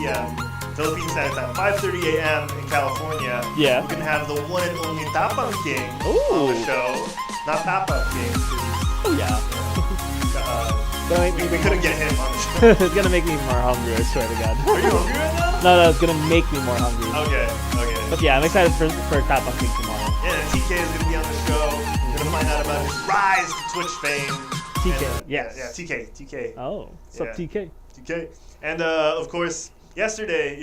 p.m. Philippine Standard Time, 5:30 a.m. in California. Yeah. We're gonna have the one and only Tapang King Ooh. on the show. Not Tapang King. Oh yeah. We couldn't get him on the show. It's gonna make me more hungry, I swear to God. Are you hungry right now? No, it's gonna make me more hungry. Okay. But yeah, I'm excited for Tapang King tomorrow. Yeah, and TK is gonna be on the show. We're gonna find out about his rise to Twitch fame. TK, and, yes. Yeah, TK. Oh, what's up, TK? TK. And of course, yesterday,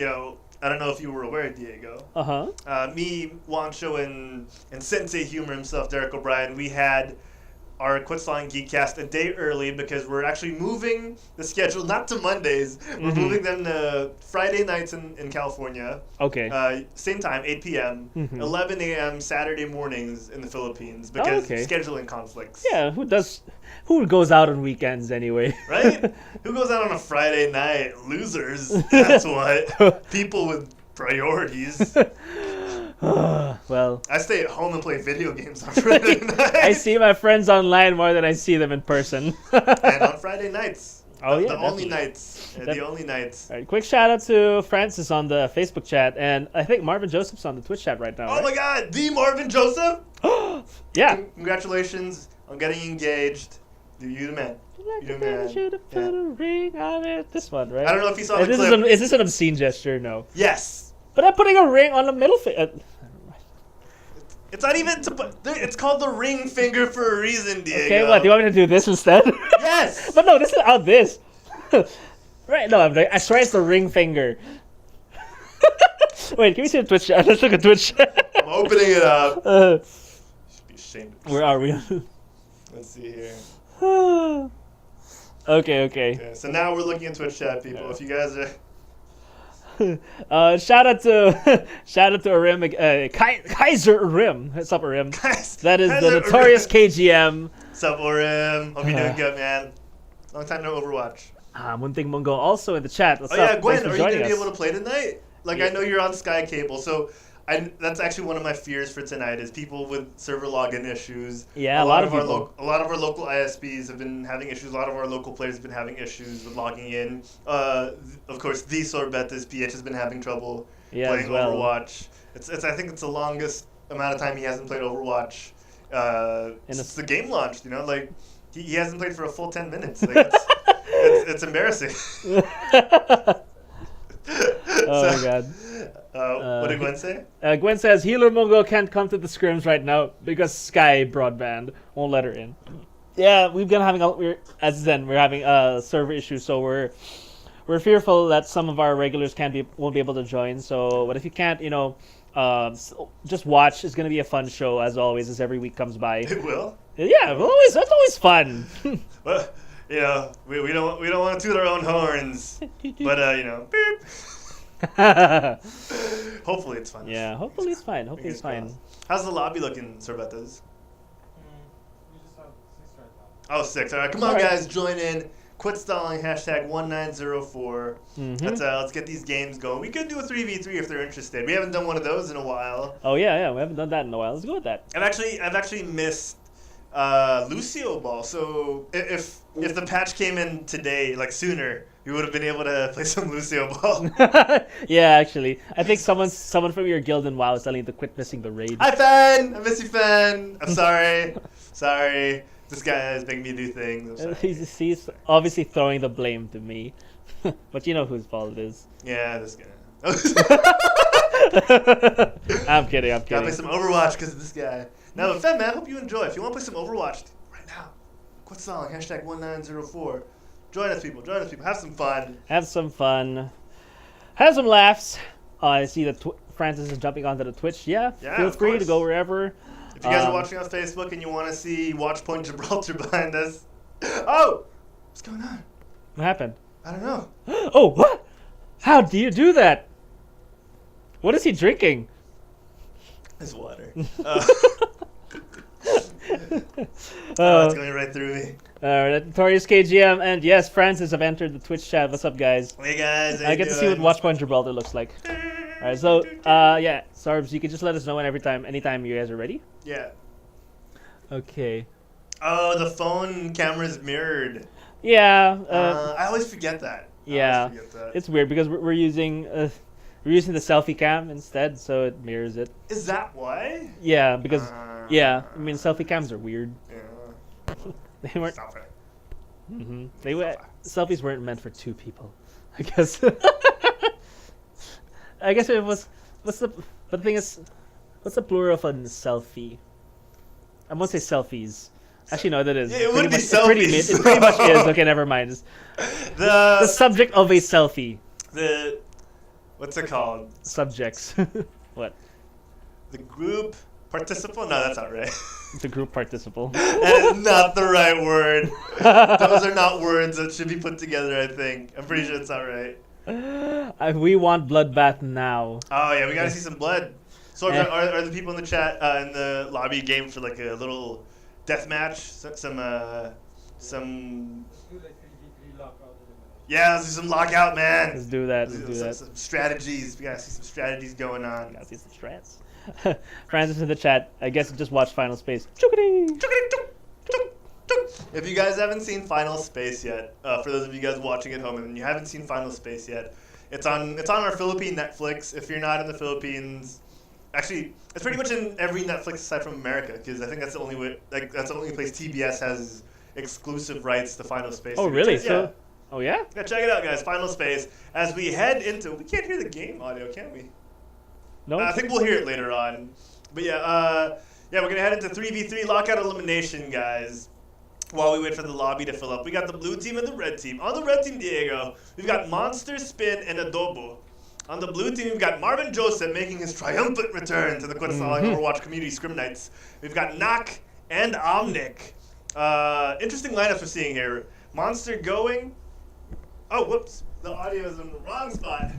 I don't know if you were aware, Diego. Me, Wancho, and Sensei Humor himself, Derek O'Brien, we had our Quit Stalling Geekcast a day early because we're actually moving the schedule not to Mondays. We're moving them to Friday nights in California. Okay. Same time, 8 p.m. 11 a.m. Saturday mornings in the Philippines because scheduling conflicts. Yeah, who goes out on weekends anyway? Right? Who goes out on a Friday night? Losers. That's what. People with priorities. Well, I stay at home and play video games on Friday night. I see my friends online more than I see them in person. And on Friday nights. Oh, The only nights. The only nights. All right, quick shout out to Francis on the Facebook chat, and I think Marvin Joseph's on the Twitch chat right now. Oh my God, the Marvin Joseph? Yeah. Congratulations on getting engaged. You the man. You the man. Should have put a ring on it. This one, right? I don't know if you saw the clip. Is this an obscene gesture? No. Yes. But I'm putting a ring on the middle finger. It's not even it's called the ring finger for a reason, Diego. Okay, what? Do you want me to do this instead? Yes! But no, this is out this. Right, no, I swear it's the ring finger. Wait, can we see the Twitch chat? Let's look at Twitch chat. I'm opening it up. You should be ashamed. Where are we? Let's see here. Okay. So now we're looking at Twitch chat, people. Yeah. If you guys are... Shout out to Arim, Kaiser Arim. What's up, Arim? That is the notorious KGM. What's up, Arim? Hope you're doing good, man. Long time no Overwatch. Munting Mungo also in the chat. What's up? Yeah, Gwen, Thanks for are you joining gonna be us. able to play tonight? Like, I know you're on Sky Cable, so that's actually one of my fears for tonight is people with server login issues. Yeah, a lot of our people. A lot of our local ISPs have been having issues. A lot of our local players have been having issues with logging in. Of course, the Sorbetas PH has been having trouble playing Overwatch. I think it's the longest amount of time he hasn't played Overwatch since the game launched. Like he hasn't played for a full 10 minutes. Like, it's embarrassing. Oh my God. What did Gwen say? Gwen says Healer Mungo can't come to the scrims right now because Sky Broadband won't let her in. Yeah, we've been having we're having server issues, so we're fearful that some of our regulars won't be able to join. So, but if you can't, just watch. It's gonna be a fun show as always, as every week comes by. It will. Yeah, that's always fun. Well, we don't want to toot our own horns, but beep. Hopefully it's fun. Yeah, hopefully it's fine. Hopefully it's fine. How's the lobby looking, Sorbetas? We just have 6 right now. Oh, 6. All right, come on, guys, join in. Quit stalling, #1904. Let's get these games going. We could do a 3v3 if they're interested. We haven't done one of those in a while. Oh yeah, we haven't done that in a while. Let's go with that. I've actually missed Lucio Ball. So if the patch came in today, like sooner, we would have been able to play some Lucio Ball. Yeah, actually, I think someone from your guild in WoW is telling you to quit missing the raid. Hi, Fan. I miss you, Fan. I'm sorry. Sorry. This guy is making me do things. He's obviously throwing the blame to me, but you know whose fault it is. Yeah, this guy. I'm kidding. Gotta play some Overwatch because of this guy. Now, Fem, man, I hope you enjoy. If you want to play some Overwatch right now, quit stalling, #1904. Join us, people. Have some fun. Have some laughs. I see that Francis is jumping onto the Twitch. Yeah, feel free to go wherever. If you guys are watching on Facebook and you want to see Watchpoint Gibraltar behind us. Oh! What's going on? What happened? I don't know. Oh, what? How do you do that? What is he drinking? It's water. It's going right through me. Notorious KGM, and yes, Francis have entered the Twitch chat. What's up, guys? Hey, guys. I get to see what Watchpoint Gibraltar looks like. Alright, so, yeah, Sarbs, you can just let us know anytime you guys are ready. Yeah. Okay. Oh, the phone camera's mirrored. Yeah. I always forget that. Yeah, it's weird because we're using the selfie cam instead, so it mirrors it. Is that why? Yeah, because I mean selfie cams are weird. Yeah. They weren't. Stop it. Mm-hmm. Selfies weren't meant for two people, I guess. I guess it was. But the thing is, what's the plural of a selfie? I won't say selfies. Actually, no, that is. Yeah, it would be It selfies. pretty much is. Okay, never mind. The subject of a selfie. What's it called? Subjects. What? The group participle? No, that's not right. The group participle. That is not the right word. Those are not words that should be put together, I think. I'm pretty sure it's not right. We want bloodbath now. Oh, yeah, we gotta see some blood. So are the people in the chat, in the lobby game for like a little death match? Some yeah, let's do some lockout, man. Let's do that. Some strategies. We gotta see some strategies going on. Gotta see some strats. Francis in the chat. I guess just watch Final Space. If you guys haven't seen Final Space yet, for those of you guys watching at home and you haven't seen Final Space yet, it's on our Philippine Netflix. If you're not in the Philippines, actually, it's pretty much in every Netflix aside from America, because I think that's the only way. Like that's the only place TBS has exclusive rights to Final Space. Oh really? Yeah. Oh yeah. Yeah, check it out, guys. Final Space. As we head into, we can't hear the game audio, can we? No. I think we'll hear it later on. But yeah, we're gonna head into 3v3 lockout elimination, guys. While we wait for the lobby to fill up, we got the blue team and the red team. On the red team, Diego, we've got Monster, Spin, and Adobo. On the blue team, we've got Marvin Joseph making his triumphant return to the QSOCSN Overwatch Community Scrim Nights. We've got Nak and Omnic. Interesting lineups we're seeing here. Monster going. Oh, whoops. The audio is in the wrong spot.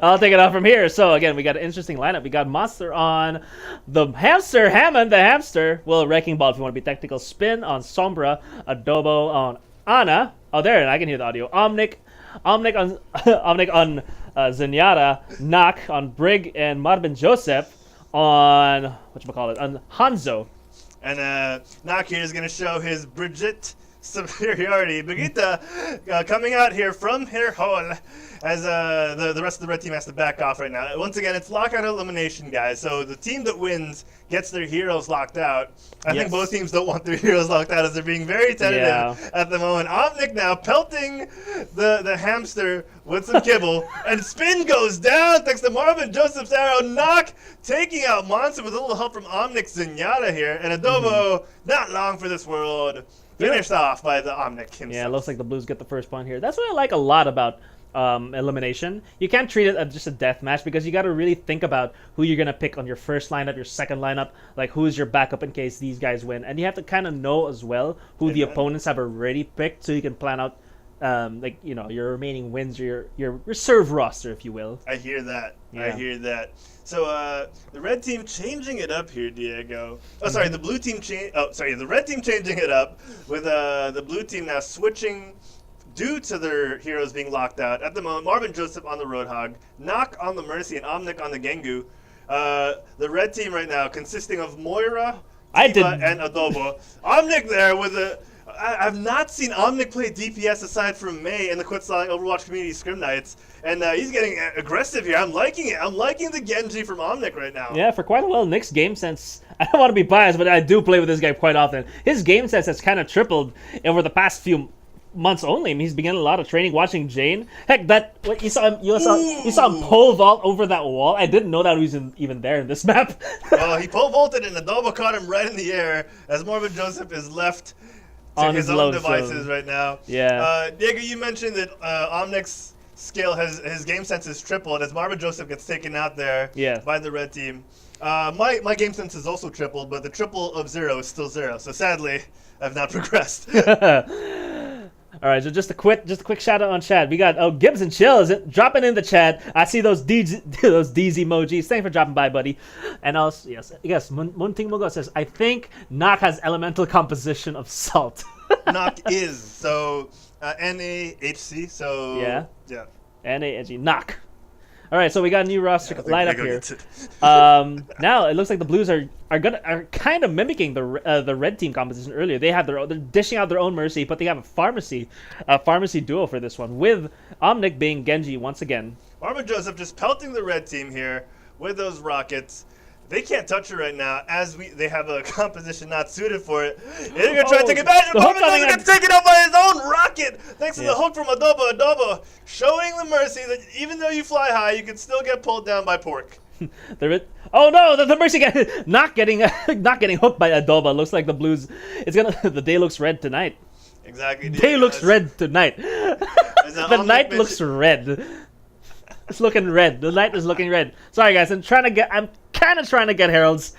I'll take it off from here. So again, we got an interesting lineup. We got Monster on the hamster, Hammond the hamster. Well, Wrecking Ball if you want to be technical. Spin on Sombra, Adobo on Ana. Oh, there, I can hear the audio. Omnic on Zenyatta. Nak on Brig and Marvin Joseph on on Hanzo. And Nak here is going to show his Brigitte superiority. Brigitte coming out here from her hole as the rest of the red team has to back off right now. Once again, it's lockout elimination, guys. So the team that wins gets their heroes locked out. I think both teams don't want their heroes locked out as they're being very tentative at the moment. Omnic now pelting the hamster with some kibble. And Spin goes down thanks to Marvin Joseph's arrow. Knock taking out Monster with a little help from Omnic Zenyatta here. And Adobo, not long for this world. Finished off by the Omnic himself. Yeah, it looks like the Blues get the first point here. That's what I like a lot about elimination. You can't treat it as just a death match because you got to really think about who you're going to pick on your first lineup, your second lineup, like who's your backup in case these guys win. And you have to kind of know as well who the opponents have already picked so you can plan out your remaining wins, or your reserve roster, if you will. I hear that. Yeah. I hear that. So the red team changing it up here, Diego. Oh, sorry, the blue team the red team changing it up with the blue team now switching due to their heroes being locked out. At the moment, Marvin Joseph on the Roadhog, Knock on the Mercy, and Omnic on the Gengu. The red team right now consisting of Moira, Tiva, and Adobo. Omnic there with a... I've not seen Omnic play DPS aside from May in the QuitSlong Overwatch Community Scrim Nights, and he's getting aggressive here. I'm liking it. I'm liking the Genji from Omnic right now. Yeah, for quite a while, Nick's game sense, I don't want to be biased, but I do play with this guy quite often. His game sense has kind of tripled over the past few months only. I mean, he's begun a lot of training watching Jane. Heck, you saw him pole vault over that wall. I didn't know that he was even there in this map. Well, he pole vaulted and Adobo caught him right in the air as Marvin Joseph is left on his own devices right now. Yeah. Diego, you mentioned that Omnic's skill his game sense is tripled as Marvin Joseph gets taken out there by the red team. My game sense is also tripled, but the triple of 0 is still 0. So sadly, I've not progressed. All right, so just a quick shout out on chat. We got Gibbs and Chill is dropping in the chat. I see those DZ emojis. Thanks for dropping by, buddy. And also yes, Munting Mugo says I think Nak has elemental composition of salt. Nak is so NaHC. So yeah. NaHC Nak. All right, so we got a new roster lineup here. Now it looks like the Blues are kind of mimicking the red team composition earlier. They're dishing out their own Mercy, but they have a pharmacy duo for this one with Omnic being Genji once again. Marvin Joseph just pelting the red team here with those rockets. They can't touch it right now as they have a composition not suited for it. They're going to try to take advantage. Marvin Joseph gets taken out by his own rocket thanks to the hook from Adobo. Adobo showing the Mercy that even though you fly high, you can still get pulled down by Pork. Oh no, the Mercy not getting hooked by Adobo. Looks like the Blues. The day looks red tonight. Exactly. Day looks red tonight. The night looks red. It's looking red. The night is looking red. Sorry guys, I'm kind of trying to get Harold's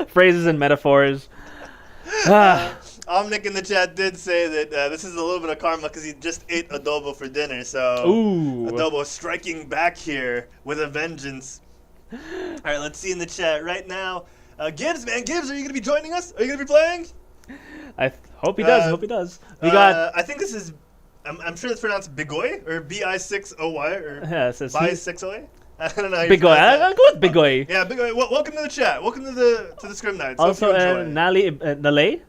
phrases and metaphors. Omnic in the chat did say that this is a little bit of karma because he just ate Adobo for dinner. So Adobo striking back here with a vengeance. All right, let's see in the chat right now. Gibbs, are you going to be joining us? Are you going to be playing? I hope he does. We got. I think this is. I'm sure it's pronounced Bigoy or B-I-6-O-Y or Bi-6-O-Y. I don't know. Bigoy. I'll go with Bigoy. Yeah, Bigoy. Welcome to the chat. Welcome to the Scrim Nights. Also, Nale Ibanez.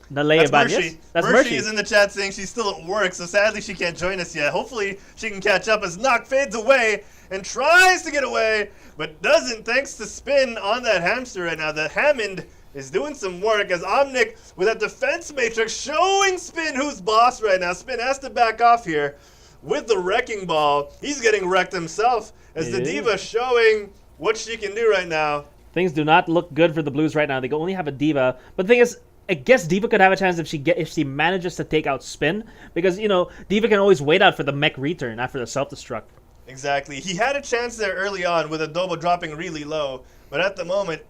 That's Mercy is in the chat saying she's still at work, so sadly she can't join us yet. Hopefully she can catch up as Knock fades away and tries to get away, but doesn't thanks to Spin on that hamster right now. The Hammond is doing some work as Omnic with that defense matrix showing Spin who's boss right now. Spin has to back off here with the Wrecking Ball. He's getting wrecked himself as the D.Va showing what she can do right now. Things do not look good for the Blues right now. They only have a D.Va. But the thing is, I guess D.Va could have a chance if she manages to take out Spin. Because, D.Va can always wait out for the mech return after the self-destruct. Exactly. He had a chance there early on with Adobo dropping really low. But at the moment,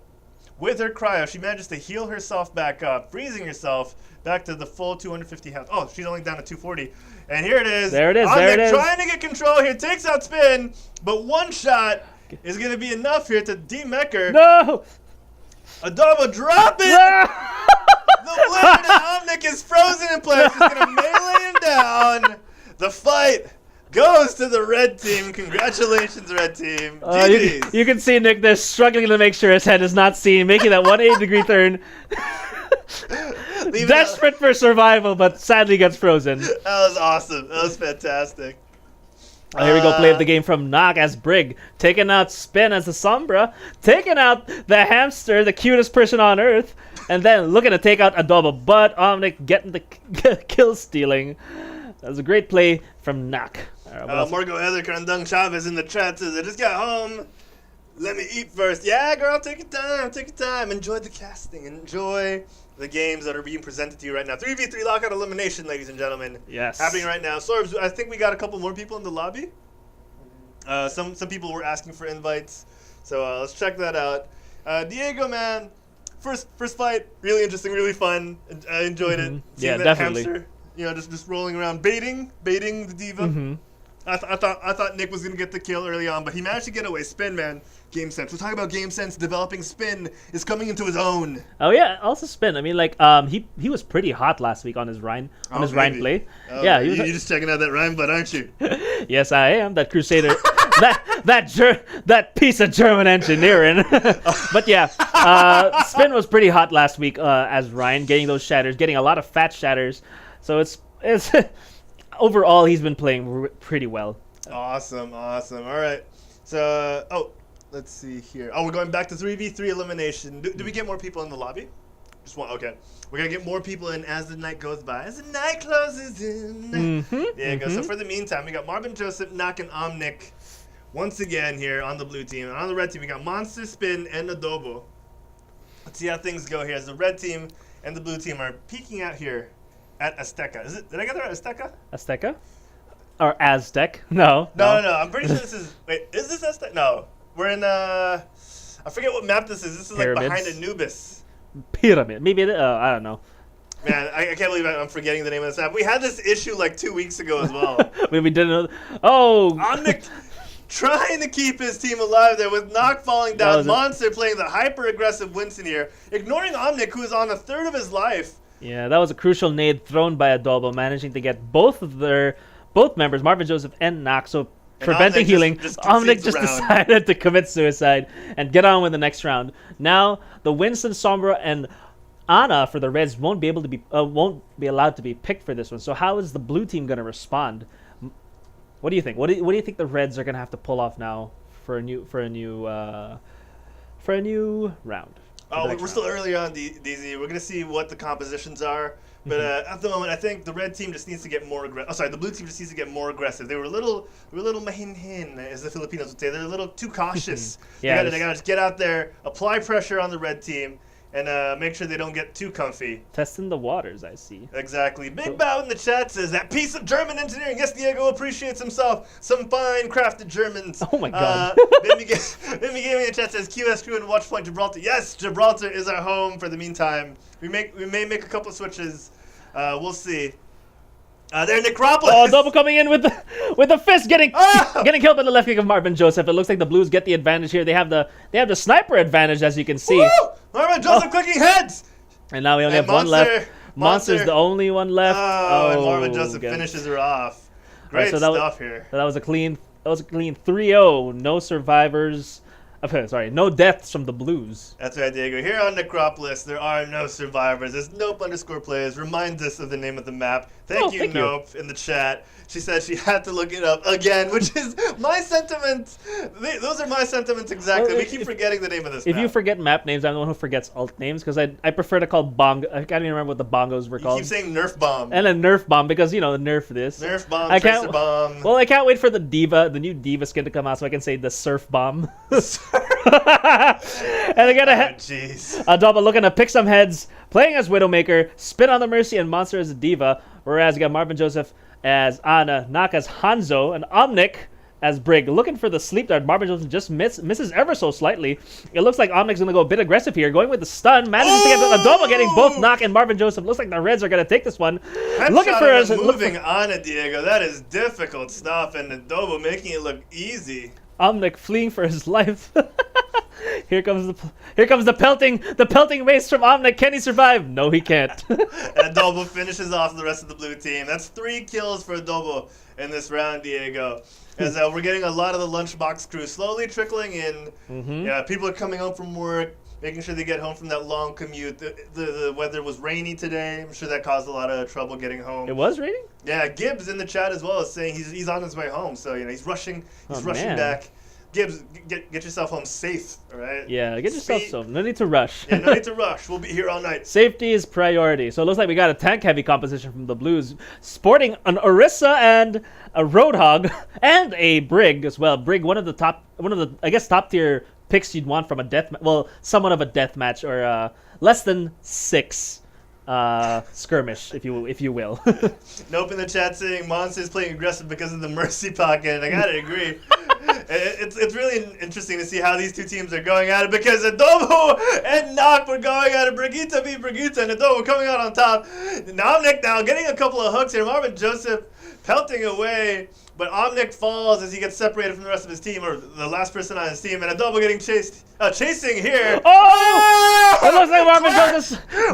with her cryo, she manages to heal herself back up, freezing herself back to the full 250 health. Oh, she's only down to 240. And here it is. There it is. Trying to get control here. Takes out Spin, but one shot is going to be enough here to de-mech her. No! Adobo, drop it! No! The Blizzard and Omnic is frozen in place. He's going to melee him down. The fight goes to the red team. Congratulations, red team. You can see Nick there struggling to make sure his head is not seen, making that 180-degree turn. Desperate for survival, but sadly gets frozen. That was awesome. That was fantastic. Here we go, play of the game from Nog as Brig, taking out Spin as the Sombra, taking out the hamster, the cutest person on earth, and then looking to take out Adobo, but Omnic getting the kill stealing. That was a great play from Nog. Margo Heather Carandang Chavez in the chat says, I just got home. Let me eat first. Yeah, girl, take your time. Take your time. Enjoy the casting. Enjoy the games that are being presented to you right now. 3v3 lockout elimination, ladies and gentlemen. Yes. Happening right now. Sorbs, I think we got a couple more people in the lobby. Some people were asking for invites. So let's check that out. Diego, man, first fight, really interesting, really fun. I enjoyed it. Yeah, that definitely. Hamster, just rolling around, baiting the D.Va. I thought Nick was going to get the kill early on, but he managed to get away. Spin, man. Game sense. We're talking about game sense. Developing Spin is coming into his own. Oh, yeah. Also Spin. I mean, he was pretty hot last week on his Rhine play. Oh, yeah. You're just checking out that Rhine butt, aren't you? Yes, I am. That Crusader. that piece of German engineering. But yeah, Spin was pretty hot last week as Ryan, getting those shatters, getting a lot of fat shatters. So it's overall, he's been playing pretty well. Awesome. All right. So, let's see here. Oh, we're going back to 3v3 elimination. Do we get more people in the lobby? Just one. Okay. We're going to get more people in as the night goes by. As the night closes in. There you go. So for the meantime, we got Marvin Joseph, Knock, and Omnic once again here on the blue team. And on the red team, we got Monster, Spin, and Adobo. Let's see how things go here as the red team and the blue team are peeking out here at Azteca. Did I get that right? Azteca? Azteca? Or Aztec? No. No. I'm pretty sure this is... Wait, is this Azteca? No. We're in... I forget what map this is. This is Pyramids. Like behind Anubis. Pyramid. Maybe I don't know. Man, I can't believe I'm forgetting the name of this map. We had this issue like 2 weeks ago as well. We didn't know... Oh! Omnic trying to keep his team alive there with Knock falling down. Monster playing the hyper-aggressive Winston here. Ignoring Omnic, who is on a third of his life. Yeah, that was a crucial nade thrown by Adobo, managing to get both members, Marvin Joseph and Knock. So preventing healing. Omnic just decided to commit suicide and get on with the next round. Now the Winston, Sombra, and Ana for the Reds won't be allowed to be picked for this one. So how is the blue team going to respond? What do you think? What do you think the Reds are going to have to pull off now for a new round? Oh, we're still early on, DZ. We're going to see what the compositions are. But at the moment, I think the red team just needs to get more aggressive. Oh, sorry, the blue team just needs to get more aggressive. They were a little mahinhin, as the Filipinos would say. They're a little too cautious. They gotta just get out there, apply pressure on the red team, and make sure they don't get too comfy. Testing the waters, I see. Exactly. Big Bow in the chat says, that piece of German engineering. Yes, Diego appreciates himself. Some fine crafted Germans. Oh my God. Mimi Gaming in the chat says, QS crew and Watch Point Gibraltar. Yes, Gibraltar is our home for the meantime. We may make a couple switches. We'll see. There, Necropolis. Oh, double coming in with the fist, getting killed by the left kick of Marvin Joseph. It looks like the Blues get the advantage here. They have the sniper advantage, as you can see. Woo! Marvin Joseph clicking heads. And now we only have one left. Monster's the only one left. And Marvin Joseph finishes her off. Great stuff here. So that was a clean 3-0. No survivors. Sorry, no deaths from the Blues. That's right, Diego. Here on Necropolis, there are no survivors. There's Nope_plays. Reminds us of the name of the map. Thank you, Nope, in the chat. She said she had to look it up again, which is my sentiment. Those are my sentiments exactly. We keep forgetting the name of this map. If you forget map names, I'm the one who forgets alt names, because I prefer to call bongo. I can't even remember what the bongos were called. You keep saying Nerf Bomb. And then Nerf Bomb, because, nerf this. Nerf Bomb, Tracer Bomb. Well, I can't wait for the new Diva skin to come out so I can say the Surf Bomb. And I got a double looking to pick some heads, playing as Widowmaker, Spin on the Mercy, and Monster as a Diva, whereas you got Marvin Joseph as Ana, Nak as Hanzo, and Omnic as Brig. Looking for the sleep dart. Marvin Joseph just misses ever so slightly. It looks like Omnic's going to go a bit aggressive here, going with the stun, manages to get a double, getting both Nak and Marvin Joseph. Looks like the Reds are going to take this one. Moving Ana, Diego. That is difficult stuff, and Adobo making it look easy. Omnic fleeing for his life. Here comes the pelting waste from Omnic. Can he survive? No, he can't. And Adobo finishes off the rest of the blue team. That's 3 kills for Adobo in this round, Diego. As we're getting a lot of the lunchbox crew slowly trickling in. Yeah, people are coming home from work, making sure they get home from that long commute. The weather was rainy today. I'm sure that caused a lot of trouble getting home. It was raining? Yeah, Gibbs in the chat as well is saying he's on his way home. So he's rushing back. Gibbs, get yourself home safe, all right? Yeah, get yourself home. No need to rush. Yeah, no need to rush. We'll be here all night. Safety is priority. So it looks like we got a tank-heavy composition from the Blues, sporting an Orisa and a Roadhog and a Brig as well. Brig, one of the I guess top tier picks you'd want from a somewhat of a death match, or less than 6 skirmish, if you will. Nope in the chat saying Monster's playing aggressive because of the Mercy pocket. I gotta agree. It's really interesting to see how these two teams are going at it, because Adobo and Nock were going at it. Brigitte v. Brigitte, and Adobo coming out on top. Omnic now getting a couple of hooks here. Marvin Joseph pelting away, but Omnic falls as he gets separated from the rest of his team, or the last person on his team, and Adobo getting chasing here. Oh! It looks like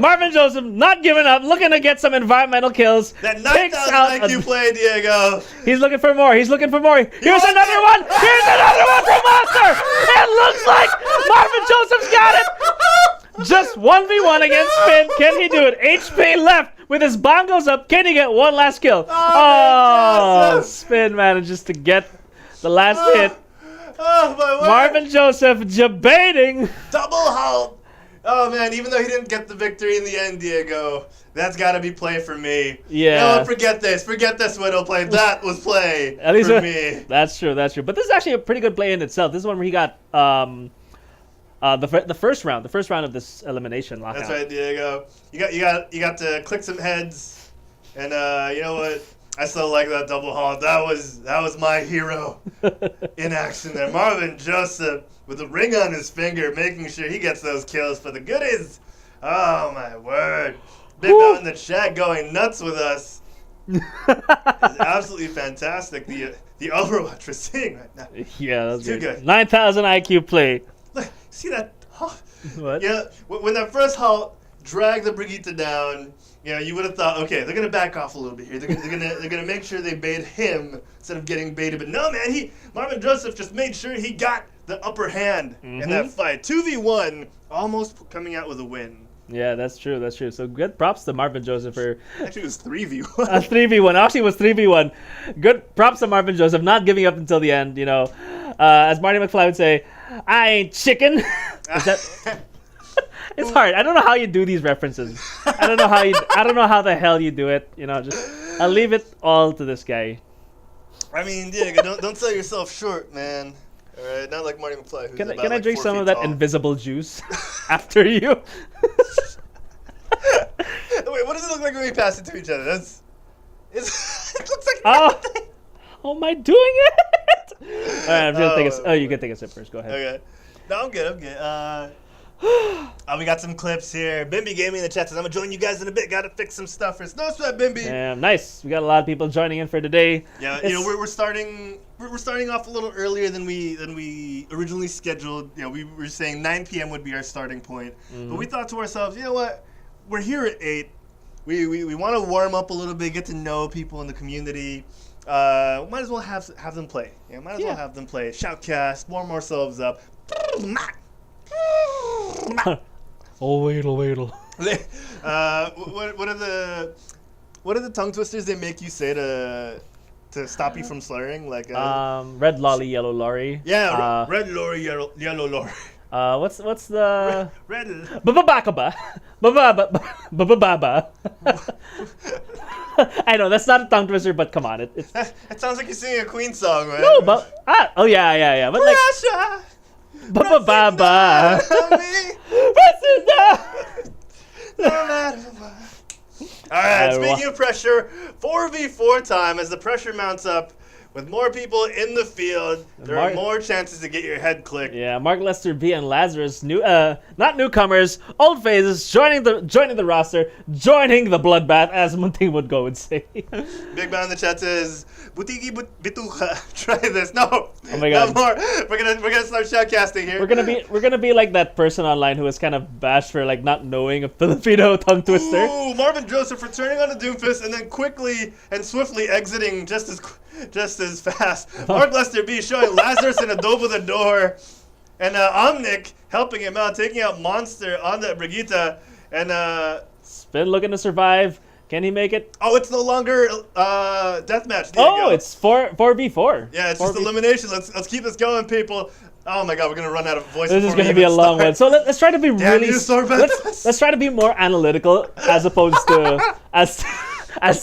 Marvin Joseph not giving up, looking to get some environmental kills. That 9,000 IQ play, Diego. He's looking for more. Here's another one. Here's another one from Monster. It looks like Marvin Joseph's got it. Just 1v1 against Spin. Can he do it? HP left with his bongos up. Can he get one last kill? Oh, Spin manages to get the last hit. Oh, my word. Marvin Joseph debating. Double halt. Oh, man, even though he didn't get the victory in the end, Diego, that's got to be play for me. Yeah. No, forget this. Forget this Widow play. That was play at least for me. That's true. But this is actually a pretty good play in itself. This is one where he got the first round of this elimination lockout. That's right, Diego. You got to click some heads, and you know what? I still like that double halt. That was my hero in action there. Marvin Joseph with a ring on his finger, making sure he gets those kills for the goodies. Oh my word! Big Bow in the chat going nuts with us. It's absolutely fantastic. The Overwatch we're seeing right now. Yeah, that's too good. 9,000 IQ play. Look, see that? Oh. What? Yeah, when that first halt drag the Brigitte down. You know, you would have thought, okay, they're gonna back off a little bit here. They're gonna make sure they bait him instead of getting baited. But no, man, Marvin Joseph just made sure he got the upper hand in that fight. 2v1, almost coming out with a win. Yeah, that's true. That's true. So good props to Marvin Joseph for. Actually, it was 3v1. 3v1. Actually, it was 3v1. Good props to Marvin Joseph, not giving up until the end. You know, as Marty McFly would say, "I ain't chicken." Is that? It's hard. I don't know how you do these references. I don't know how the hell you do it. You know, just I'll leave it all to this guy. I mean, Diego, don't sell yourself short, man. All right, not like Marty McFly. Can I drink some of that invisible juice after you? Wait, what does it look like when we pass it to each other? It looks like. How am I doing it? All right, I'm gonna take a. Oh, you can take a sip first. Go ahead. Okay. No, I'm good. We got some clips here. Bimby gave me in the chat says, I'm going to join you guys in a bit. Got to fix some stuff first. No sweat, Bimby. Nice. We got a lot of people joining in for today. Yeah, we're starting off a little earlier than we originally scheduled. You know, we were saying 9 p.m. would be our starting point. But we thought to ourselves, you know what? We're here at 8. We want to warm up a little bit, get to know people in the community. Might as well have them play. Might as well have them play. Shoutcast, warm ourselves up. Wait. What are the tongue twisters they make you say to stop you from slurring? Like red lolly, yellow lorry. Yeah, red lorry, yellow lorry. What's the red Bababakaba. Babababa. I know that's not a tongue twister, but come on, it sounds like you're singing a Queen song, man. No, but yeah. But Russia, Babababa. No matter what. All right, speaking of pressure, 4v4 time. As the pressure mounts up, with more people in the field, there are more chances to get your head clicked. Yeah, Mark Lester B and Lazarus, not newcomers, old phases, joining the roster, joining the bloodbath, as Munting would go and say. Big Man in the chat says, "Butiki bituka, try this." No, oh my God, not more. We're gonna start shoutcasting here. We're gonna be like that person online who was kind of bashed for like not knowing a Filipino tongue twister. Ooh, Marvin Joseph returning on a Doomfist and then quickly and swiftly exiting just as fast. Mark Lester B showing Lazarus and Adobo the door, and Omnic helping him out, taking out Monster on that Brigitte, and Spin looking to survive. Can he make it? Oh, it's no longer deathmatch. It's 4v4. Yeah, it's just elimination. Let's keep this going, people. Oh my God, we're gonna run out of voice. This is gonna be a long one. So let's try to be let's try to be more analytical as opposed to as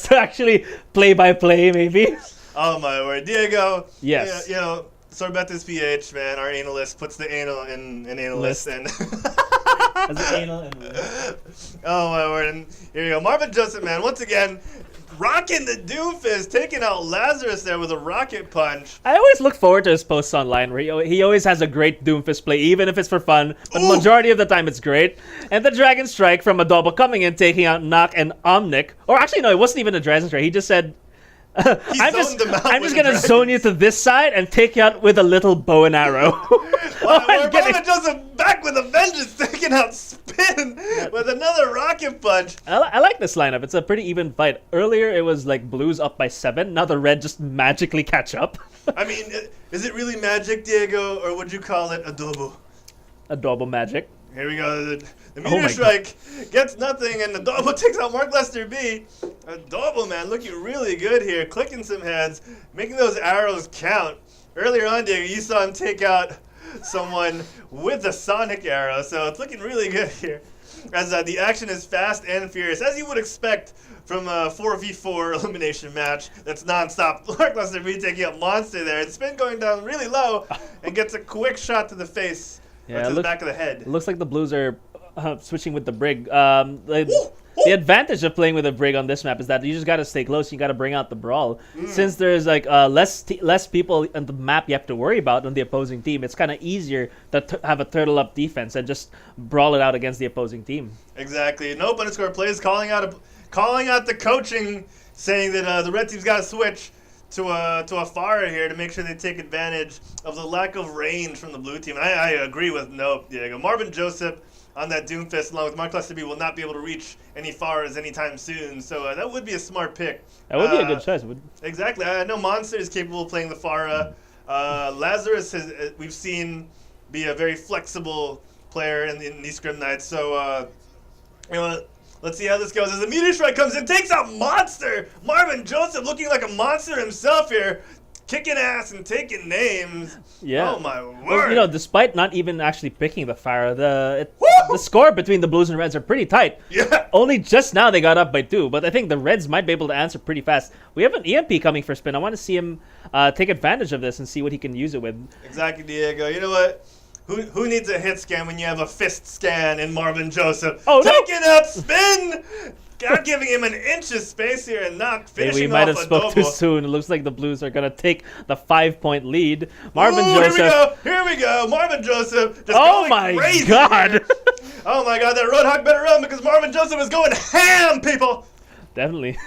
to actually play by play, maybe. Oh my word, Diego. Yes. You know, Sorbetes PH, man, our analyst puts the anal in analyst and. As an anal analyst. Oh my word! And here you go, Marvin Joseph, man. Once again, rocking the Doomfist, taking out Lazarus there with a rocket punch. I always look forward to his posts online where he always has a great Doomfist play, even if it's for fun. But majority of the time, it's great. And the Dragon Strike from Adobo coming in, taking out Nock and Omnic. Or actually, no, it wasn't even a Dragon Strike. He just said. I'm just gonna zone you to this side and take you out with a little bow and arrow. Marvin Joseph back with a vengeance, taking out Spin with another rocket punch. I like this lineup. It's a pretty even fight. Earlier it was like Blues up by 7. Now the Red just magically catch up. I mean, is it really magic, Diego, or would you call it adobo? Adobo magic. Here we go. The meteor strike gets nothing, and Adobo takes out Mark Lester B. Adobo, man, looking really good here, clicking some heads, making those arrows count. Earlier on, Diego, you saw him take out someone with a sonic arrow, so it's looking really good here. As the action is fast and furious, as you would expect from a 4v4 elimination match that's non-stop. Mark Lester B taking out Monster there, and Spin going down really low, and gets a quick shot to the face. Yeah, to the back of the head. It looks like the Blues are switching with the Brig. The advantage of playing with a Brig on this map is that you just got to stay close. You got to bring out the brawl. Since there's like less people on the map you have to worry about on the opposing team, it's kind of easier to have a turtle up defense and just brawl it out against the opposing team. Exactly. Nope, underscore plays calling out the coaching, saying that the red team's got to switch. to a Pharah here to make sure they take advantage of the lack of range from the blue team. I agree with Nope, Diego. Marvin Joseph on that Doomfist along with Mark Lesterby will not be able to reach any Pharahs anytime soon, so that would be a smart pick. That would be a good choice. Exactly. I know Monster is capable of playing the Pharah. Lazarus we've seen be a very flexible player in these scrim nights, so let's see how this goes. As the Meteor Strike comes in, takes out Monster! Marvin Joseph looking like a monster himself here, kicking ass and taking names. Yeah. Oh my word. Well, despite not even actually picking the Pharah, the score between the Blues and Reds are pretty tight. Yeah. Only just now they got up by 2, but I think the Reds might be able to answer pretty fast. We have an EMP coming for Spin. I want to see him take advantage of this and see what he can use it with. Exactly, Diego. You know what? Who needs a hit scan when you have a fist scan in Marvin Joseph? Oh, no. Taking up Spin! God giving him an inch of space here and not finishing We might have off a spoke double. too soon. It looks like the Blues are going to take the 5-point lead. Marvin Joseph. Here we go. Marvin Joseph just Oh going my crazy God. here. Oh my God, that Roadhog better run because Marvin Joseph is going ham, people. Definitely.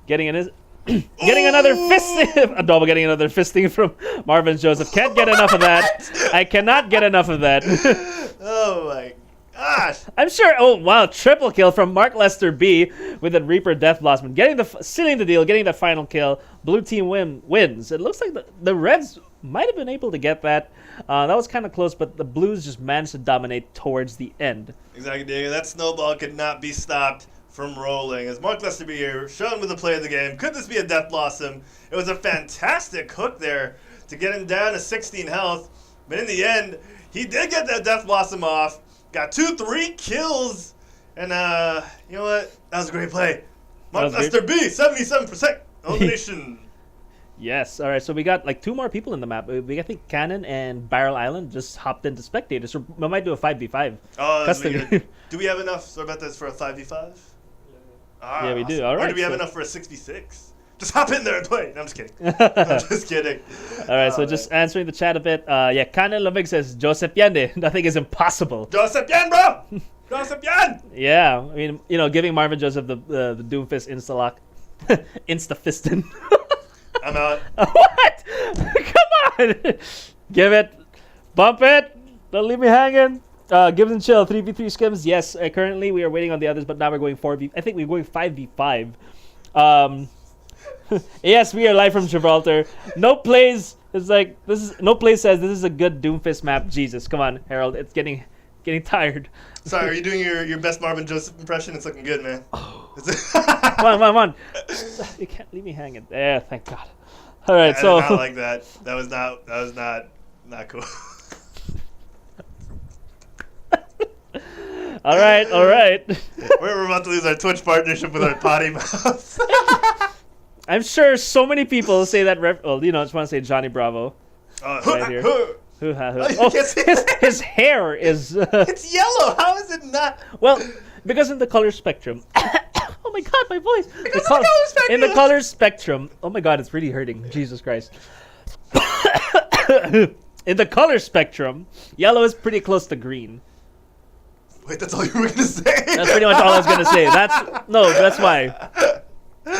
Getting another fisting. A double getting another fisting from Marvin Joseph. Can't get enough of that. I cannot get enough of that. Oh my gosh. I'm sure. Oh wow! Triple kill from Mark Lester B with a Reaper Death Blossom, sealing the deal, getting the final kill. Blue team wins. It looks like the Reds might have been able to get that. That was kind of close, but the Blues just managed to dominate towards the end. Exactly, Diego. That snowball could not be stopped from rolling. As Mark Lesterby here, shown with the play of the game. Could this be a Death Blossom? It was a fantastic hook there to get him down to 16 health. But in the end, he did get that Death Blossom off. Got 2-3 kills. And you know what? That was a great play. Mark Lesterby, 77% elimination. Yes. All right. So we got like 2 more people in the map. I think Cannon and Barrel Island just hopped into spectators. So we might do a 5v5. Do we have enough Sorbetas for a 5v5? Yeah, we do. All right. Or do we have enough for a 6v6? Just hop in there and play. No, I'm just kidding. I'm just kidding. All right, so just answering the chat a bit. Yeah, Canon Lovig says, Joseph Yende, nothing is impossible. Joseph Yan, bro! Joseph Yan! Yeah, I mean, giving Marvin Joseph the Doomfist insta-lock. Insta-fistin'. I'm out. What? Come on! Give it. Bump it. Don't leave me hanging. Give them chill. 3v3 skims. Yes, currently we are waiting on the others, but now we're going 4v. I think we're going 5v5. Yes, we are live from Gibraltar. No plays. It's like no play says this is a good Doomfist map. Jesus, come on, Harold. It's getting tired. Sorry, are you doing your best Marvin Joseph impression? It's looking good, man. Come on. You can't leave me hanging. There, thank God. All right, I so did not like that. That was not cool. All right. We're about to lose our Twitch partnership with our potty mouth. I'm sure so many people say that. I just want to say Johnny Bravo. Right here. His hair is. It's yellow. How is it not? Well, because in the color spectrum. Oh my God, my voice. In the color spectrum. Oh my God, it's really hurting. Jesus Christ. In the color spectrum, yellow is pretty close to green. Wait, that's all you were gonna say? That's pretty much all I was gonna say. That's why.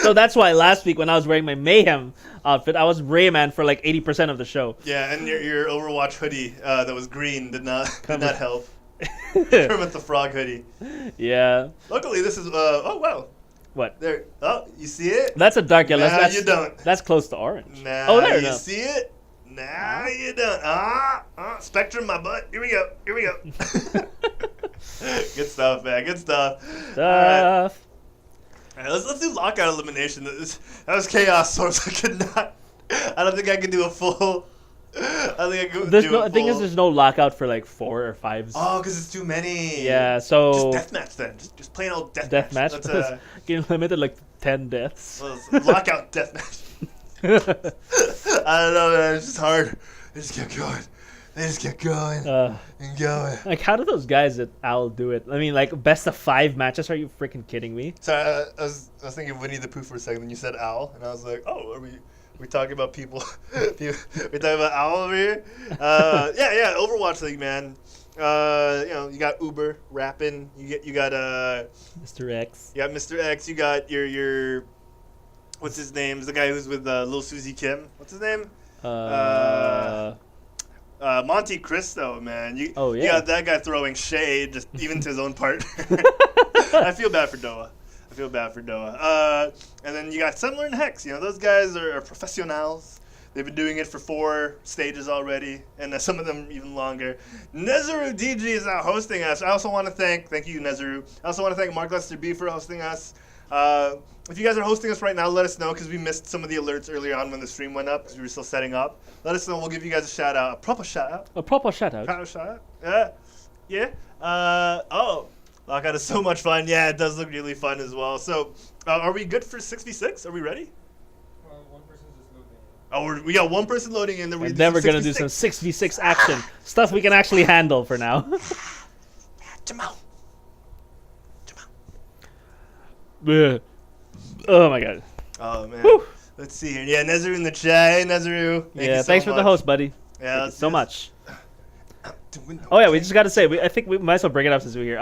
So that's why last week when I was wearing my Mayhem outfit, I was Rayman for like 80% of the show. Yeah, and your Overwatch hoodie that was green did not help. Kermit the Frog hoodie. Yeah. Luckily, this is oh wow. What? There. Oh, you see it? That's a dark yellow. Nah, you don't. That's close to orange. Nah, oh, there you see it? Nah, you don't. Spectrum, my butt. Here we go. Good stuff, man. Good stuff. All right, let's do lockout elimination. That was chaos source. I could not. I don't think I can do a full. The thing is, there's no lockout for like 4 or 5s. Oh, because it's too many. Yeah, so just deathmatch then. Just plain old deathmatch. Deathmatch. Getting limited like 10 deaths. Well, lockout deathmatch. I don't know, man. It's just hard. They just kept going. And going. Like, how do those guys at Owl do it? I mean, like, best of 5 matches? Are you freaking kidding me? Sorry, I was thinking of Winnie the Pooh for a second. Then you said Owl, and I was like, oh, are we talking about people? We talking about Owl over here? Yeah, Overwatch League, man. You got Uber rapping. You got Mr. X. You got Mr. X. You got your what's his name? It's the guy who's with Lil Susie Kim. What's his name? Monte Cristo, man. You got that guy throwing shade, just even to his own part. I feel bad for Doa. And then you got Semler and Hex. You know, those guys are professionals. They've been doing it for 4 stages already, and some of them even longer. Nezuru DG is now hosting us. I also want to thank you, Nezuru. I also want to thank Mark Lester B for hosting us. If you guys are hosting us right now, let us know, because we missed some of the alerts earlier on when the stream went up, because we were still setting up. Let us know. We'll give you guys a shout out. A proper shout out. Yeah. Lockout is so much fun. Yeah, it does look really fun as well. So, are we good for 6v6? Are we ready? One person's just loading. Oh, we got one person loading in. Then we're going to do some 6v6 action. Stuff we can actually handle for now. Jamal. Oh, my God. Oh, man. Whew. Let's see here. Yeah, Nezuru in the chat. Hey, Nezuru. Thanks for the host, buddy. Yeah, Thank you so much. Oh yeah, we just got to say, I think we might as well bring it up since we're here.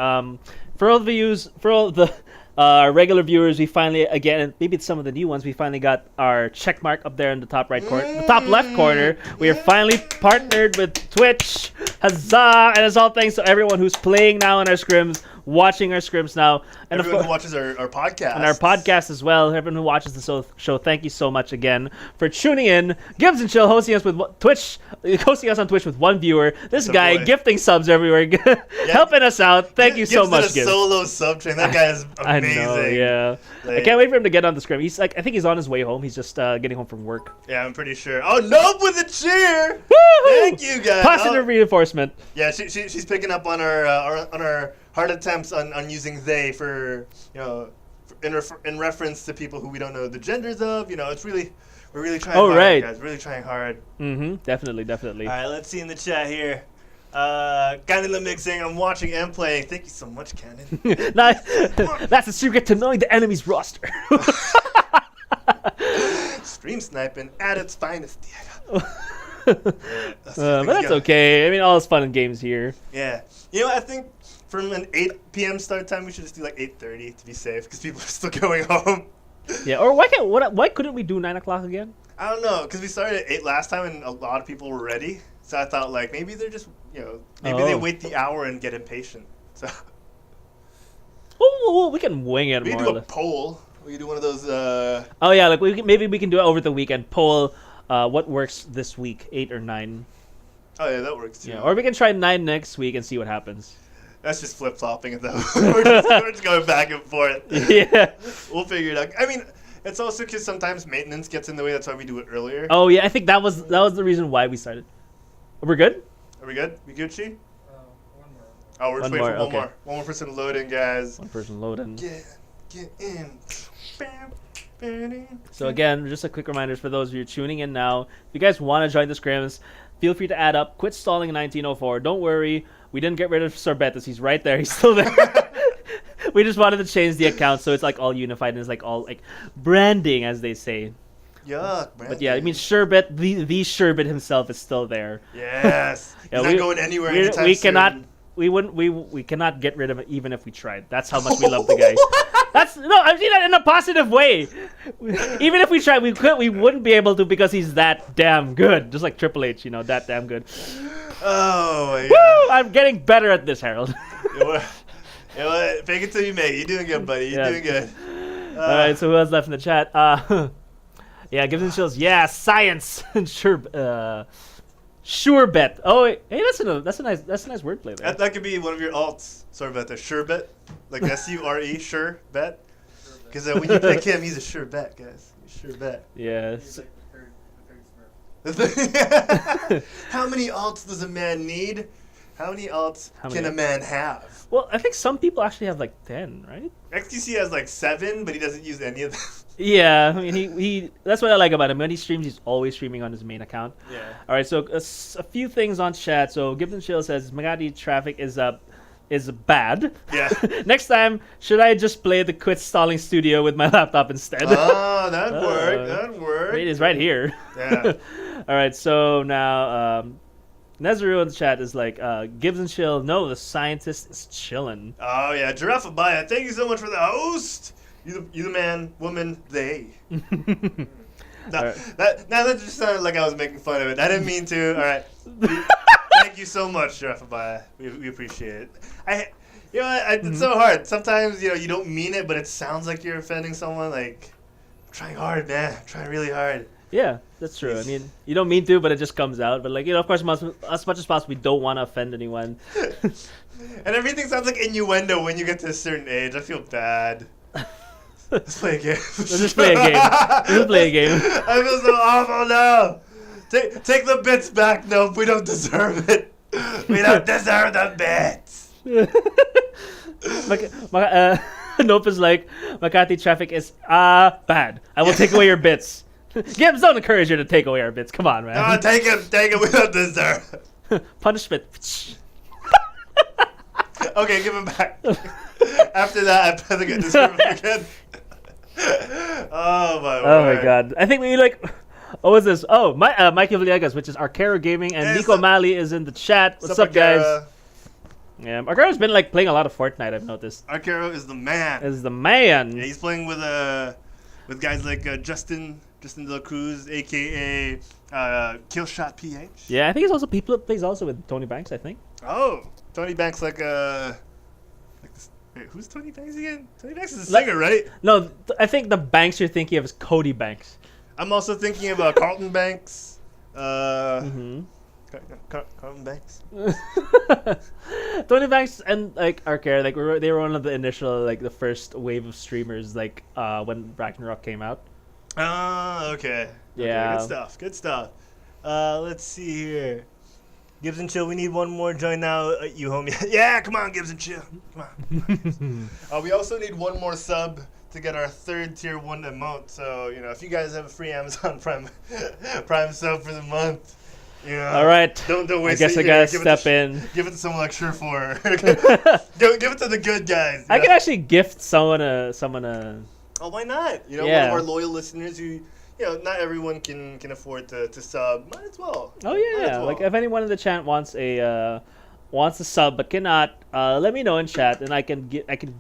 For all the regular viewers, we finally, again, maybe it's some of the new ones, we finally got our check mark up there in the top right corner, the top left corner. We are finally partnered with Twitch. Huzzah! And it's all thanks to everyone who's playing now in our scrims, watching our scrims now, and everyone who watches our podcast, and our podcast as well. Everyone who watches the show, thank you so much again for tuning in. Gibbs and Chill hosting us on Twitch with 1 viewer. This guy gifting subs everywhere, helping us out. Thank you so much, Gibbs. Solo sub train. That guy is amazing. I know, yeah. I can't wait for him to get on the scrim. I think he's on his way home. He's just getting home from work. Yeah, I'm pretty sure. Oh, Nope with a cheer. Woo-hoo! Thank you, guys. Positive reinforcement. Yeah, she's picking up on our hard attempts on using they for, you know, in reference to people who we don't know the genders of. You know, we're really trying hard, guys. Really trying hard. Definitely. All right, let's see in the chat here. Cannon Mix saying, I'm watching and playing. Thank you so much, Cannon. That's the secret to knowing the enemy's roster. Stream sniping at its finest, Diego. But that's okay. I mean, all is fun in games here. Yeah. You know, I think from an 8 p.m. start time, we should just do like 8:30 to be safe, because people are still going home. Yeah, or why couldn't we do 9 o'clock again? I don't know, because we started at 8 last time and a lot of people were ready. So I thought, like, maybe they're just, you know, maybe they wait the hour and get impatient. So we can wing it. We can do a poll. We can do one of those. Oh yeah, like maybe we can do it over the weekend. Poll what works this week, 8 or 9. Oh yeah, that works too. Yeah, or we can try 9 next week and see what happens. That's just flip-flopping it, though. we're just going back and forth. Yeah. We'll figure it out. I mean, it's also because sometimes maintenance gets in the way. That's why we do it earlier. Oh yeah, I think that was the reason why we started. We're good? Are we good? We Gucci? One more. Oh, we're just waiting for one more. One more person loading, guys. One person loading. Get in. So again, just a quick reminder for those of you tuning in now. If you guys want to join the scrims, feel free to add up. Quit stalling in 1904. Don't worry. We didn't get rid of Sorbetus. He's right there. He's still there. We just wanted to change the account so it's like all unified and it's like all like branding, as they say. Yuck, but yeah, I mean, Sherbet, the Sherbet himself is still there. Yes. He's not going anywhere anytime we soon. We cannot get rid of it even if we tried. That's how much we love the guy. I mean that in a positive way. Even if we tried, we wouldn't be able to, because he's that damn good. Just like Triple H, you know, that damn good. Oh my God. Woo! I'm getting better at this, Harold. You know what? Fake it till you make it. You're doing good, buddy. You're doing good. All right, so who else left in the chat? Yeah, Gibbs and Chills. Yeah, science. Sure bet. Oh, hey, that's a nice wordplay there. That could be one of your alts. Sorry about that. Sure bet, like SURE. Sure bet. Because when you pick him, he's a sure bet, guys. Sure bet. Yeah. He's like the third Smurf. How many alts does a man need? How many alts can a man have? Well, I think some people actually have like 10, right? XQC has like 7, but he doesn't use any of them. Yeah, I mean, he that's what I like about him. When he streams, he's always streaming on his main account. Yeah. All right, so a few things on chat. So Gibson Chill says Magadi traffic is bad. Yeah. Next time, should I just play the Quit Stalling Studio with my laptop instead? Oh, that'd work. That'd work. It is right here. Yeah. All right, so now Nezuru in the chat is like, Gibbs and Chill, no, the scientist is chilling. Oh, yeah. Giraffe Abaya, thank you so much for the host. You the man, woman, they. No, Right. that just sounded like I was making fun of it. I didn't mean to. All right. Thank you so much, Rafabaya. We appreciate it. It's so hard. Sometimes you don't mean it, but it sounds like you're offending someone. Like, I'm trying hard, man. I'm trying really hard. Yeah, that's true. I mean, you don't mean to, but it just comes out. But of course, as much as possible, we don't want to offend anyone. And everything sounds like innuendo when you get to a certain age. I feel bad. Let's play a game. Let's play a game. Let's play a game. I feel so awful now. Take the bits back. Nope, we don't deserve it. We don't deserve the bits. Nope is like, Makati traffic is bad. I will take away your bits. Gibbs, don't encourage you to take away our bits. Come on, man. No, take it. We don't deserve it. Punishment. Okay, give him back. After that, I better get this room again. Oh my god! I think we what was this? Oh, Mikey Villegas, which is Arcaro Gaming, and Nico Mali is in the chat. What's up, guys? Yeah, Arcaro's been playing a lot of Fortnite. I've noticed. Arcaro is the man. Yeah, he's playing with guys like Justin De La Cruz, aka Killshot PH. Yeah, I think he plays also with Tony Banks. I think. Oh, Tony Banks like this. Wait, who's Tony Banks again? Tony Banks is a singer, right? No, I think the Banks you're thinking of is Cody Banks. I'm also thinking about Carlton Banks. Carlton Banks. Tony Banks and Arcare, they were one of the initial the first wave of streamers when Ragnarok came out. Oh, okay. Yeah. Okay, good stuff. Let's see here. Gibbs and Chill, we need one more join now, you homie. Yeah, come on, Gibbs and Chill. Come on. We also need one more sub to get our third tier 1 emote. So, if you guys have a free Amazon Prime sub for the month, all right. Don't waste it. I guess I gotta step in. Give it to someone like Surefour. Give it to the good guys. I can actually gift someone a. Oh, why not? One of our loyal listeners who. Not everyone can afford to sub. Might as well. Oh yeah, well. If anyone in the chat wants a sub but cannot, let me know in chat, and I can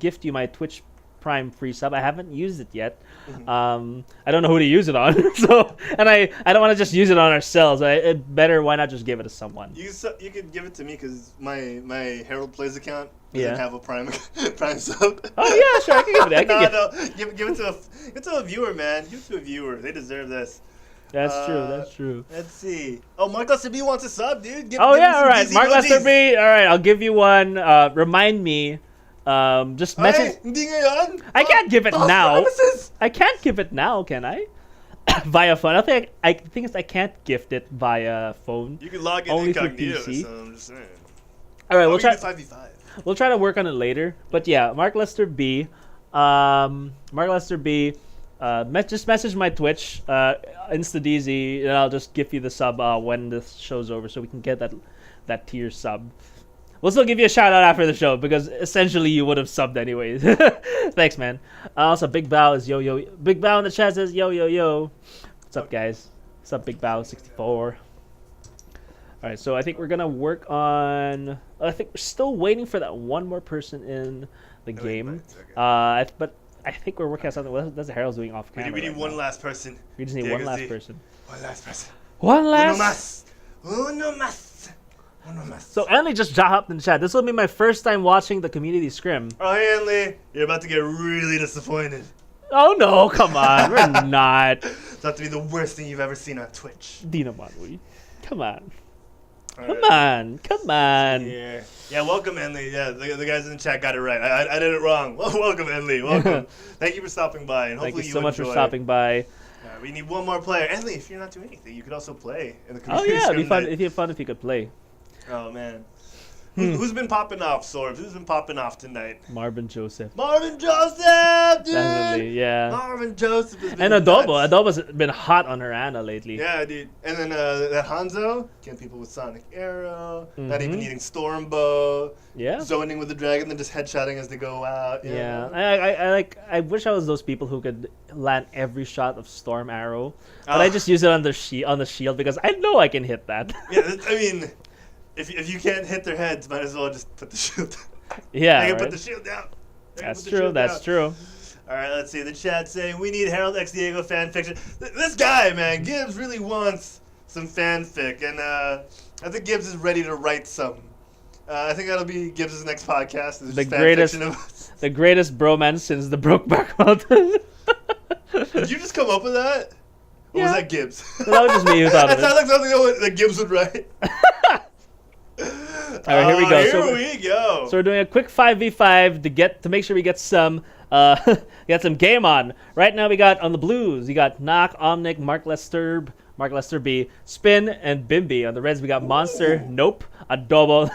gift you my Twitch Prime free sub. I haven't used it yet. Mm-hmm. I don't know who to use it on, and I don't want to just use it on ourselves. Why not just give it to someone? You could give it to me because my Herald Plays account doesn't have a Prime sub. Oh yeah, sure. I can give it. Give it to a viewer, man. Give it to a viewer. They deserve this. That's true. That's true. Let's see. Oh, Mark Lester B wants a sub, dude. All right. Mark Lester B. All right, I'll give you one. Remind me. Just message. I can't give it now. I can't give it now, can I? Via phone. I think I can't gift it via phone. You can log in only incognito. PC. So I'm just saying. All right, we'll try. 5v5. We'll try to work on it later. But yeah, Mark Lester B. Just message my Twitch, InstaDZ, and I'll just give you the sub when this show's over, so we can get that tier sub. We'll still give you a shout out after the show because essentially you would have subbed anyways. Thanks, man. Also, Big Bow is yo yo. Big Bow in the chat says yo yo yo. What's up, guys? What's up, Big Bow 64? All right, so I think we're gonna work on. I think we're still waiting for that one more person in the game. Okay. But I think we're working on something. What that's the Herald's doing off camera. We need one last person. We just need one last person. One last person. One last. Uno más. So Anley just dropped in the chat. This will be my first time watching the community scrim. Oh, hey, Anley. You're about to get really disappointed. Oh, no. Come on. We're not. It's about to be the worst thing you've ever seen on Twitch. Dino Manui. Come on. Come on. Yeah, welcome, Enley. Yeah, the guys in the chat got it right. I did it wrong. Welcome, Enley. Welcome. Thank you for stopping by, and hopefully Thank you so much for stopping by. We need one more player. Enley, if you're not doing anything, you could also play in the community. Oh yeah, it'd be fun. It'd be fun if you could play. Oh man. Who's been popping off, Sorbs? Who's been popping off tonight? Marvin Joseph, dude! Definitely, yeah. Marvin Joseph has been and Adobo. Adobo's been hot on her Anna lately. Yeah, dude. And then that Hanzo, killing people with Sonic Arrow, not even needing Stormbow. Yeah. Zoning with the dragon, then just headshotting as they go out. Yeah. I wish I was those people who could land every shot of Storm Arrow, but I just use it on the shield because I know I can hit that. Yeah, I mean. If you can't hit their heads, might as well just put the shield down. Yeah, I can put the shield down. That's true. All right, let's see. The chat saying we need Harold X Diego fan fiction. This guy, man, Gibbs really wants some fanfic, and I think Gibbs is ready to write some. I think that'll be Gibbs' next podcast. The greatest bromance since the Brokeback Mountain. Did you just come up with that? Or was that Gibbs? That was just me who thought of it. That sounds like something that Gibbs would write. All right, here we go. Here we go. So we're doing a quick 5v5 to make sure we get some game on. Right now we got on the Blues, you got Knock, Omnic, Mark Lester B, Spin, and Bimby. On the Reds, we got Monster, Nope, Adobo,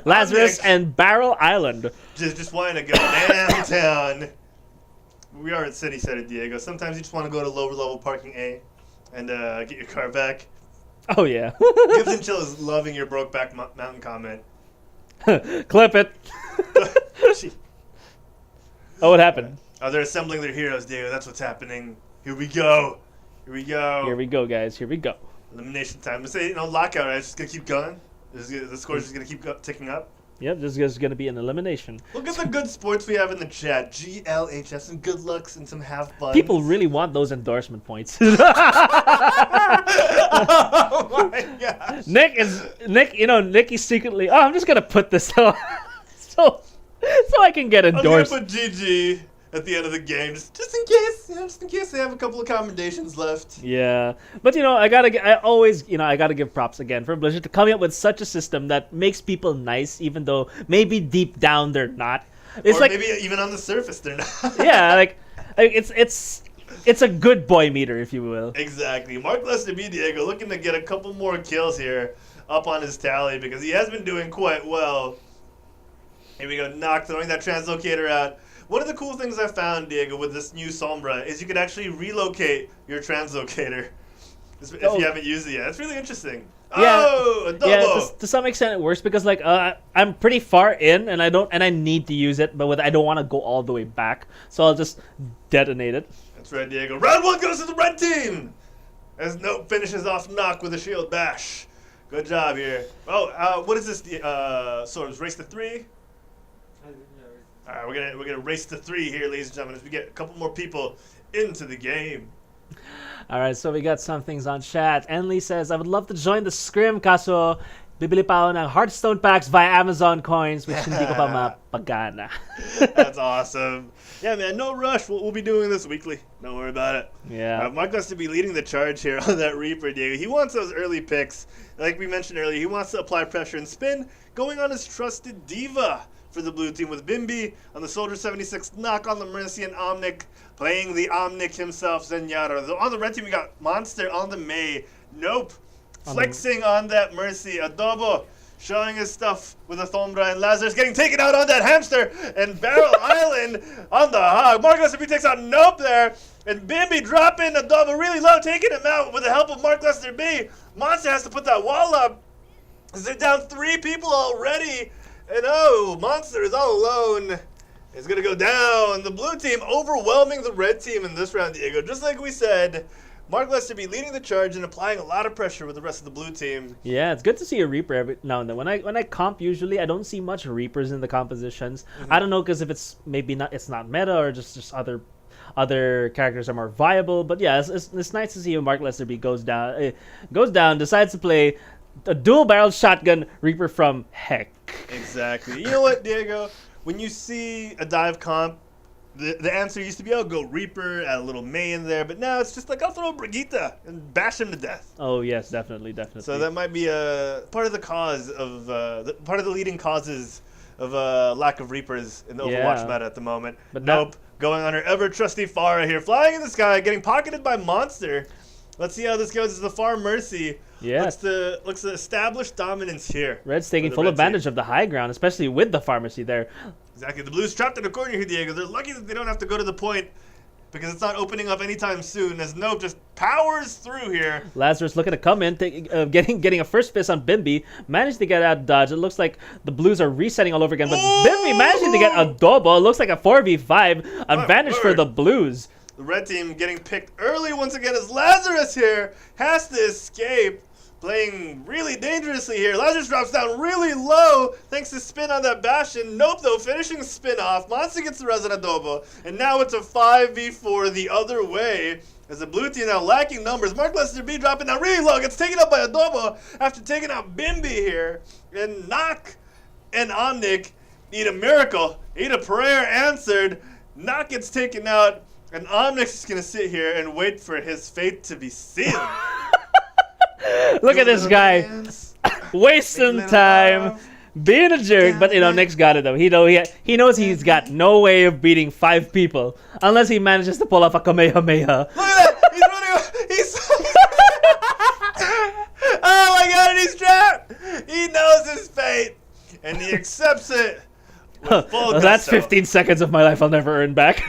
Lazarus, and Barrel Island. Just wanting to go downtown. We are at City Center, Diego. Sometimes you just want to go to lower level parking A and get your car back. Oh, yeah. Gibbs and Chill is loving your Brokeback Mountain comment. Clip it. Oh, what happened? They're assembling their heroes, Diego. That's what's happening. Here we go. Here we go, guys. Here we go. Elimination time. Let's say, lockout, right? It's just going to keep going. The score's just going to keep ticking up. Yep, this is going to be an elimination. Look at the good sports we have in the chat. GLHS, some good looks and some half buns. People really want those endorsement points. Oh my gosh. Nick is secretly, I'm just going to put this on so I can get endorsed. I'm going to put GG at the end of the game, just in case they have a couple of commendations left. Yeah, but I gotta give props again for Blizzard to coming up with such a system that makes people nice, even though maybe deep down they're not. Or maybe even on the surface they're not. Yeah, it's a good boy meter, if you will. Exactly. Mark Lester B. Diego looking to get a couple more kills here up on his tally because he has been doing quite well. Here we go, Knock throwing that translocator out. One of the cool things I found, Diego, with this new Sombra is you can actually relocate your translocator if you haven't used it yet. That's really interesting. Yeah, a double. Yeah, to some extent it works because I'm pretty far in and I need to use it, but I don't want to go all the way back, so I'll just detonate it. That's right, Diego. Round 1 goes to the red team as Nope finishes off Knock with a shield bash. Good job here. Oh, what is this? Sort of race to 3. All right, we're gonna race to 3 here, ladies and gentlemen, as we get a couple more people into the game. All right, so we got some things on chat. Enly says, I would love to join the scrim, kaso bibili pa ako ng Hearthstone packs via Amazon coins, which hindi ko pa mapagana. That's awesome. Yeah, man, no rush. We'll be doing this weekly. Don't worry about it. Yeah. Mike has to be leading the charge here on that Reaper, Diego. He wants those early picks. Like we mentioned earlier, he wants to apply pressure and Spin, going on his trusted Diva for the blue team with Bimby on the Soldier 76, Knock on the Mercy, and Omnic playing the Omnic himself, Zenyatta. On the red team, we got Monster on the May. Nope. Flexing on that Mercy. Adobo showing his stuff with a Thombra, and Lazarus getting taken out on that Hamster, and Barrel Island on the Hog. Mark Lester B takes out Nope there, and Bimby dropping Adobo really low, taking him out with the help of Mark Lester B. Monster has to put that wall up. They're down 3 people already. And Monster is all alone. It's going to go down. The blue team overwhelming the red team in this round, Diego. Just like we said, Mark Lester be leading the charge and applying a lot of pressure with the rest of the blue team. Yeah, it's good to see a Reaper every now and then. When I comp, usually I don't see much Reapers in the compositions. Mm-hmm. I don't know because if it's not meta or just other characters are more viable. But yeah, it's nice to see when Mark Lester B goes down, decides to play a dual-barreled shotgun Reaper from Heck. Exactly. You know what, Diego? When you see a dive comp, the answer used to be, go Reaper, add a little May in there. But now it's just like, I'll throw Brigitte and bash him to death. Oh, yes, definitely. So that might be part of the cause of, part of the leading causes of lack of Reapers in the Overwatch meta at the moment. But Nope. Going on her ever-trusty Pharah here, flying in the sky, getting pocketed by Monster. Let's see how this goes. It's the Far Mercy. Yeah. Looks to establish dominance here. Red's taking full advantage of the high ground, especially with the pharmacy there. Exactly. The Blues trapped in the corner here, Diego. They're lucky that they don't have to go to the point because it's not opening up anytime soon as Nope just powers through here. Lazarus looking to come in, getting a first fist on Bimby. Managed to get out dodge. It looks like the Blues are resetting all over again, but Bimby managing to get Adobo. It looks like a 4v5 advantage for the Blues. The red team getting picked early once again as Lazarus here has to escape. playing really dangerously here. Lazarus drops down really low thanks to spin on that Bastion. Nope, though, finishing spin off. Monster gets the res on Adobo. And now it's a 5v4 the other way. As the blue team now lacking numbers. Mark Lester B dropping down really low. Gets taken up by Adobo after taking out Bimby here. And Knock and Omnic need a miracle. Need a prayer answered. Knock gets taken out. And Omnic's just going to sit here and wait for his fate to be sealed. Look at this guy. Wasting time. Being a jerk, but Nick's got it though. He knows he's got no way of beating 5 people unless he manages to pull off a Kamehameha. Look at that! He's running. Oh my God! And he's trapped. He knows his fate, and he accepts it. With full well, that's 15 seconds of my life I'll never earn back.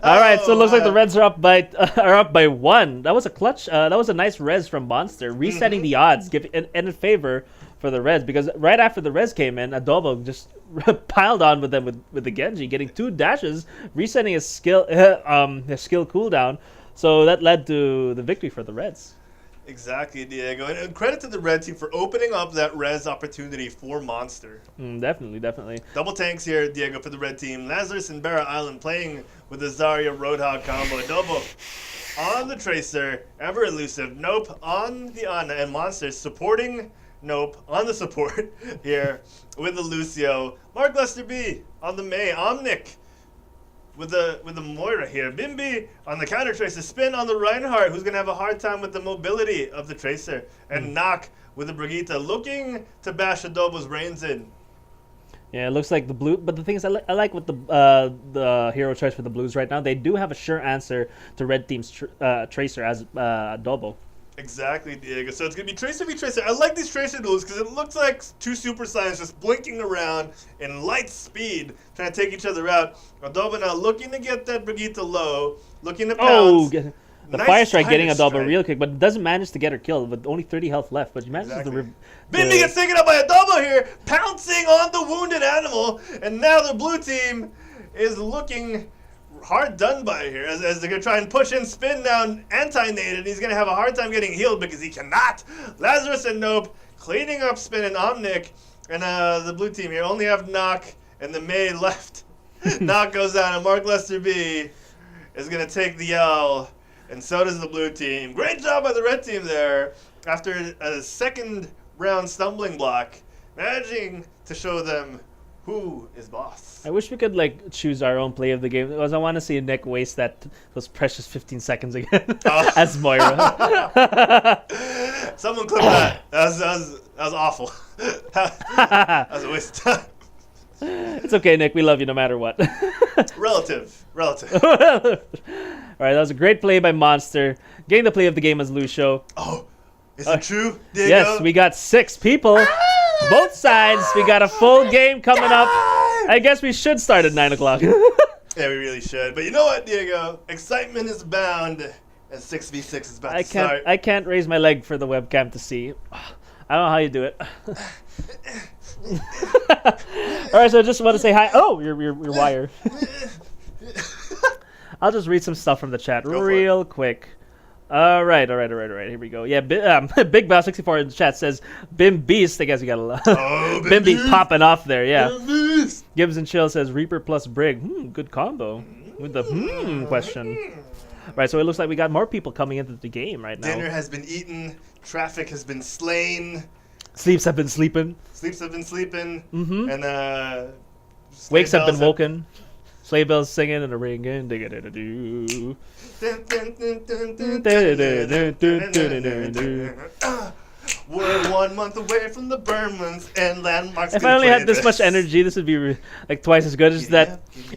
All right, so it looks like the Reds are up by 1. That was a clutch. That was a nice res from Monster, resetting the odds, in favor for the Reds, because right after the res came in, Adobo just piled on with them with the Genji, getting 2 dashes, resetting his skill cooldown. So that led to the victory for the Reds. Exactly, Diego. And credit to the red team for opening up that res opportunity for Monster. Definitely. Double tanks here, Diego, for the red team. Lazarus and Barra Island playing with the Zarya Roadhog combo. Double on the Tracer, ever elusive. Nope on the Ana, and Monster supporting Nope on the support here with the Lucio. Mark Lester B on the Mei. Omnic with the Moira here. Bimby on the counter Tracer. Spin on the Reinhardt, who's going to have a hard time with the mobility of the Tracer. And Knock with the Brigitte, looking to bash Adobo's reins in. Yeah, it looks like the blue. But the thing is, I like what the hero choice for the Blues right now. They do have a sure answer to Red Team's Tracer as Adobo. Exactly, Diego. So it's going to be Tracer v Tracer. I like these Tracer duels because it looks like 2 Super Saiyans just blinking around in light speed, trying to take each other out. Adobo now looking to get that Brigitte low, looking to pounce. The nice Fire Strike getting Adobo real quick, but doesn't manage to get her killed with only 30 health left. But she manages to... Bimby gets taken up by Adobo here, pouncing on the wounded animal. And now the blue team is looking hard done by here as they're going to try and push in spin down anti-nated. He's going to have a hard time getting healed because he cannot. Lazarus and Nope cleaning up spin and Omnic. And the blue team here only have Knock and the Mei left. Knock goes down and Mark Lester B is going to take the L. And so does the blue team. Great job by the red team there after a second round stumbling block, managing to show them who is boss. I wish we could choose our own play of the game, because I want to see Nick waste those precious 15 seconds again as Moira. Someone clip that. That was awful. That was a waste of time. It's okay, Nick. We love you no matter what. Relative. All right, that was a great play by Monster. Getting the play of the game as Lucio. Oh, is it true, Diego? Yes, we got 6 people. Both sides. We got a full game coming up. I guess we should start at 9 o'clock. Yeah, we really should. But you know what, Diego? Excitement is bound as 6v6 is about to start. I can't raise my leg for the webcam to see. I don't know how you do it. All right, so I just want to say hi. Oh, your wire. I'll just read some stuff from the chat real quick. All right. Here we go. Yeah, Big Bow 64 in the chat says Bim Beast. I guess we got a lot. Oh, Bim Beast popping off there. Yeah. Gibbs and Chill says Reaper plus Brig. Good combo with the question. Right, so it looks like we got more people coming into the game right now. Dinner has been eaten. Traffic has been slain. Sleeps have been sleeping. Mm-hmm. And wakes have been woken. Sleigh bells singing and a ringing. Dig-a-da-da-doo. We're 1 month away from the Burmans and landmarks. If I only had this much energy, this would be twice as good.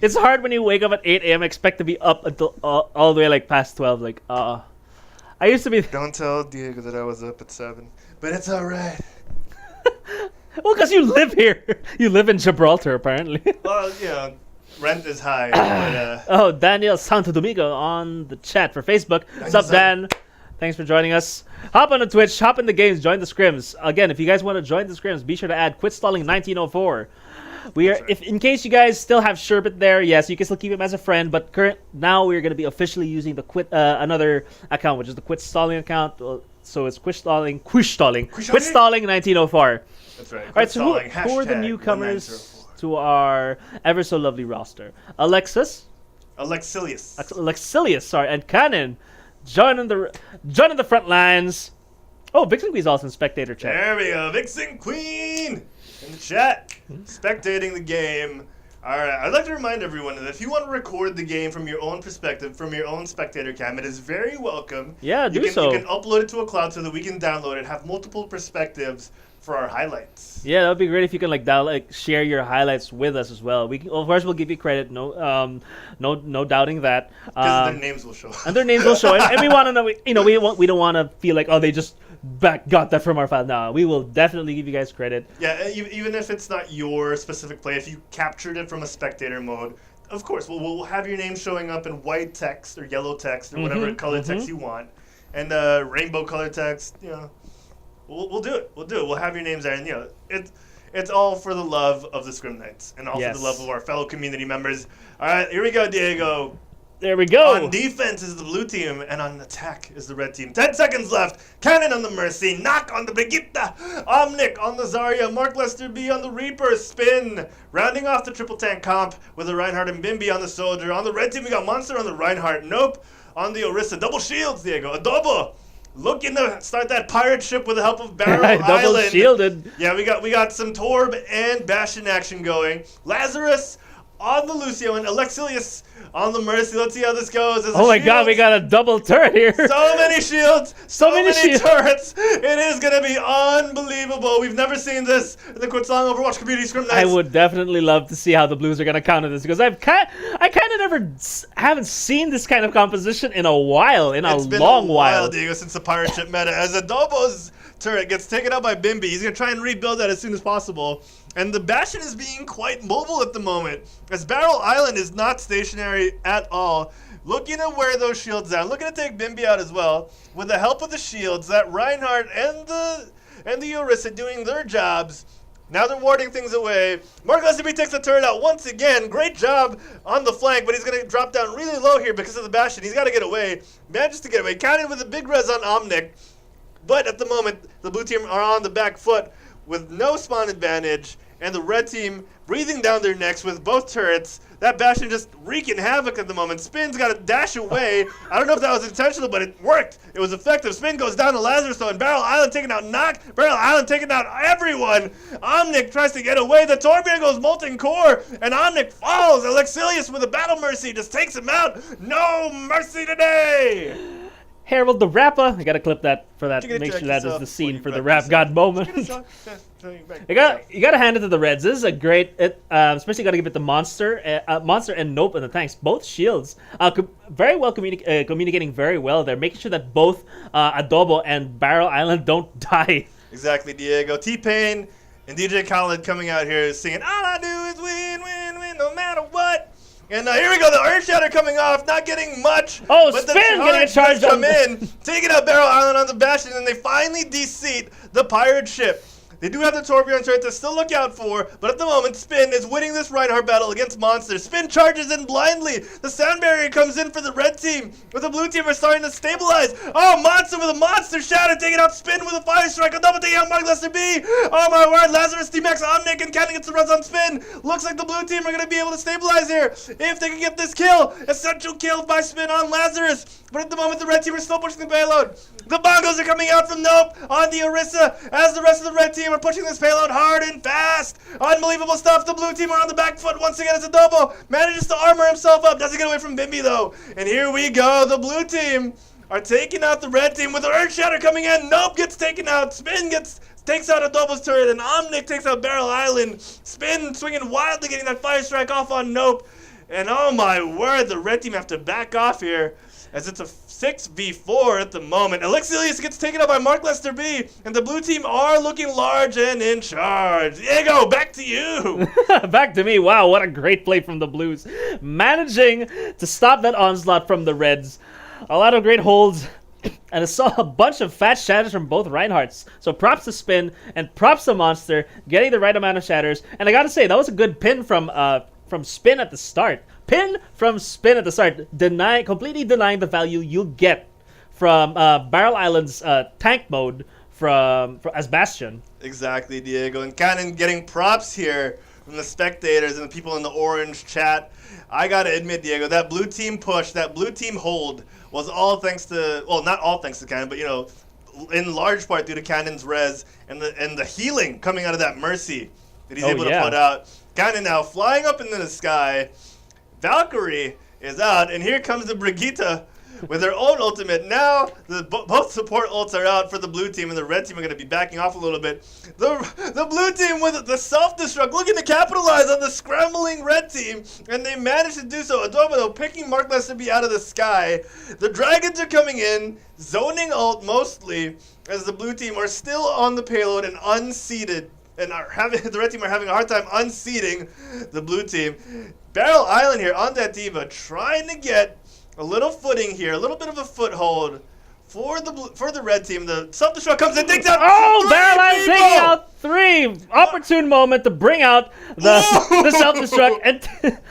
It's hard when you wake up at 8 a.m. expect to be up until all the way past 12. I used to be. Don't tell Diego that I was up at 7, but it's all right. Well, because you live here. You live in Gibraltar, apparently. Well, yeah. Rent is high. But, Daniel Santo Domingo on the chat for Facebook. What's up, Dan? Thanks for joining us. Hop on the Twitch, hop in the games, join the scrims. Again, if you guys want to join the scrims, be sure to add Quit Stalling 1904. In case you guys still have Sherbet there, yes, you can still keep him as a friend. But now we're going to be officially using the another account, which is the Quit Stalling account. So it's quit stalling 1904. That's right. All right, so who are the newcomers to our ever so lovely roster? Alexilius, sorry, and Cannon joining the front lines. Oh, Vixen Queen's also in spectator chat. There we go, Vixen Queen in the chat, spectating the game. All right, I'd like to remind everyone that if you want to record the game from your own perspective, from your own spectator cam, it is very welcome. Yeah, You can upload it to a cloud so that we can download it, have multiple perspectives for our highlights. Yeah, that would be great if you can share your highlights with us as well. Of course we'll give you credit. No doubting that. Because their names will show. And their names will show, and we want to know. We don't want to feel like they just got that from our file. No, we will definitely give you guys credit. Yeah, even if it's not your specific play, if you captured it from a spectator mode, of course we'll have your name showing up in white text or yellow text or whatever color text you want, and rainbow color text. We'll do it. We'll have your names there, and it's all for the love of the Scrim Knights and all for the love of our fellow community members. All right, here we go, Diego. There we go. On defense is the blue team, and on attack is the red team. 10 seconds left. Cannon on the Mercy. Knock on the Brigitte. Omnic on the Zarya. Mark Lester B on the Reaper. Spin. Rounding off the triple tank comp with the Reinhardt and Bimby on the Soldier. On the red team, we got Monster on the Reinhardt. Nope. On the Orisa. Double shields, Diego. Adobo. Looking to start that pirate ship with the help of Barrel Island. Double shielded. Yeah, we got some Torb and Bastion action going. Lazarus on the Lucio and Alexilius on the Mercy. Let's see how this goes. Oh my god, we got a double turret here. So many shields. So many turrets. It is going to be unbelievable. We've never seen this in the QuetzSong Overwatch community Scrim Knights. I would definitely love to see how the Blues are going to counter this, because I kind of never haven't seen this kind of composition in a while, It's been a while, Diego, since the pirate ship meta. As Adobo's turret gets taken out by Bimby, he's going to try and rebuild that as soon as possible. And the Bastion is being quite mobile at the moment, as Barrel Island is not stationary at all. Looking to wear those shields down, looking to take Bimby out as well. With the help of the shields, that Reinhardt and the Orisa doing their jobs. Now they're warding things away. Mark Lesterby takes the turret out once again. Great job on the flank, but he's going to drop down really low here because of the Bastion. He's got to get away. Manages to get away. Counted with a big res on Omnic. But at the moment, the blue team are on the back foot with no spawn advantage, and the red team breathing down their necks with both turrets. That Bastion just wreaking havoc at the moment. Spin's got to dash away. I don't know if that was intentional, but it worked. It was effective. Spin goes down to Lazarus, though, and Barrel Island taking out Knock. Barrel Island taking out everyone. Omnic tries to get away. The Torbjorn goes Molten Core, and Omnic falls. Alexilius with a Battle Mercy just takes him out. No mercy today. Herald the Rapper. I gotta clip that for that. Make sure that is the scene for the Rap God moment. You gotta hand it to the Reds. This is a great, especially gotta give it to Monster and Nope in the tanks. Both shields, very well communicating very well there, making sure that both Adobo and Barrel Island don't die. Exactly, Diego. T-Pain and DJ Khaled coming out here singing, "All I do is win, win, win, no matter what." And here we go, the Earth Shatter coming off, not getting much. Oh, but Spin getting a charge come in, taking out Barrel Island on the Bastion, and they finally de-seat the pirate ship. They do have the Torbjorn turret to still look out for, but at the moment, Spin is winning this Reinhardt battle against Monster. Spin charges in blindly. The sound barrier comes in for the red team, but the blue team are starting to stabilize. Oh, Monster with a Monster Shatter, taking out Spin with a Fire Strike. A double taking out Mark Lester B. Oh my word, Lazarus, D-Max, Omnic, and Cannon gets the runs on Spin. Looks like the blue team are going to be able to stabilize here if they can get this kill. Essential kill by Spin on Lazarus. But at the moment, the red team are still pushing the payload. The bongos are coming out from Nope on the Orisa as the rest of the red team are pushing this payload hard and fast. Unbelievable stuff. The blue team are on the back foot once again as Adobo manages to armor himself up. Doesn't get away from Bimby though. And here we go. The blue team are taking out the red team with the Earth Shatter coming in. Nope gets taken out. Spin takes out Adobo's turret, and Omnic takes out Barrel Island. Spin swinging wildly, getting that Fire Strike off on Nope. And oh my word, the red team have to back off here, as it's a 6v4 at the moment. Alexilius gets taken out by Mark Lester B, and the blue team are looking large and in charge. Diego, back to you. Back to me. Wow, what a great play from the Blues. Managing to stop that onslaught from the Reds. A lot of great holds. And I saw a bunch of fat shatters from both Reinhardts. So props to Spin and props to Monster, getting the right amount of shatters. And I gotta say, that was a good pin from Spin at the start. Pin from Spin at the start, completely denying the value you get from Barrel Island's tank mode as Bastion. Exactly, Diego. And Cannon getting props here from the spectators and the people in the orange chat. I got to admit, Diego, that blue team push, that blue team hold was all thanks to, well, not all thanks to Cannon, but, in large part due to Cannon's res and the healing coming out of that Mercy that he's able to put out. Cannon now flying up into the sky. Valkyrie is out, and here comes the Brigitte with her own ultimate. Now, both support ults are out for the blue team, and the red team are going to be backing off a little bit. The blue team with the self-destruct looking to capitalize on the scrambling red team, and they managed to do so. Adobo picking Mark Lesterby out of the sky. The dragons are coming in, zoning ult mostly, as the blue team are still on the payload and unseated, and the red team are having a hard time unseating the blue team. Barrel Island here on that Diva trying to get a little footing here, a little bit of a foothold for the red team. The self-destruct comes and takes out Barrel Island taking out 3. Opportune moment to bring out the self-destruct. And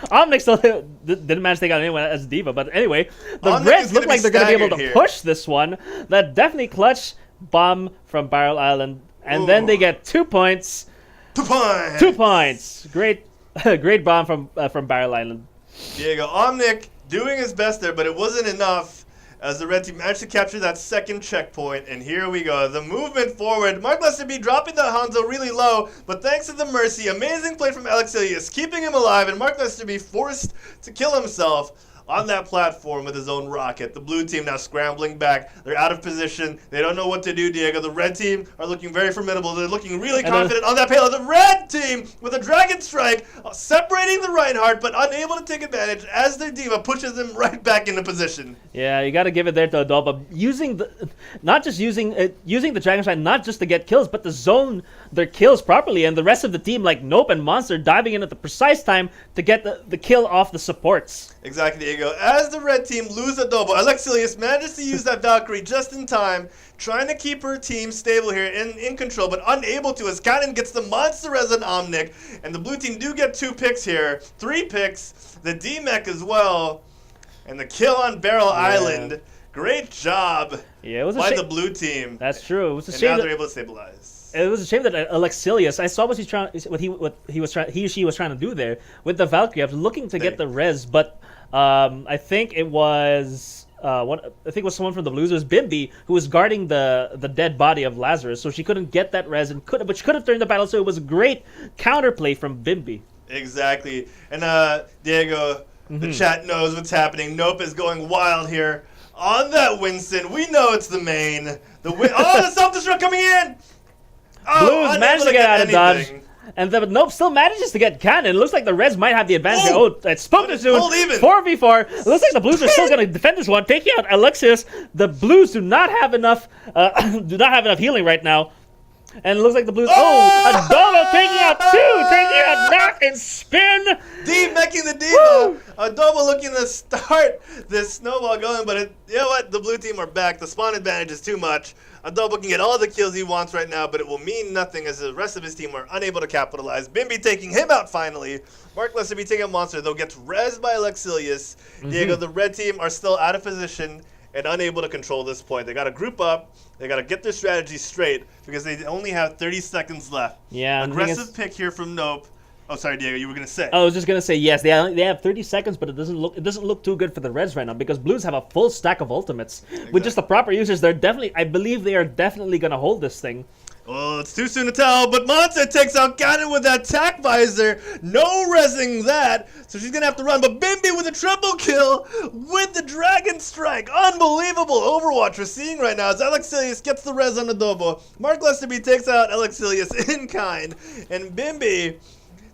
Omnic still didn't manage to take out anyone as Diva. But anyway, the Reds look like they're going to be able to push this one. That definitely clutch bomb from Barrel Island. And then they get 2 points. 2 points. 2 points. Great bomb from Barrel Island. Diego Omnic doing his best there, but it wasn't enough as the red team managed to capture that second checkpoint. And here we go. The movement forward. Mark Lesterby dropping the Hanzo really low, but thanks to the Mercy, amazing play from Alexilius, keeping him alive, and Mark Lesterby forced to kill himself on that platform with his own rocket. The blue team now scrambling back. They're out of position. They don't know what to do, Diego. The red team are looking very formidable. They're looking really confident on that payload. The red team with a Dragon Strike separating the Reinhardt, but unable to take advantage as their Diva pushes them right back into position. Yeah, you got to give it there to Adoba. Using the Dragon Strike not just to get kills, but to zone their kills properly, and the rest of the team like Nope and Monster diving in at the precise time to get the kill off the supports. Exactly, Diego. As the red team lose Adobo, Alexilius manages to use that Valkyrie just in time, trying to keep her team stable here in control, but unable to as Cannon gets the monster res on Omnic, and the blue team do get 2 picks here, 3 picks, the D-Mech as well, and the kill on Barrel Island. Great job by the blue team. That's true. It was a and shame now they're able to stabilize. It was a shame that Alexilius, I saw he or she was trying to do there with the Valkyrie. I was looking to get the res, but I think it was someone from the Blues. It was Bimby who was guarding the dead body of Lazarus, so she couldn't get that res but she could have turned the battle. So it was a great counterplay from Bimby. Exactly, and Diego, the chat knows what's happening. Nope is going wild here on that Winston. We know it's the main. The self-destruct coming in. Blues managed to get out of dodge. And Nope still manages to get Cannon. It looks like the Reds might have the advantage. It's spoken soon. 4v4. It looks like the Blues are still going to defend this one, taking out Alexius. The Blues do not have enough healing right now. And it looks like the Blues. Adobo taking out 2, taking out Knock and Spin. D-meching the Diva. Adobo looking to start this snowball going, but you know what? The blue team are back. The spawn advantage is too much. Adobo can get all the kills he wants right now, but it will mean nothing as the rest of his team are unable to capitalize. Bimby taking him out finally. Mark Lesterby taking out Monster, though gets rezzed by Alexilius. Diego, the red team are still out of position and unable to control this point. They got to group up. They got to get their strategy straight because they only have 30 seconds left. Yeah, aggressive pick here from Nope. Oh, sorry, Diego, you were gonna say. I was just gonna say yes. They have 30 seconds, but it doesn't look too good for the Reds right now because Blues have a full stack of ultimates. Exactly. With just the proper users, I believe they are definitely gonna hold this thing. Well, it's too soon to tell, but Monster takes out Cannon with that tack visor. No resing that, so she's going to have to run. But Bimby with a triple kill with the Dragon Strike. Unbelievable Overwatch we're seeing right now as Alexilius gets the res on Adobo. Mark Lesterby takes out Alexilius in kind. And Bimby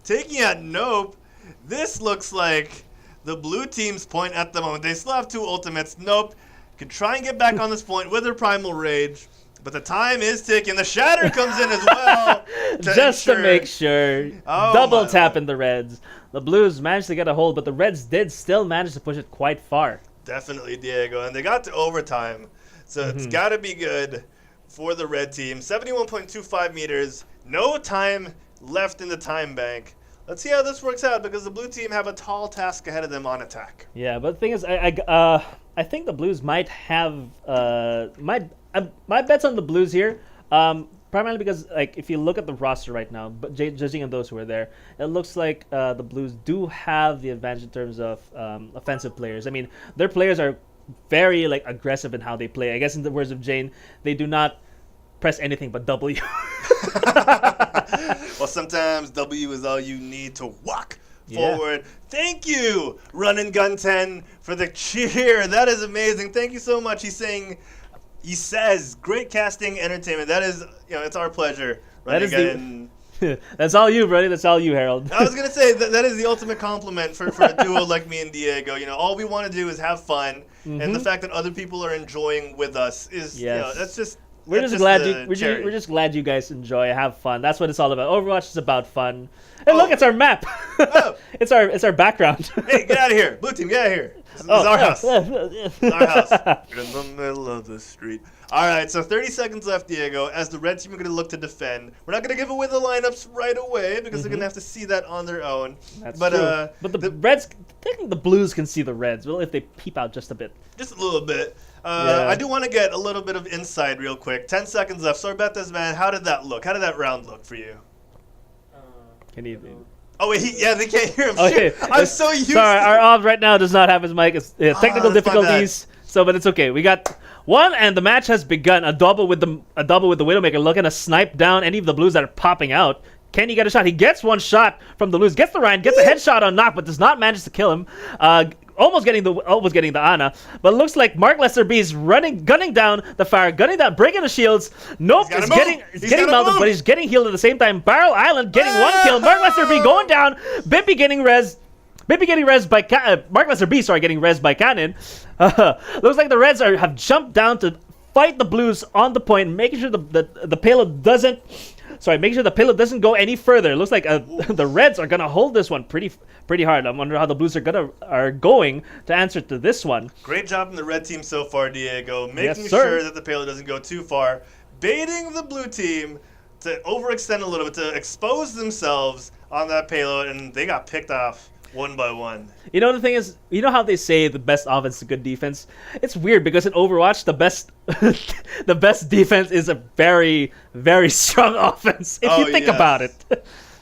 taking out Nope. This looks like the blue team's point at the moment. They still have 2 ultimates. Nope can try and get back on this point with her Primal Rage. But the time is ticking. The Shatter comes in as well. To make sure. Double tap in the Reds. The Blues managed to get a hold, but the Reds did still manage to push it quite far. Definitely, Diego. And they got to overtime. So it's got to be good for the red team. 71.25 meters. No time left in the time bank. Let's see how this works out because the blue team have a tall task ahead of them on attack. Yeah, but the thing is, I think the Blues might have my bets on the Blues here. Primarily because, like, if you look at the roster right now, but judging on those who are there, it looks like the Blues do have the advantage in terms of offensive players. I mean, their players are very like aggressive in how they play. I guess in the words of Jane, they do not press anything but W. Well, sometimes W is all you need to walk forward. Thank you, Run and Gun 10, for the cheer. That is amazing. Thank you so much. He says, great casting, entertainment. That is, it's our pleasure. That is that's all you, buddy. That's all you, Harold. I was going to say, that is the ultimate compliment for a duo like me and Diego. All we want to do is have fun. Mm-hmm. And the fact that other people are enjoying with us is, that's just... We're just glad you guys enjoy, have fun. That's what it's all about. Overwatch is about fun. Hey, look, it's our map. It's our background. Hey, get out of here, Blue Team, get out of here. This is our house. It's our house. In the middle of the street. All right, so 30 seconds left, Diego. As the red team are going to look to defend, we're not going to give away the lineups right away because they're going to have to see that on their own. That's true. But the Reds, I think the Blues can see the Reds. Well, if they peep out just a bit. Just a little bit. I do want to get a little bit of insight real quick. 10 seconds left. Sorbetas, man, how did that look? How did that round look for you? Can you... Oh, wait, they can't hear him. Okay. I'm so used to... Our Ob right now does not have his mic. It's technical difficulties, but it's okay. We got one, and the match has begun. A double with the Widowmaker looking to snipe down any of the Blues that are popping out. Can he get a shot? He gets one shot from the Blues. Gets the Ryan, gets a headshot on Knock, but does not manage to kill him. Almost getting the Ana, but it looks like Mark Lester B is gunning down the fire, breaking the shields. Nope, he's getting melted, but he's getting healed at the same time. Barrel Island getting one kill. Mark Lester B going down. Bimpy getting res by Mark Lester B. Getting res by Cannon. Looks like the Reds have jumped down to fight the Blues on the point, making sure the payload doesn't. Make sure the payload doesn't go any further. It looks like the Reds are gonna hold this one pretty hard. I wonder how the Blues are going to answer to this one. Great job from the red team so far, Diego, making sure that the payload doesn't go too far, baiting the blue team to overextend a little bit, to expose themselves on that payload, and they got picked off one by one. The thing is, how they say the best offense is good defense? It's weird because in Overwatch, the best defense is a very, very strong offense, if you think about it.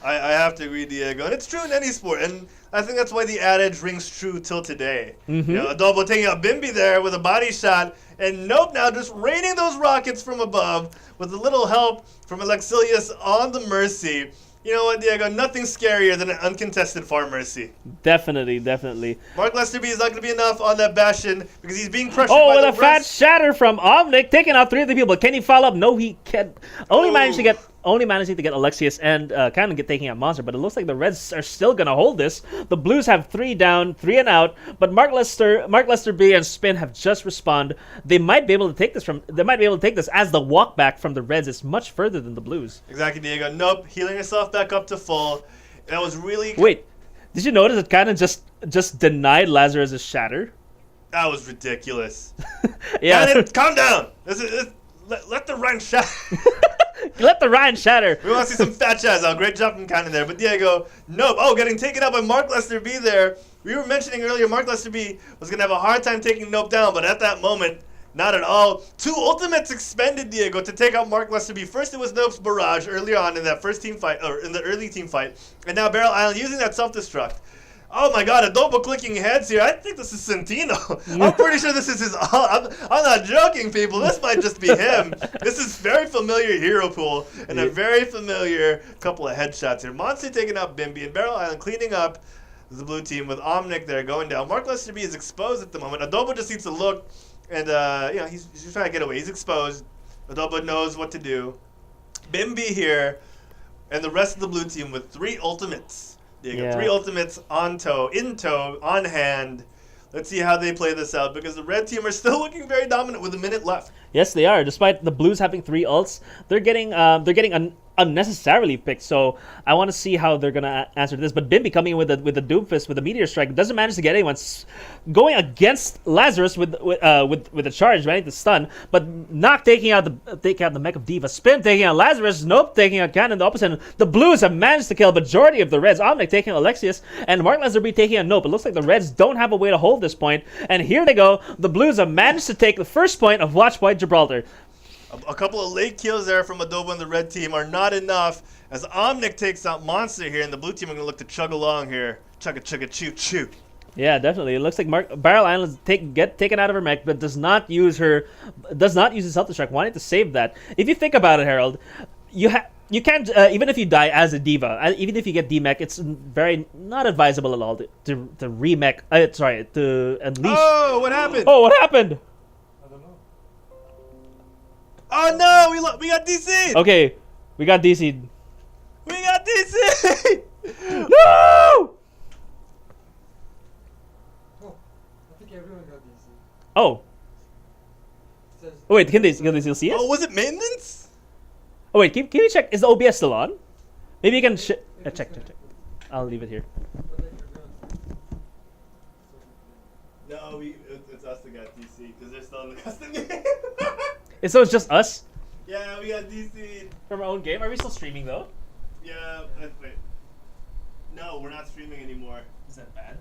I have to agree, Diego. And it's true in any sport. And I think that's why the adage rings true till today. Mm-hmm. Adobo taking out Bimby there with a body shot. And Nope now just raining those rockets from above with a little help from Alexilius on the Mercy. You know what, Diego? Nothing scarier than an uncontested Far Mercy. Definitely. Mark Lester B is not going to be enough on that Bastion because he's being pressured by the with a fat shatter from Omnic, taking out 3 of the people. But can he follow up? No, he can't. Only managing to get Alexius and kind of taking out Monster. But it looks like the Reds are still going to hold this. The Blues have 3 down, 3 and out. But Mark Lester B and Spin have just respawned. They might be able to take this as the walk back from the Reds is much further than the Blues. Exactly, Diego. Nope, healing yourself back up to full. That was really... Wait, did you notice it kind of just denied Lazarus' shatter? That was ridiculous. Yeah. Cannon, calm down. Let the Ryan shatter. Let the Ryan shatter. We want to see some fat shots out. Great job from Cannon there. But Diego, nope. Oh, getting taken out by Mark Lester B there. We were mentioning earlier Mark Lester B was going to have a hard time taking Nope down, but at that moment, not at all. 2 ultimates expended, Diego, to take out Mark Lester B. First, it was Nope's barrage early on in that first team fight, or in the early team fight, and now Barrel Island using that self-destruct. Oh my God, a double clicking heads here. I think this is Centino. I'm pretty sure this is his. I'm not joking, people. This might just be him. This is very familiar hero pool and a very familiar couple of headshots here. Monster taking out Bimby and Barrel Island cleaning up the blue team with Omnic there going down. Mark Lester B is exposed at the moment. Adobo just needs to look. And, he's trying to get away. He's exposed. Adobo knows what to do. Bimby here, and the rest of the blue team with 3 ultimates. There you go. 3 ultimates in tow, on hand. Let's see how they play this out, because the red team are still looking very dominant with a minute left. Yes, they are. Despite the Blues having 3 ults, they're getting unnecessarily picked. So I want to see how they're gonna answer this. But Bimby coming in with the Doomfist with the Meteor Strike doesn't manage to get anyone. Going against Lazarus with the charge, right? The stun, but Nock taking out the mech of Diva. Spin taking out Lazarus. Nope taking out Cannon. The opposite. The Blues have managed to kill majority of the Reds. Omnic taking out Alexius and Mark Lazarby taking out Nope. It looks like the Reds don't have a way to hold this point. And here they go. The Blues have managed to take the first point of Watch Point Gibraltar. A couple of late kills there from Adobo and the red team are not enough as Omnic takes out Monster here, and the blue team are going to look to chug along here. Chugga chugga choo choo. Yeah, definitely. It looks like Barrel Island get taken out of her mech, but does not use his self-destruct, wanting to save that. If you think about it, Harold, you can't even if you die as a diva, even if you get demech, it's very not advisable at all to remech. To unleash. Oh, what happened? Oh, what happened? Oh no, we got DC'd! Okay, we got DC'd. We got DC'd! No! Oh, I think everyone got DC. Oh. Oh wait, can they still see us? Oh, was it maintenance? Oh wait, can we check? Is the OBS still on? Maybe you can check. I'll leave it here. No, it's us that got DC because they're still in the custom game. So it's just us? Yeah, we got DC'd. From our own game? Are we still streaming though? Yeah, wait. No, we're not streaming anymore. Is that bad?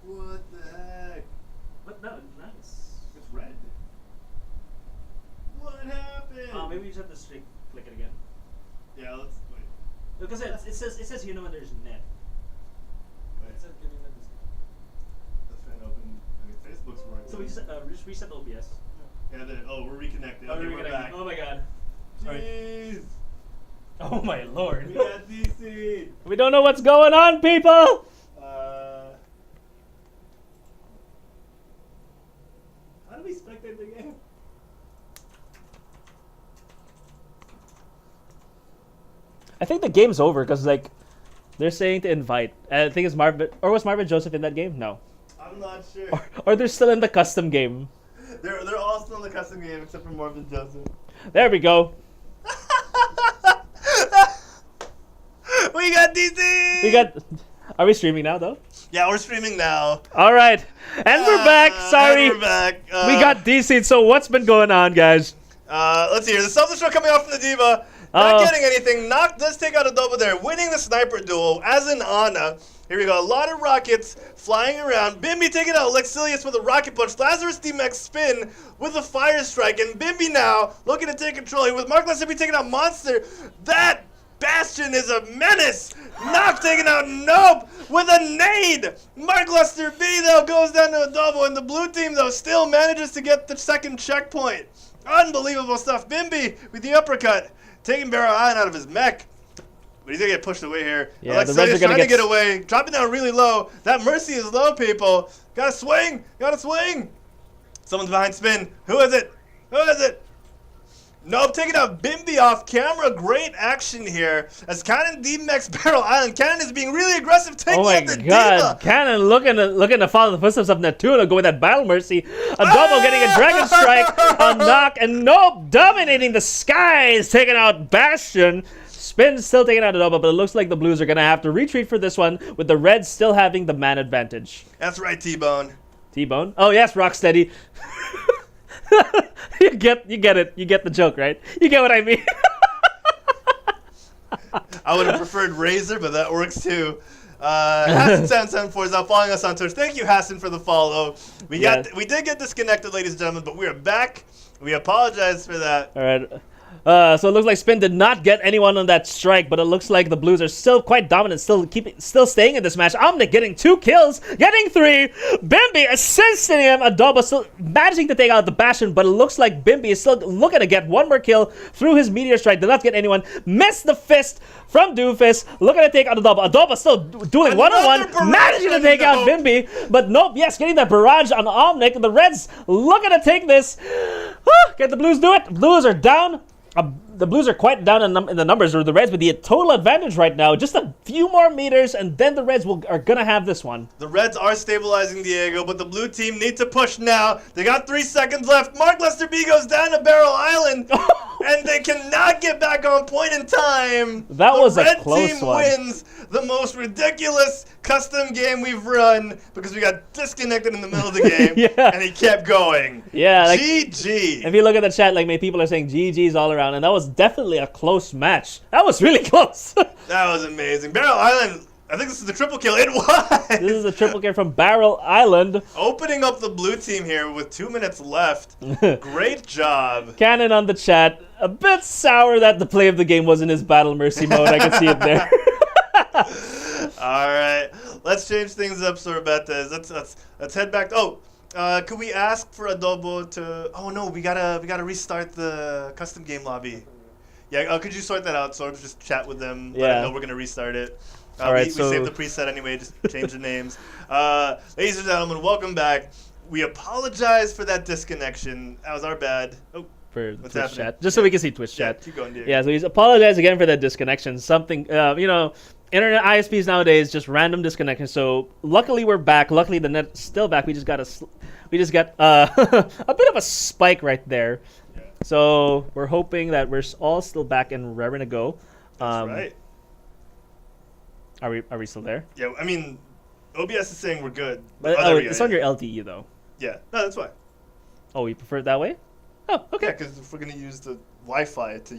What the heck? But no, it's nice. It's red. What happened? Maybe we just have to click it again. Yeah, let's wait. Because it says you know when there's net. Wait. It said giving them this. Let's try and open. I mean, Facebook's working. So we just reset the OBS. Yeah, we're reconnected. Oh, Okay, we're we're reconnecting. back. Oh my god. Jeez. Oh my lord. We got DC'd. We don't know what's going on, people! How do we spectate the game? I think the game's over because like they're saying to invite. I think it's Marvin, or was Marvin Joseph in that game? No. I'm not sure. Or they're still in the custom game. They're all still in the custom game except for Marvin Joseph. There we go. We got DC. Are we streaming now though? Yeah, we're streaming now. All right, and we're back. Sorry, and we're back. We got DC'd. So what's been going on, guys? Let's see here. The self-destruct coming off from the Diva. Not getting anything. Nock does take out a double there, winning the sniper duel as in Ana. Here we go. A lot of rockets flying around. Bimby taking out Lexilius with a rocket punch. Lazarus D-Max spin with a fire strike. And Bimby now looking to take control here with Mark Lazarby taking out Monster. That Bastion is a menace. Nock taking out Nope with a nade. Mark Lazarby though goes down to a double. And the blue team though still manages to get the second checkpoint. Unbelievable stuff. Bimby with the uppercut. Taking Barrow Island out of his mech. But he's going to get pushed away here. Yeah, Alex the Reds are trying to get away. Dropping down really low. That Mercy is low, people. Gotta swing. Gotta swing. Someone's behind Spin. Who is it? Who is it? Nope, taking out Bimby off camera. Great action here. As Cannon D-Max Barrel Island. Cannon is being really aggressive. Taking out the Diva. Cannon looking to follow the footsteps of Neptuna. Go with that Battle Mercy. A double getting a Dragon Strike. A Nock. And Nope dominating the skies. Taking out Bastion. Spin still taking out a double, but it looks like the Blues are going to have to retreat for this one, with the Reds still having the man advantage. That's right, T-Bone. T-Bone? Oh, yes, Rocksteady. You get it. You get the joke, right? You get what I mean. I would have preferred Razor, but that works too. Hassan774 is now following us on Twitch. Thank you, Hassan, for the follow. We did get disconnected, ladies and gentlemen, but we are back. We apologize for that. All right. So it looks like Spin did not get anyone on that strike, but it looks like the Blues are still quite dominant, still staying in this match. Omnic getting 2 kills, getting 3. Bimby assisting him, a double, still managing to take out the Bastion, but it looks like Bimby is still looking to get one more kill through his Meteor Strike. Did not get anyone. Missed the fist from Doofus, looking to take out a double, still dueling one-on-one, managing to take out Bimby, but Nope, yes, getting that barrage on Omnic. The Reds looking to take this. Get the Blues do it. Blues are down. the Blues are quite down in the numbers, or the Reds with the total advantage right now. Just a few more meters, and then the Reds are going to have this one. The Reds are stabilizing, Diego, but the blue team need to push now. They got 3 seconds left. Mark Lesterby goes down to Barrel Island, and they cannot get back on point in time. That was a close one. The one. Red team wins the most ridiculous custom game we've run because we got disconnected in the middle of the game, and he kept going. Yeah, like, GG. If you look at the chat, like, many people are saying GG's all around, and that was definitely a close match. That was really close. That was amazing. Barrel Island, I think this is the triple kill. It was. This is a triple kill from Barrel Island. Opening up the blue team here with 2 minutes left. Great job. Cannon on the chat. A bit sour that the play of the game was in his Battle Mercy mode. I can see it there. All right. Let's change things up, Sorbetes. Let's head back. Could we ask for Adobo to... Oh, no. We gotta restart the custom game lobby. Yeah, could you sort that out, Sorbs? Just chat with them. Let them know we're going to restart it. All right, we saved the preset anyway. Just change the names. Ladies and gentlemen, welcome back. We apologize for that disconnection. That was our bad. Oh, for what's Twitch happening? chat. Just so we can see Twitch chat. Keep going, Diego. Yeah, so he's apologized again for that disconnection. Something, internet ISPs nowadays, just random disconnection. So luckily we're back. Luckily the net's still back. We just got a bit of a spike right there. Yeah. So we're hoping that we're all still back and raring to go. That's right. Are we still there? Yeah, I mean, OBS is saying we're good. But it's on your LTE though. Yeah, no, that's fine. Oh, you prefer it that way? Oh, okay. Yeah, because if we're gonna use the Wi-Fi to.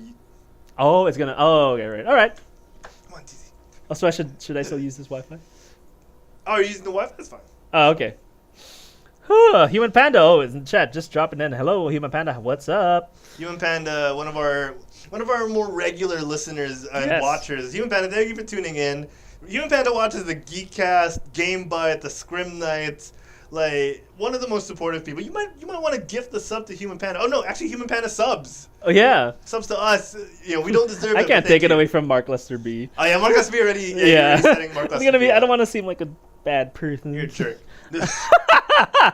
Oh, it's gonna. Oh, okay, right. All right. Come on, TZ. Oh, so should I still use this Wi-Fi? Oh, you're using the Wi-Fi? That's fine. Oh, okay. Human Panda, is in the chat, just dropping in. Hello, Human Panda, what's up? Human Panda, one of our more regular listeners and watchers. Human Panda, thank you for tuning in. Human Panda watches the Geekcast, Game Bite, the Scrim Nights. Like, one of the most supportive people. You might want to gift the sub to Human Panda. Oh no, actually Human Panda subs. Oh yeah. Subs to us. We don't deserve it. I can't take it away from Mark Lester B. Oh yeah, Mark Lester B already. Yeah. Mark Lester B. I don't want to seem like a bad person. You're a jerk.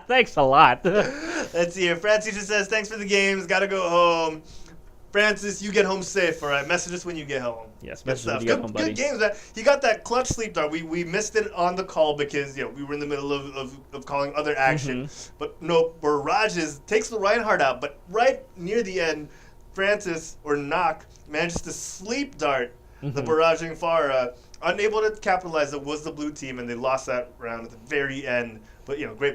Thanks a lot. Let's see here. Francis just says, thanks for the games. Gotta go home. Francis, you get home safe, all right? Message us when you get home. Yes, message us when you get home, buddy. Good games, man. He got that clutch sleep dart. We missed it on the call because we were in the middle of calling other action. Mm-hmm. But no, Barrages takes the Reinhardt out, but right near the end, Francis, or Knock, manages to sleep dart the barraging Farah. Unable to capitalize, it was the blue team, and they lost that round at the very end. But, Great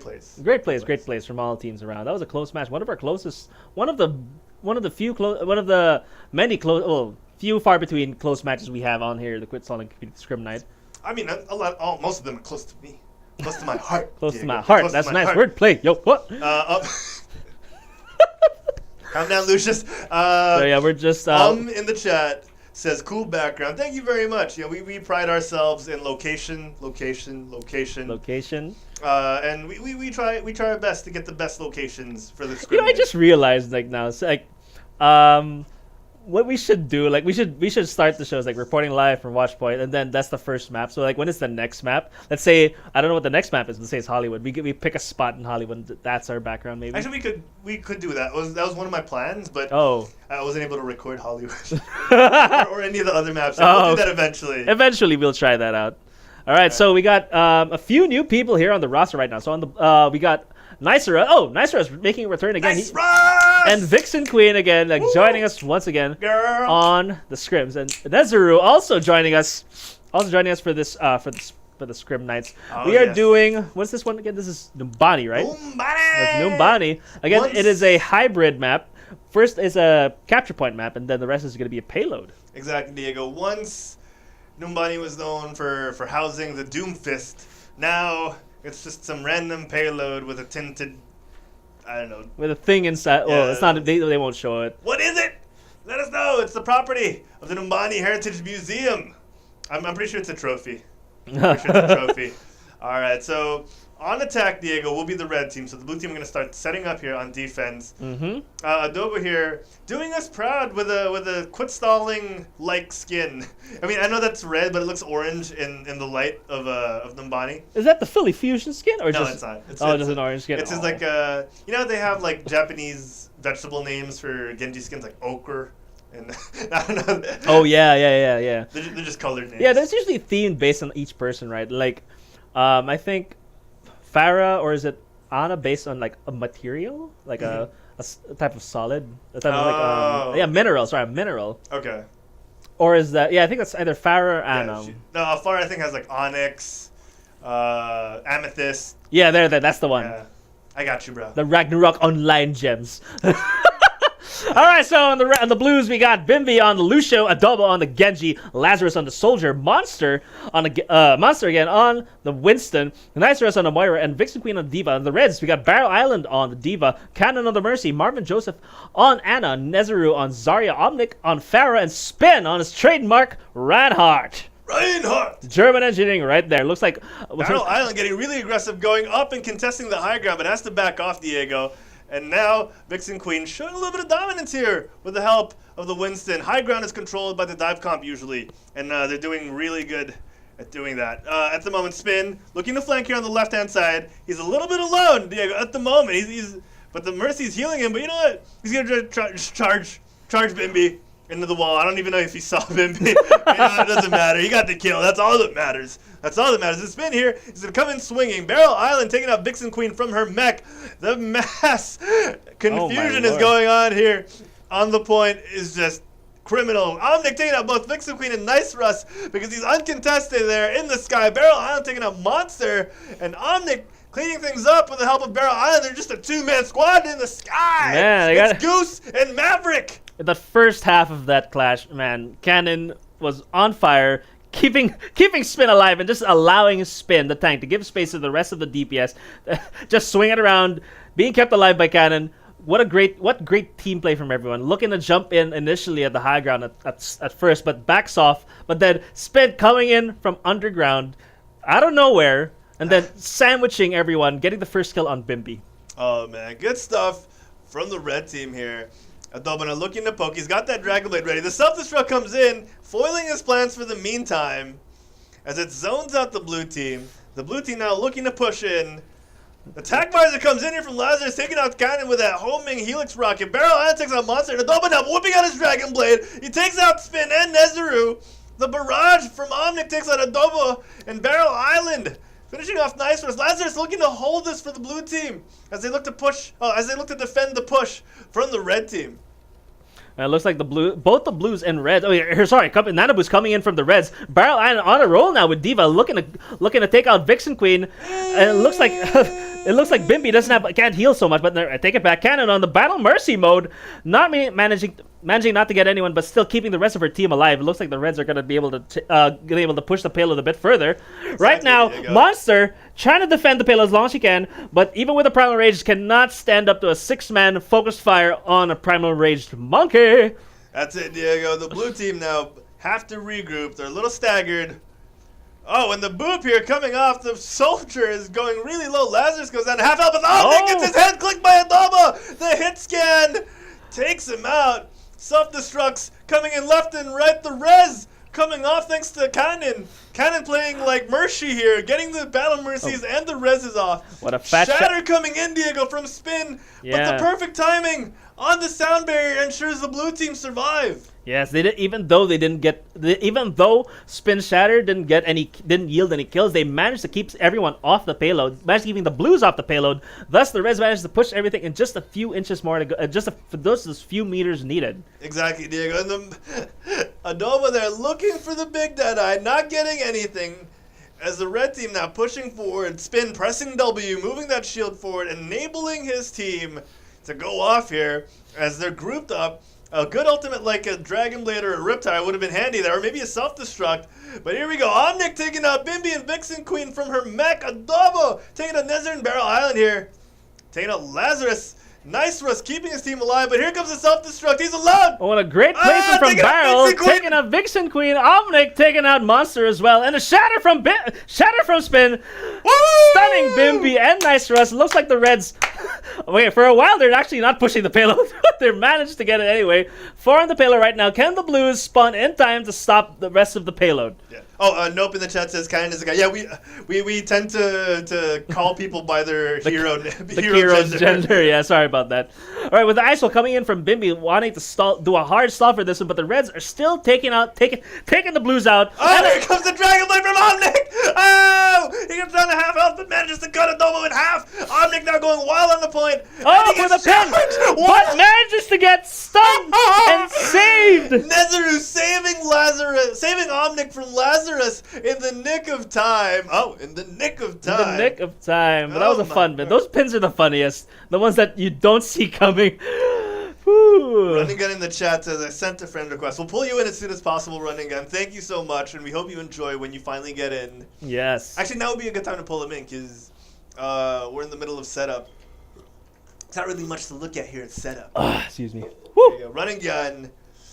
plays from all teams around. That was a close match. One of our closest, one of the many close, few far between close matches we have on here. The Quit Stalling Scrim Night. I mean, most of them are close to me, close to my heart. Close to my heart. That's nice wordplay. Yo, what? Calm down, Lucius. We're just in the chat says cool background. Thank you very much. We pride ourselves in location. And we try our best to get the best locations for the script. I just realized now, what we should do, we should start the shows reporting live from Watchpoint, and then that's the first map. So when it's the next map, let's say I don't know what the next map is. Let's say it's Hollywood. We pick a spot in Hollywood. That's our background, maybe. Actually, we could do that. That was one of my plans, but I wasn't able to record Hollywood or any of the other maps. We'll do that eventually. Eventually, we'll try that out. All right. So we got a few new people here on the roster right now. So we got Nicera. Oh, Nicera is making a return again. And Vixen Queen again, joining us once again on the scrims. And Nezuru also joining us for this for the Scrim Nights. We are doing, what's this one again? This is Numbani, right? That's Numbani. Again, it is a hybrid map. First is a capture point map, and then the rest is going to be a payload. Exactly, Diego. Once Numbani was known for housing the Doomfist. Now it's just some random payload with a tinted, I don't know. With a thing inside. Yeah. Well, it's not. They won't show it. What is it? Let us know. It's the property of the Numbani Heritage Museum. I'm pretty sure it's a trophy. All right, so on attack, Diego, will be the red team. So the blue team are going to start setting up here on defense. Adobo here doing us proud with a quit stalling like skin. I mean, I know that's red, but it looks orange in the light of Numbani. Is that the Philly Fusion skin or no? Just, it's not. It's just an orange skin. It's just like they have Japanese vegetable names for Genji skins like ochre And I don't know. Oh yeah. They're just colored names. Yeah, there's usually themed based on each person, right? Like, I think Farah, or is it Anna, based on like a material, like a type of solid, a type of like mineral. Sorry, mineral. Okay. Or is that? Yeah, I think that's either Farah or Anna. Farah I think has like onyx, amethyst. Yeah, there. That's the one. Yeah. I got you, bro. The Ragnarok Online gems. All right, so on the Blues, we got Bimby on the Lucio, Adobo on the Genji, Lazarus on the Soldier, Monster on the Monster again on the Winston, Nicerus on the Moira, and Vixen Queen on the Diva. On the Reds, we got Barrel Island on the Diva, Cannon on the Mercy, Marvin Joseph on Anna, Nezaru on Zarya, Omnic on Farah, and Spin on his trademark Reinhardt. German engineering right there. Looks like Barrel Island getting really aggressive, going up and contesting the high ground, but has to back off Diego. And now Vixen Queen showing a little bit of dominance here with the help of the Winston. High ground is controlled by the dive comp usually, and they're doing really good at doing that. At the moment, Spin looking to flank here on the left-hand side. He's a little bit alone, Diego, at the moment. But the Mercy's healing him. But you know what? He's gonna charge Bimby into the wall. I don't even know if he saw Bimby. It doesn't matter. He got the kill. That's all that matters. That's all that matters. The Spin here is going to come in swinging. Barrel Island taking out Vixen Queen from her mech. The mass confusion is going on here. On the point is just criminal. Omnic taking out both Vixen Queen and Nice Russ because he's uncontested there in the sky. Barrel Island taking out Monster, and Omnic cleaning things up with the help of Barrel Island. They're just a two-man squad in the sky. Man, it's Goose and Maverick. The first half of that clash, man, Cannon was on fire, keeping Spin alive and just allowing Spin, the tank, to give space to the rest of the DPS, just swing it around, being kept alive by Cannon. What great team play from everyone. Looking to jump in initially at the high ground at first, but backs off. But then Spin coming in from underground, out of nowhere, and then sandwiching everyone, getting the first kill on Bimby. Oh man, good stuff from the red team here. Adobana looking to poke. He's got that Dragon Blade ready. The self-destruct comes in, foiling his plans for the meantime as it zones out the blue team. The blue team now looking to push in. Attack visor comes in here from Lazarus, taking out Cannon with that homing Helix rocket. Barrel Island takes out Monster. Adobana whipping out his Dragon Blade. He takes out Spin and Nezaru. The barrage from Omnic takes out Adobo and Barrel Island. Finishing off Nice Russ. Lazarus looking to hold this for the blue team as they look to defend the push from the red team. It looks like both the blues and reds. Nanabu's coming in from the reds. Barrel Island on a roll now with Diva looking to take out Vixen Queen. And it looks like Bimby can't heal so much, but take it back. Cannon on the Battle Mercy mode, not managing not to get anyone, but still keeping the rest of her team alive. It looks like the Reds are going to be able to push the payload a bit further. Exactly. Right now, Monster trying to defend the payload as long as she can, but even with a Primal Rage, cannot stand up to a 6-man focused fire on a Primal Raged Monkey. That's it, Diego. The blue team now have to regroup. They're a little staggered. Oh, and the boop here coming off the Soldier is going really low. Lazarus goes down to half health, but gets his head clicked by Adoba. The hit scan takes him out. Self-destructs coming in left and right. The res coming off thanks to Cannon. Cannon playing like Mercy here, getting the Battle Mercies and the reses off. What a fat Shatter coming in, Diego, from Spin. Yeah. But the perfect timing on the sound barrier ensures the blue team survive. Yes, they did. Even though Spin Shatter didn't yield any kills, they managed to keep everyone off the payload, managed keeping the blues off the payload. Thus, the Reds managed to push everything in just a few inches more to go, for those few meters needed. Exactly, Diego. And the Adoba there looking for the big Deadeye, not getting anything. As the red team now pushing forward, Spin pressing W, moving that shield forward, enabling his team to go off here as they're grouped up. A good ultimate like a Dragon Blade or a Riptide would have been handy there, or maybe a self-destruct. But here we go. Omnic taking out Bimby and Vixen Queen from her mech. Adobo taking out Nether and Barrel Island here. Taking out Lazarus. Nice Russ keeping his team alive, but here comes the self-destruct. He's alone. Oh, and a great placement from Barrel, taking out Vixen Queen. Omnic taking out Monster as well, and a shatter from Spin. Woo! Stunning Bimby and Nice Russ. Looks like the Reds. Wait, for a while they're actually not pushing the payload, but they managed to get it anyway. 4 on the payload right now. Can the Blues spawn in time to stop the rest of the payload? Yeah. Oh, Nope in the chat says Cannon is a guy. Yeah, we tend to call people by their hero hero's gender. Yeah, sorry. about that. All right, with the ISO coming in from Bimby, wanting to do a hard stall for this one, but the Reds are still taking the Blues out. Oh, here comes the Dragon Blade from Omnic! Oh! He gets down to half health, but manages to cut Adobo in half. Omnic now going wild on the point. Oh, for the pin! But manages to get stunned and saved! Nezaru saving Omnic from Lazarus in the nick of time. Oh, in the nick of time. In the nick of time. But that was a fun bit. Those pins are the funniest. The ones that you don't see coming. Running Gun in the chat says, I sent a friend request. We'll pull you in as soon as possible, Running Gun. Thank you so much, and we hope you enjoy when you finally get in. Yes. Actually, now would be a good time to pull him in, because we're in the middle of setup. It's not really much to look at here at setup. Excuse me. Running Gun.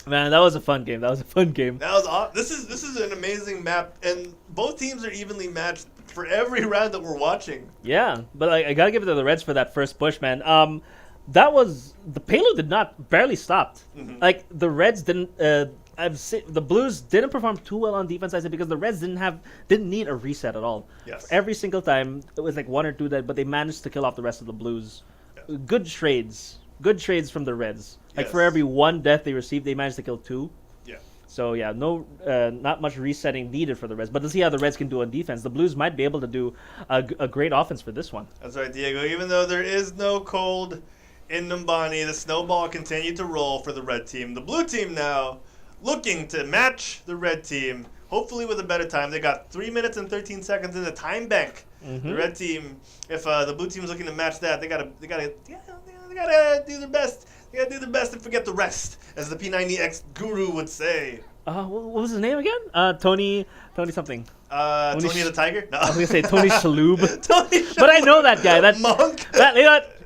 Man, that was a fun game. This is an amazing map, and both teams are evenly matched for every round that we're watching. Yeah, but I gotta give it to the Reds for that first push, man. That was the payload barely stopped. Mm-hmm. Like the Reds didn't. The Blues didn't perform too well on defense, I said, because the Reds didn't need a reset at all. Yes. Every single time it was like one or two but they managed to kill off the rest of the Blues. Yeah. Good trades from the Reds. Like for every one death they received, they managed to kill two. Yeah. So yeah, not much resetting needed for the Reds. But to see how the Reds can do on defense, the Blues might be able to do a great offense for this one. That's right, Diego. Even though there is no cold in Numbani, the snowball continued to roll for the red team. The blue team now looking to match the red team, hopefully with a better time. They got 3 minutes and 13 seconds in the time bank. Mm-hmm. The red team, if the blue team is looking to match that, they gotta do their best. They gotta do their best and forget the rest, as the P90X guru would say. What was his name again? Tony something. Tony the Tiger? No. I was gonna say Tony Shalhoub. Tony Shalhoub. But I know that guy. That monk.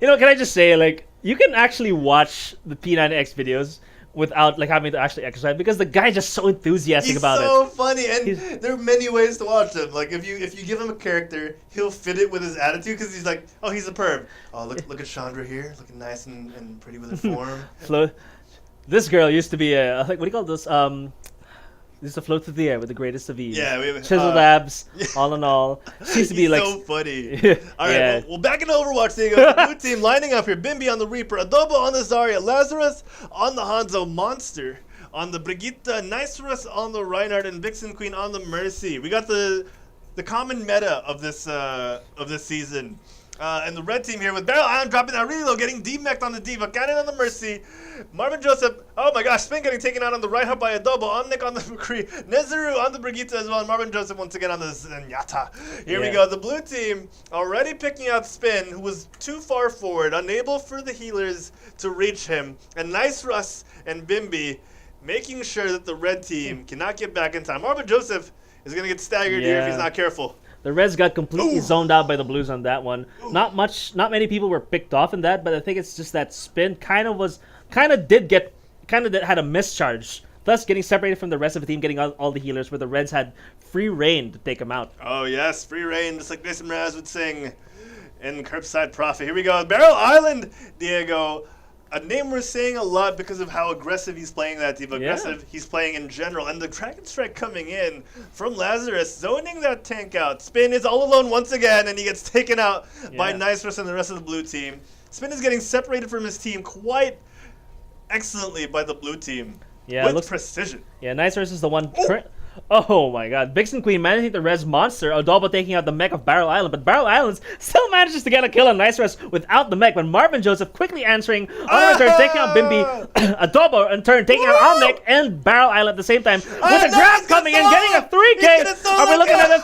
You know, can I just say, like, you can actually watch the P90X videos without like having to actually exercise, because the guy's just so enthusiastic about it. He's so funny, and there are many ways to watch him. Like if you give him a character, he'll fit it with his attitude, because he's like, oh, he's a perv. Oh, look at Chandra here, looking nice and pretty with her form. This girl used to be a what do you call this? Used to float through the air with the greatest of ease. Yeah, chiseled abs, all in all. She used to be like so funny. All right, well, back in Overwatch, there you go. The blue team lining up here: Bimby on the Reaper, Adobo on the Zarya, Lazarus on the Hanzo Monster, on the Brigitte, Nicerus on the Reinhardt, and Vixen Queen on the Mercy. We got the common meta of this season. And the red team here with Barrel Iron dropping that really low, getting D-mech'd on the Diva, Cannon on the Mercy, Marvin Joseph, oh my gosh, Spin getting taken out on the right hub by Adobo, Omnic on the McCree, Nezaru on the Brigitte as well, and Marvin Joseph once again on the Zenyatta. Here we go, the blue team already picking out Spin, who was too far forward, unable for the healers to reach him, and Nice Russ and Bimby making sure that the red team cannot get back in time. Marvin Joseph is going to get staggered here if he's not careful. The Reds got completely zoned out by the Blues on that one. Not many people were picked off in that, but I think it's just that Spin had a mischarge, thus getting separated from the rest of the team, getting all the healers, where the Reds had free reign to take him out. Oh yes, free reign, just like Mason Mraz would sing in Curbside Prophet. Here we go, Barrel Island, Diego. A name we're saying a lot because of how aggressive he's playing that team, aggressive he's playing in general. And the Dragon Strike coming in from Lazarus, zoning that tank out. Spin is all alone once again, and he gets taken out by Nicerus and the rest of the blue team. Spin is getting separated from his team quite excellently by the blue team with precision. Yeah, Nicerus is the one... Oh my god. Vixen Queen managing the Res Monster, Adobo taking out the mech of Barrel Island, but Barrel Island still manages to get a kill on Nice Res without the mech, but Marvin Joseph quickly answering, on return taking out Bimby, Adobo in turn taking out Omnic and Barrel Island at the same time, with the grab coming in, getting a 3K! Are we looking at a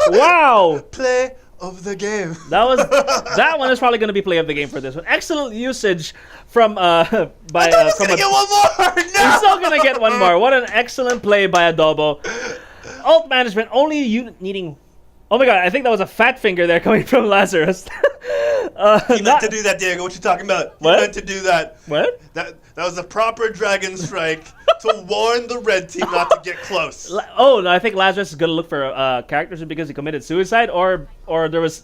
3? Wow! Play of the game. That one is probably going to be play of the game for this one. Excellent usage from gonna get one more. No! He's still gonna get one more. What an excellent play by Adobo. Ult management only needing. Oh my god! I think that was a fat finger there coming from Lazarus. He meant to do that, Diego. What you talking about? What? He meant to do that. What? That was a proper Dragon Strike to warn the red team not to get close. Oh no! I think Lazarus is gonna look for characters because he committed suicide, or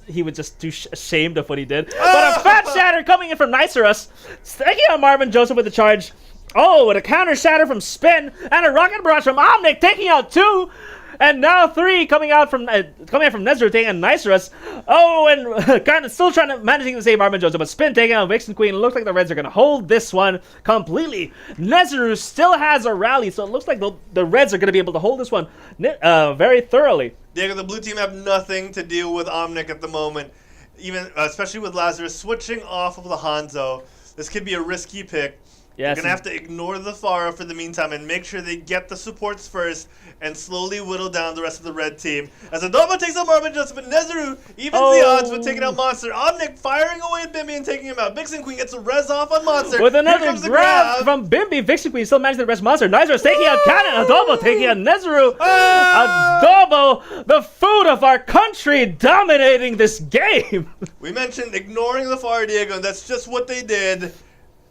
he was just too ashamed of what he did. But a fat shatter coming in from Nicerus, taking out Marvin Joseph with the charge. Oh, with a counter shatter from Spin and a rocket barrage from Omnic, taking out two. And now 3 coming out from Nezru taking a nice rest. Oh, and kind of still managing to save Marvin Joseph, but Spin taking out Vixen Queen. Looks like the Reds are going to hold this one completely. Nezru still has a rally, so it looks like the Reds are going to be able to hold this one very thoroughly. Diego, the blue team have nothing to deal with Omnic at the moment, even especially with Lazarus switching off of the Hanzo. This could be a risky pick. Yes, they're going to have to ignore the Pharah for the meantime and make sure they get the supports first and slowly whittle down the rest of the red team. As Adobo takes out Marvin Joseph, but Nezuru evens the odds with taking out Monster. Omnic firing away at Bimby and taking him out. Vixen Queen gets a res off on Monster. With another grab from Bimby, Vixen Queen still managed to res Monster. Nezuru taking out Cannon. Adobo taking out Nezuru. Adobo, the food of our country, dominating this game. We mentioned ignoring the Pharah, Diego, and that's just what they did.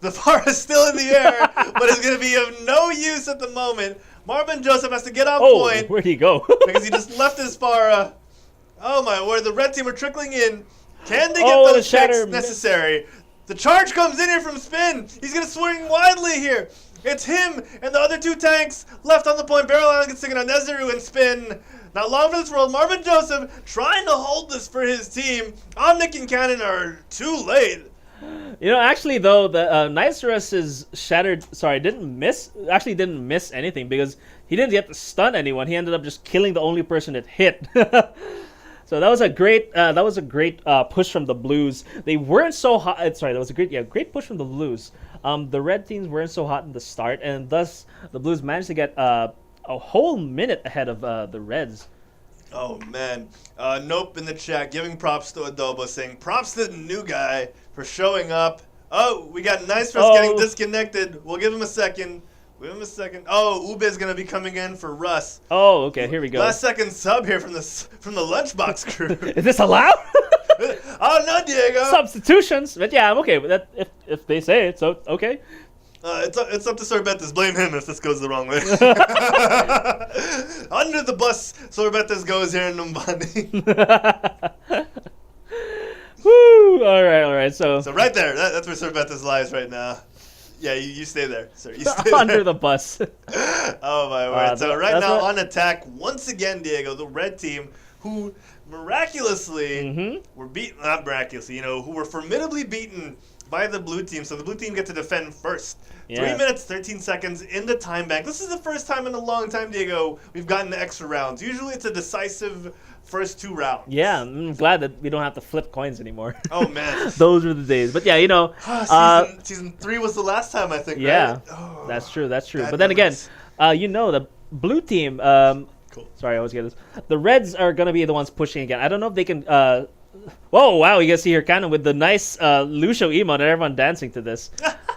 The Pharah is still in the air, but it's going to be of no use at the moment. Marvin Joseph has to get on point. Where'd he go? Because he just left his Pharah. Oh my word, the red team are trickling in. Can they get those checks necessary? The charge comes in here from Spin. He's going to swing widely here. It's him and the other 2 tanks left on the point. Barrel Island gets taken on Nezuru and Spin. Not long for this world. Marvin Joseph trying to hold this for his team. Omnic and Cannon are too late. You know, actually, though, the Nicerus is shattered. Sorry, didn't miss anything because he didn't get to stun anyone. He ended up just killing the only person it hit. So that was a great push from the Blues. They weren't so hot. Sorry, that was a great push from the Blues. The red teams weren't so hot in the start, and thus the Blues managed to get a whole minute ahead of the Reds. Oh man, Nope in the chat giving props to Adobo, saying props to the new guy for showing up. Oh, we got Nice for getting disconnected. We'll give him a second. Oh, Ube's gonna be coming in for Russ. Oh, okay, here we go. Last second sub here from the Lunchbox crew. Is this allowed? Oh no, Diego. Substitutions, but yeah, I'm okay with that if they say it. So okay. It's up to Sorbetes. Blame him if this goes the wrong way. Under the bus, Sorbetes goes here in Numbani. Woo! All right. So right there, that's where Sorbetes lies right now. Yeah, you stay there, sir. You stay under there. the bus. Oh my word! So right now on attack once again, Diego, the red team, who miraculously were beaten. Not miraculously, who were formidably beaten by the blue team. So the blue team get to defend first. Yeah. 3 minutes, 13 seconds in the time bank. This is the first time in a long time, Diego, we've gotten the extra rounds. Usually it's a decisive first 2 rounds. Yeah, I'm glad that we don't have to flip coins anymore. Oh, man. Those were the days. But yeah, season 3 was the last time, I think, yeah, right? Oh, that's true. But then again, the blue team, cool. Sorry, I always get this. The Reds are going to be the ones pushing again. I don't know if they can... Whoa, wow, you guys see here kind of with the nice Lucio emote and everyone dancing to this.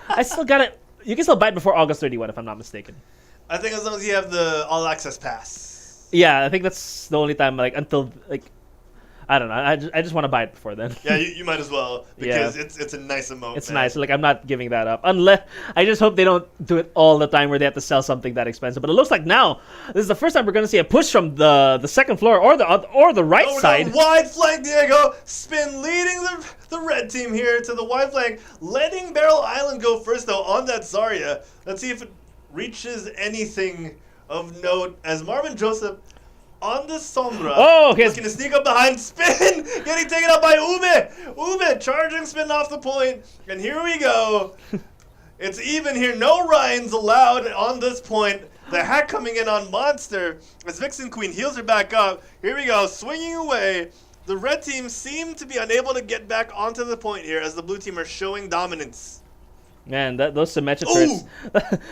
I still got it. You can still buy it before August 31 if I'm not mistaken. I think as long as you have the all access pass. Yeah, I think that's the only time until I don't know. I just want to buy it before then. Yeah, you might as well because it's a nice emote. It's nice. I'm not giving that up unless I just hope they don't do it all the time where they have to sell something that expensive. But it looks like now this is the first time we're going to see a push from the second floor or the right side. No, wide flank, Diego. Spin leading the red team here to the wide flank, letting Barrel Island go first though on that Zarya. Let's see if it reaches anything of note as Marvin Joseph on the Sombra. Oh, okay. Looking to sneak up behind Spin. Getting taken out by Ube. Ube charging Spin off the point. And here we go. It's even here. No Ryans allowed on this point. The hack coming in on Monster as Vixen Queen heals her back up. Here we go. Swinging away. The red team seem to be unable to get back onto the point here as the blue team are showing dominance. Man, those Symmetra turrets.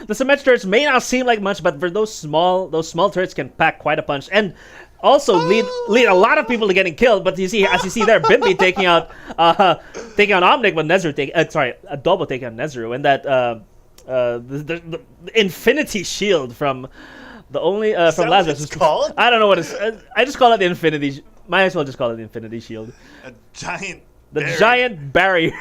The Symmetra turrets may not seem like much, but for those small turrets can pack quite a punch and also lead a lot of people to getting killed. But as you see there, Bimby taking out Omnic, but Adobo taking out Nezuru, and that the Infinity Shield from the only from Lazarus. It's called? I don't know what it's. I just call it the Infinity. Might as well just call it the Infinity Shield. A giant. Giant barrier,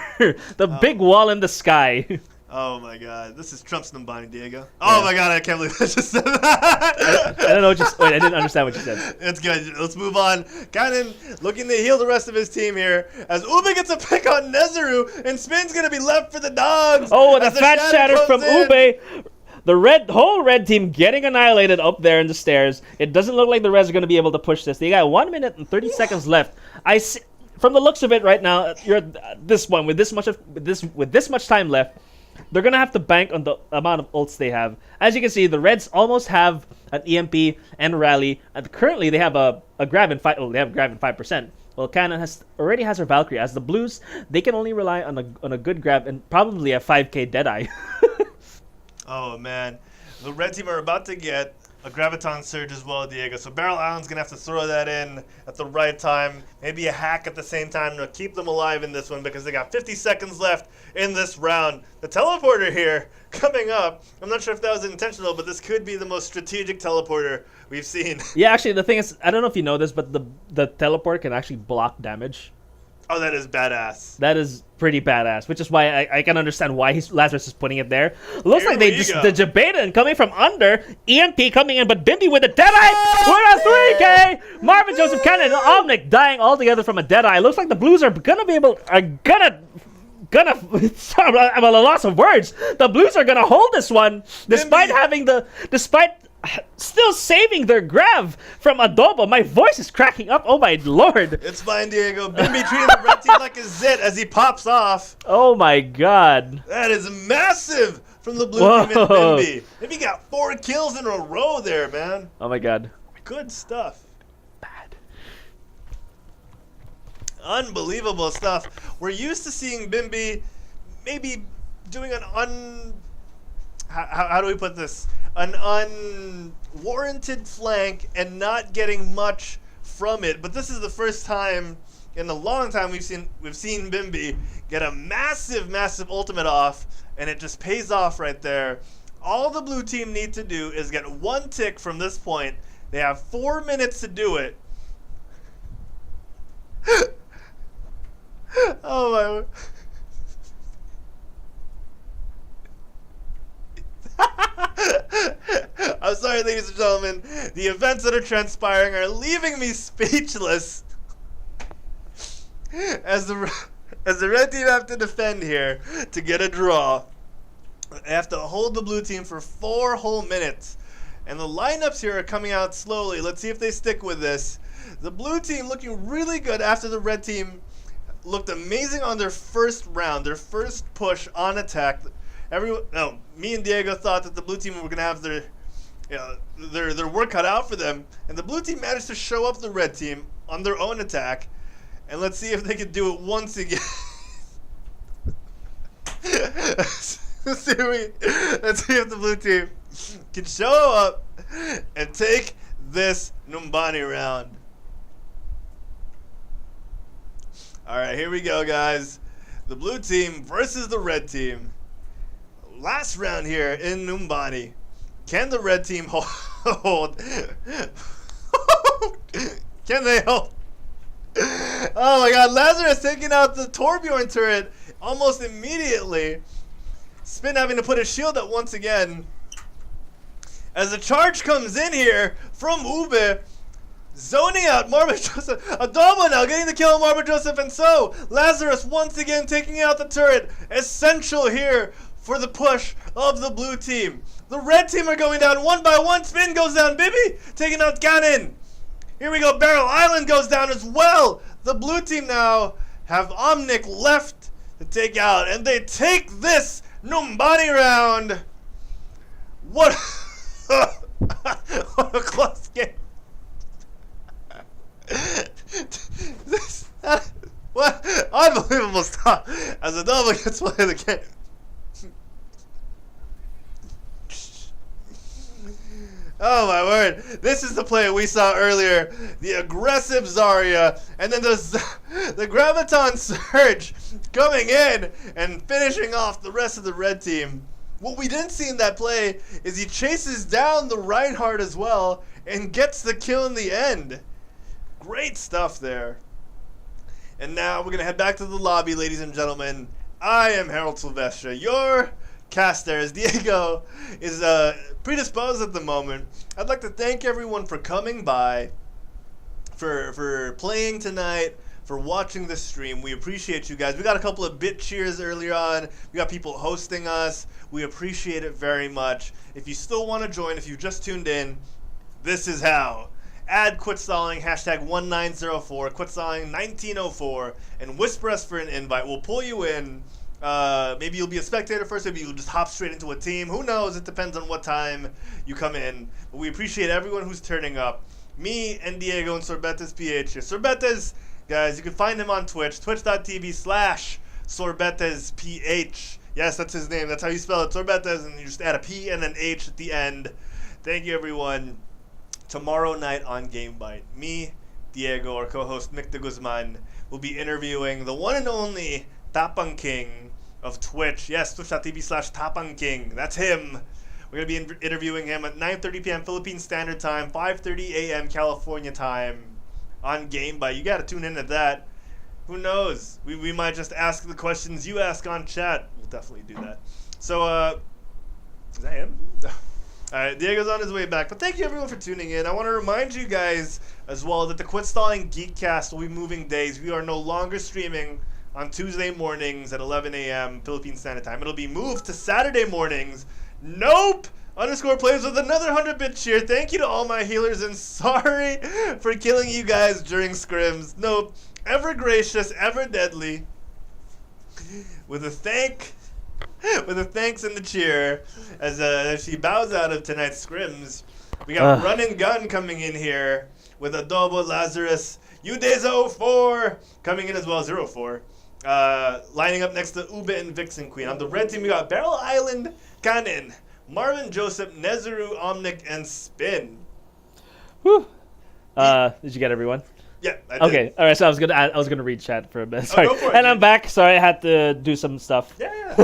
the big wall in the sky. Oh my God, this is Trump's Numbani, Diego. Oh my God, I can't believe I just said that. I don't know what you. Wait, I didn't understand what you said. It's good. Let's move on. Cannon looking to heal the rest of his team here as Ube gets a pick on Nezuru and Spin's gonna be left for the dogs. Oh, the fat shatter from Ube. The whole red team getting annihilated up there in the stairs. It doesn't look like the Reds are going to be able to push this. They got 1 minute and 30 seconds left. I see, from the looks of it right now, you're at this one with this much time left. They're gonna have to bank on the amount of ults they have. As you can see, the Reds almost have an EMP and rally. And currently, they have a grab in 5. Oh, they have grab in 5%. Well, Cannon already has her Valkyrie. As the Blues, they can only rely on a good grab and probably a 5k Deadeye. Oh man, the red team are about to get a Graviton Surge as well, Diego. So Barrel Island's going to have to throw that in at the right time. Maybe a hack at the same time to keep them alive in this one because they got 50 seconds left in this round. The teleporter here coming up. I'm not sure if that was intentional, but this could be the most strategic teleporter we've seen. Yeah, actually, the thing is, I don't know if you know this, but the teleport can actually block damage. Oh, that is badass. That is pretty badass, which is why I can understand why Lazarus is putting it there. Looks like they just the Jabatan coming from under, EMP coming in, but Bimby with a Deadeye with a 3K. Marvin Joseph Cannon and Omnic dying all together from a Deadeye. Looks like the Blues are gonna I'm at a loss of words. The Blues are gonna hold this one despite still saving their grab from Adobo. My voice is cracking up. Oh my lord. It's fine, Diego. Bimby treating the red team like a zit as he pops off. Oh my god. That is massive from the blue team and Bimby. Bimby got 4 kills in a row there, man. Oh my god. Good stuff. Bad. Unbelievable stuff. We're used to seeing Bimby maybe doing an how do we put this? An unwarranted flank and not getting much from it. But this is the first time in a long time we've seen Bimby get a massive ultimate off, and it just pays off right there. All the blue team need to do is get 1 tick from this point. They have 4 minutes to do it. Oh my word. I'm sorry, ladies and gentlemen. The events that are transpiring are leaving me speechless. As the red team have to defend here to get a draw. They have to hold the blue team for 4 whole minutes. And the lineups here are coming out slowly. Let's see if they stick with this. The blue team looking really good after the red team looked amazing on their first round, their first push on attack. Me and Diego thought that the blue team were going to have their work cut out for them, and the blue team managed to show up the red team on their own attack. And let's see if they can do it once again. Let's see if the blue team can show up and take this Numbani round. All right, here we go, guys. The blue team versus the red team. Last round here in Numbani. Can the red team hold? Can they hold? Oh my god, Lazarus taking out the Torbjorn turret almost immediately. Spin having to put his shield up once again. As the charge comes in here from Ube, zoning out Marvin Joseph. Adobo now getting the kill on Marvin Joseph, and so Lazarus once again taking out the turret. Essential here for the push of the blue team. The red team are going down 1 by 1. Spin goes down. Bibby taking out Ganon. Here we go. Barrel Island goes down as well. The blue team now have Omnic left to take out, and they take this Numbani round. What what a close game. What unbelievable stuff as Adobo gets play of the game. Oh my word, this is the play we saw earlier. The aggressive Zarya, and then the Graviton Surge coming in and finishing off the rest of the red team. What we didn't see in that play is he chases down the Reinhardt as well and gets the kill in the end. Great stuff there. And now we're going to head back to the lobby, ladies and gentlemen. I am Harold Silvestre, your caster, as Diego is predisposed at the moment. I'd like to thank everyone for coming by, for playing tonight, for watching the stream. We appreciate you guys. We got a couple of bit cheers earlier on. We got people hosting us. We appreciate it very much. If you still want to join, if you just tuned in, this is how. Add QuitStalling, #1904, QuitStalling 1904, and whisper us for an invite. We'll pull you in. Maybe you'll be a spectator first, maybe you'll just hop straight into a team. Who knows? It depends on what time you come in. But we appreciate everyone who's turning up. Me and Diego and Sorbetes PH here. Sorbetes, guys, you can find him on Twitch, twitch.tv/SorbetesPH. Yes, that's his name. That's how you spell it, Sorbetes, and you just add a P and an H at the end. Thank you, everyone. Tomorrow night on Game Bite, me, Diego, our co-host Nick de Guzman, will be interviewing the one and only Tapang King of Twitch. Yes, twitch.tv/Tapang King. That's him. We're going to be interviewing him at 9:30 p.m. Philippine Standard Time, 5:30 a.m. California time on Game Bite. You got to tune in at that. Who knows? We might just ask the questions you ask on chat. We'll definitely do that. So, is that him? All right, Diego's on his way back. But thank you, everyone, for tuning in. I want to remind you guys as well that the QuitStalling Geekcast will be moving days. We are no longer streaming on Tuesday mornings at 11 a.m. Philippine Standard Time. It'll be moved to Saturday mornings. Nope! _plays with another 100-bit cheer. Thank you to all my healers, and sorry for killing you guys during scrims. Nope. Ever gracious, ever deadly. With a thanks and the cheer as she bows out of tonight's scrims. We got Run and Gun coming in here with Adobo Lazarus. Udeza04 coming in as well, 04. Lining up next to Ube and Vixen Queen. On the red team, we got Barrel Island, Kanin, Marvin Joseph, Nezeru, Omnic, and Spin. Whew. Did you get everyone? Yeah, I did. Okay, all right. So I was gonna read chat for a bit. Sorry, go for it, and dude. I'm back. Sorry, I had to do some stuff. Yeah.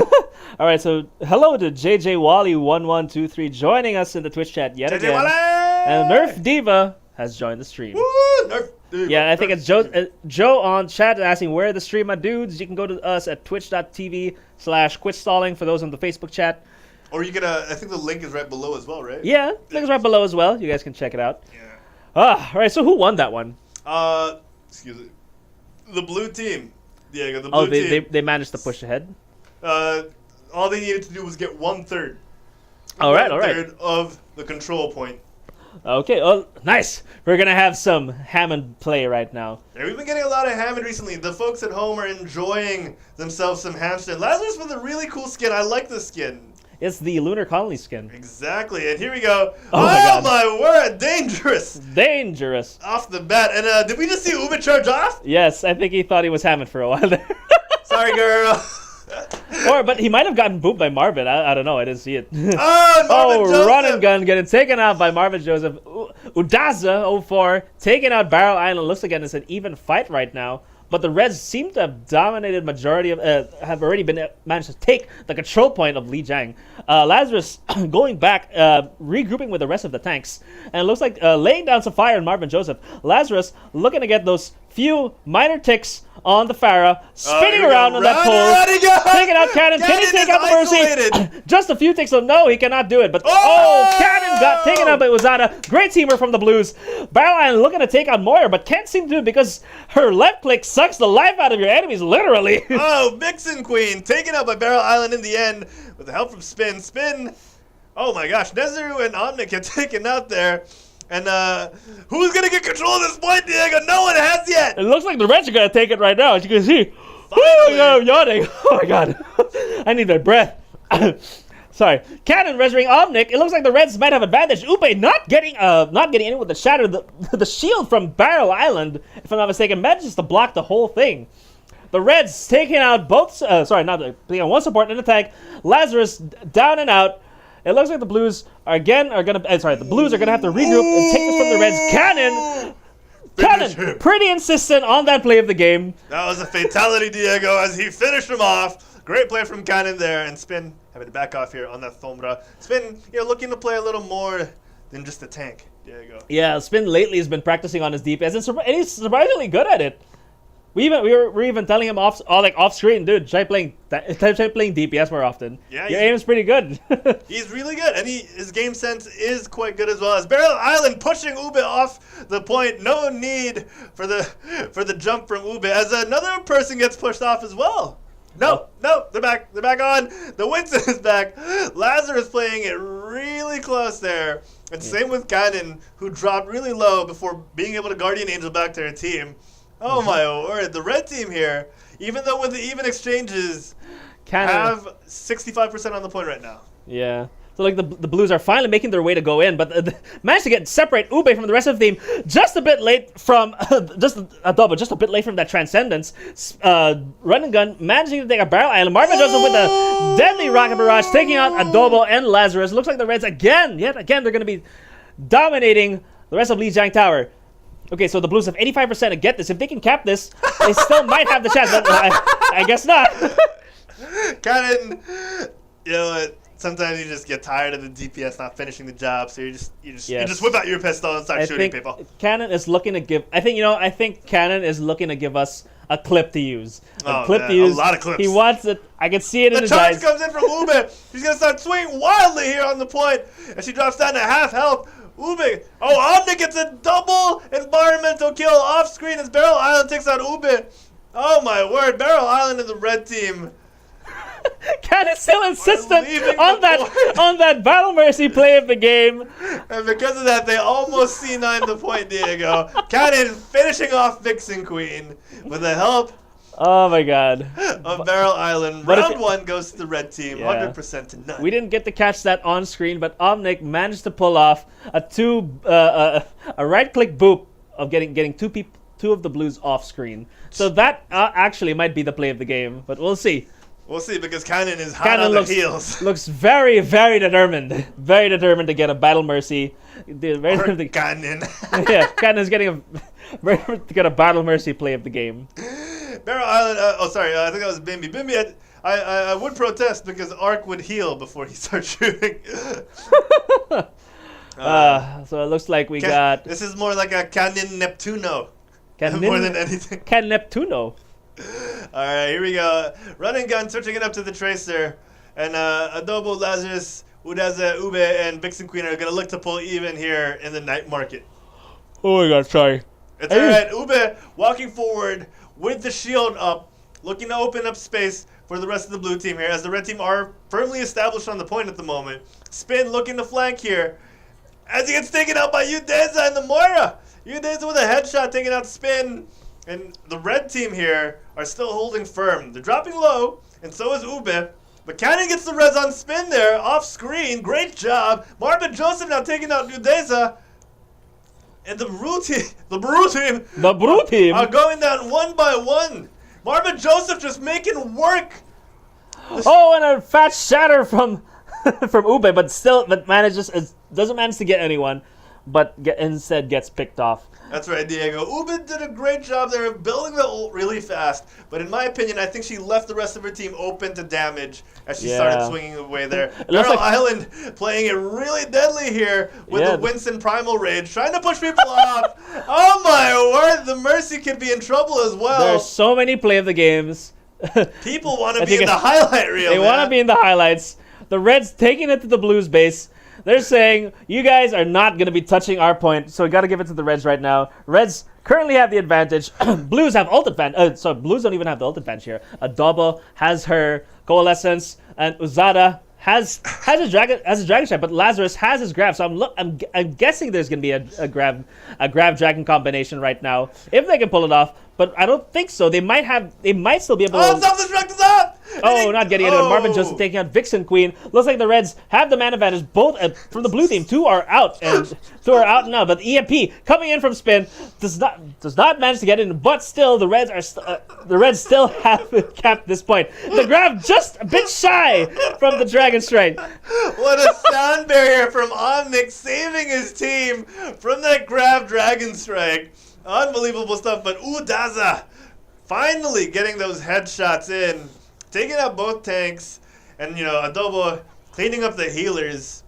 All right. So hello to JJ Wally 1123 joining us in the Twitch chat yet again. Wale! And Nerf Diva has joined the stream. Woo! Nerf. Dude, Yeah, I think Nerf. it's Joe on chat asking where the stream, my dudes. You can go to us at twitch.tv/QuitStalling for those on the Facebook chat. Or you can, I think the link is right below as well, right? Yeah, link is right below as well. You guys can check it out. Yeah. All right. So who won that one? Excuse me. The blue team. Diego, the blue team. They managed to push ahead. All they needed to do was get 1/3. All right. 1/3 of the control point. Okay, oh, nice. We're going to have some Hammond play right now. Yeah, we've been getting a lot of Hammond recently. The folks at home are enjoying themselves some Hamster. Lazarus with a really cool skin. I like the skin. It's the Lunar Colony skin. Exactly. And here we go. Oh my God. My word. Dangerous. Dangerous. Off the bat. And did we just see Ube charge off? Yes, I think he thought he was Hammond for a while there. Sorry, girl. But he might have gotten booped by Marvin. I don't know. I didn't see it. Marvin Joseph. Run and Gun getting taken out by Marvin Joseph. Udaza 04 taking out Barrel Island. Looks like it's an even fight right now. But the Reds seem to have dominated majority of, have already been managed to take the control point of Li Jiang. Lazarus going back, regrouping with the rest of the tanks. And it looks like laying down some fire on Marvin Joseph. Lazarus looking to get those few minor ticks on the Farah, spinning around on that pole, taking out Cannon. Can he take out the Mercy? Just a few ticks, so no, he cannot do it. But Cannon got taken out by Uzada. Great teamwork from the Blues. Barrel Island looking to take out Moyer, but can't seem to do it because her left click sucks the life out of your enemies, literally. Vixen Queen taken out by Barrel Island in the end with the help from Spin. Spin. Oh my gosh, Nezeru and Omnic get taken out there. And who's going to get control of this point, Diego? No one has yet. It looks like the Reds are going to take it right now, as you can see. Finally. I'm yawning. Oh my God. I need my breath. Sorry. Cannon rescuing Omnic. It looks like the Reds might have advantage. Upe not getting in with the shatter. The shield from Barrel Island, if I'm not mistaken, manages to block the whole thing. The Reds taking out both. Taking out one support in the tank. Lazarus down and out. It looks like the Blues are gonna have to regroup and take this from the Reds. Cannon, pretty insistent on that play of the game. That was a fatality, Diego, as he finished him off. Great play from Cannon there, and Spin having to back off here on that Thombra. Spin, looking to play a little more than just a tank, Diego. Yeah, Spin lately has been practicing on his DPS, and he's surprisingly good at it. we're even telling him off screen, dude. Try playing DPS more often. Yeah, your aim is pretty good. He's really good, and his game sense is quite good as well. As Barrel Island pushing Ube off the point, no need for the jump from Ube. As another person gets pushed off as well. No, they're back. They're back on. The Winston is back. Lazarus playing it really close there. And same with Cannon, who dropped really low before being able to Guardian Angel back to her team. Oh my word, the red team here, even though with the even exchanges, have 65% on the point right now. Yeah. So like the Blues are finally making their way to go in, but managed to separate Ube from the rest of the team just a bit late from just a bit late from that Transcendence. Run and Gun managing to take a Barrel Island. Marvin Joseph with a deadly Rocket Barrage taking out Adobo and Lazarus. Looks like the Reds yet again they're going to be dominating the rest of Lee Jiang Tower. Okay, so the Blues have 85% to get this. If they can cap this, they still might have the chance, but I guess not. Cannon, you know what? Sometimes you just get tired of the DPS not finishing the job, so you just whip out your pistol and start shooting people. Cannon is looking to give. I think Cannon is looking to give us a clip to use. A lot of clips. He wants it. I can see it in his eyes. The charge comes in from Ube. He's gonna start swinging wildly here on the point, and she drops down to half health. Ube. Oh, Omnic gets a double environmental kill off screen as Barrel Island takes out Ube. Oh my word, Barrel Island and the red team. Cannon still insistent on that Battle Mercy play of the game. And because of that, they almost C9 the point, Diego. Cannon finishing off Vixen Queen with the help oh my god of Barrel Island. Round 1 goes to the red team, 100% to none. We didn't get to catch that on screen, but Omnic managed to pull off a right-click boop of getting two of the Blues off screen. So that actually might be the play of the game, but we'll see. We'll see, because Cannon is hot on the heels. Looks very, very determined. Very determined to get a Battle Mercy. Cannon. Yeah, Cannon's getting to get a Battle Mercy play of the game. Barrel Island, I think that was Bimby. Bimby, I would protest because Arc would heal before he starts shooting. So it looks like we got... This is more like a Cannon Neptuno. More than anything. Can Neptuno. Alright, here we go. Run and Gun searching it up to the Tracer. And Adobo, Lazarus, Udaza, Ube, and Vixen Queen are going to look to pull even here in the night market. Oh my god, sorry. It's alright. Ube walking forward with the shield up, looking to open up space for the rest of the blue team here, as the red team are firmly established on the point at the moment. Spin looking to flank here, as he gets taken out by Udeza and the Moira. Udeza with a headshot taking out Spin. And the red team here are still holding firm. They're dropping low, and so is Ube. But Cannon gets the res on Spin there, off screen. Great job. Marvin Joseph now taking out Udeza. And the Brew team are going down one by one. Marvin Joseph just making work. Oh, and a fat shatter from Ube, but doesn't manage to get anyone, but instead gets picked off. That's right, Diego. Ube did a great job there of building the ult really fast, but in my opinion, I think she left the rest of her team open to damage as she started swinging away there. Barrel Island playing it really deadly here with the Winston Primal Rage, trying to push people off. Oh my word, the Mercy could be in trouble as well. There's so many play of the games. People want to be in the highlight reel. They want to be in the highlights. The Reds taking it to the Blues base. They're saying, you guys are not going to be touching our point, so we got to give it to the Reds right now. Reds currently have the advantage. Blues have ult advantage. Blues don't even have the ult advantage here. Adobo has her Coalescence, and Uzada has his dragon shot, but Lazarus has his grab. So I'm guessing there's going to be a grab dragon combination right now if they can pull it off. But I don't think so. They might still be able to... Oh, self-destruct is up! Oh, not getting into it. Marvin Joseph taking out Vixen Queen. Looks like the Reds have the man advantage. Both from the blue team. Two are out now. But the EMP coming in from Spin does not manage to get in. But still, the Reds still have capped this point. The grab just a bit shy from the Dragon Strike. What a sound barrier from Omnic, saving his team from that grab Dragon Strike. Unbelievable stuff, but Udaza finally getting those headshots in, taking out both tanks, and Adobo cleaning up the healers.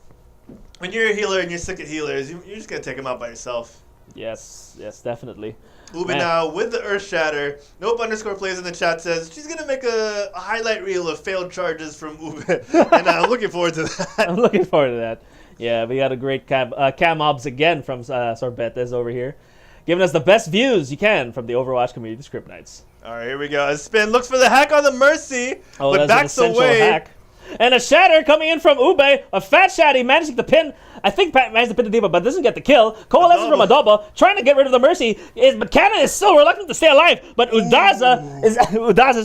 When you're a healer and you're sick of healers, you're just gonna take them out by yourself. Yes, definitely. Ube now with the Earth Shatter. Nope _ plays in the chat says she's going to make a highlight reel of failed charges from Ube. And I'm looking forward to that. I'm looking forward to that. Yeah, we got a great cam obs again from Sorbetes over here. Giving us the best views you can from the Overwatch community script nights. All right, here we go. A spin looks for the hack on the Mercy, but backs away. Hack. And a shatter coming in from Ube. A fat shot. He managing to pin. I think managed to pin the Diva, but doesn't get the kill. Coalescing from Adobo, trying to get rid of the Mercy. But Cannon is still reluctant to stay alive. But Udaza is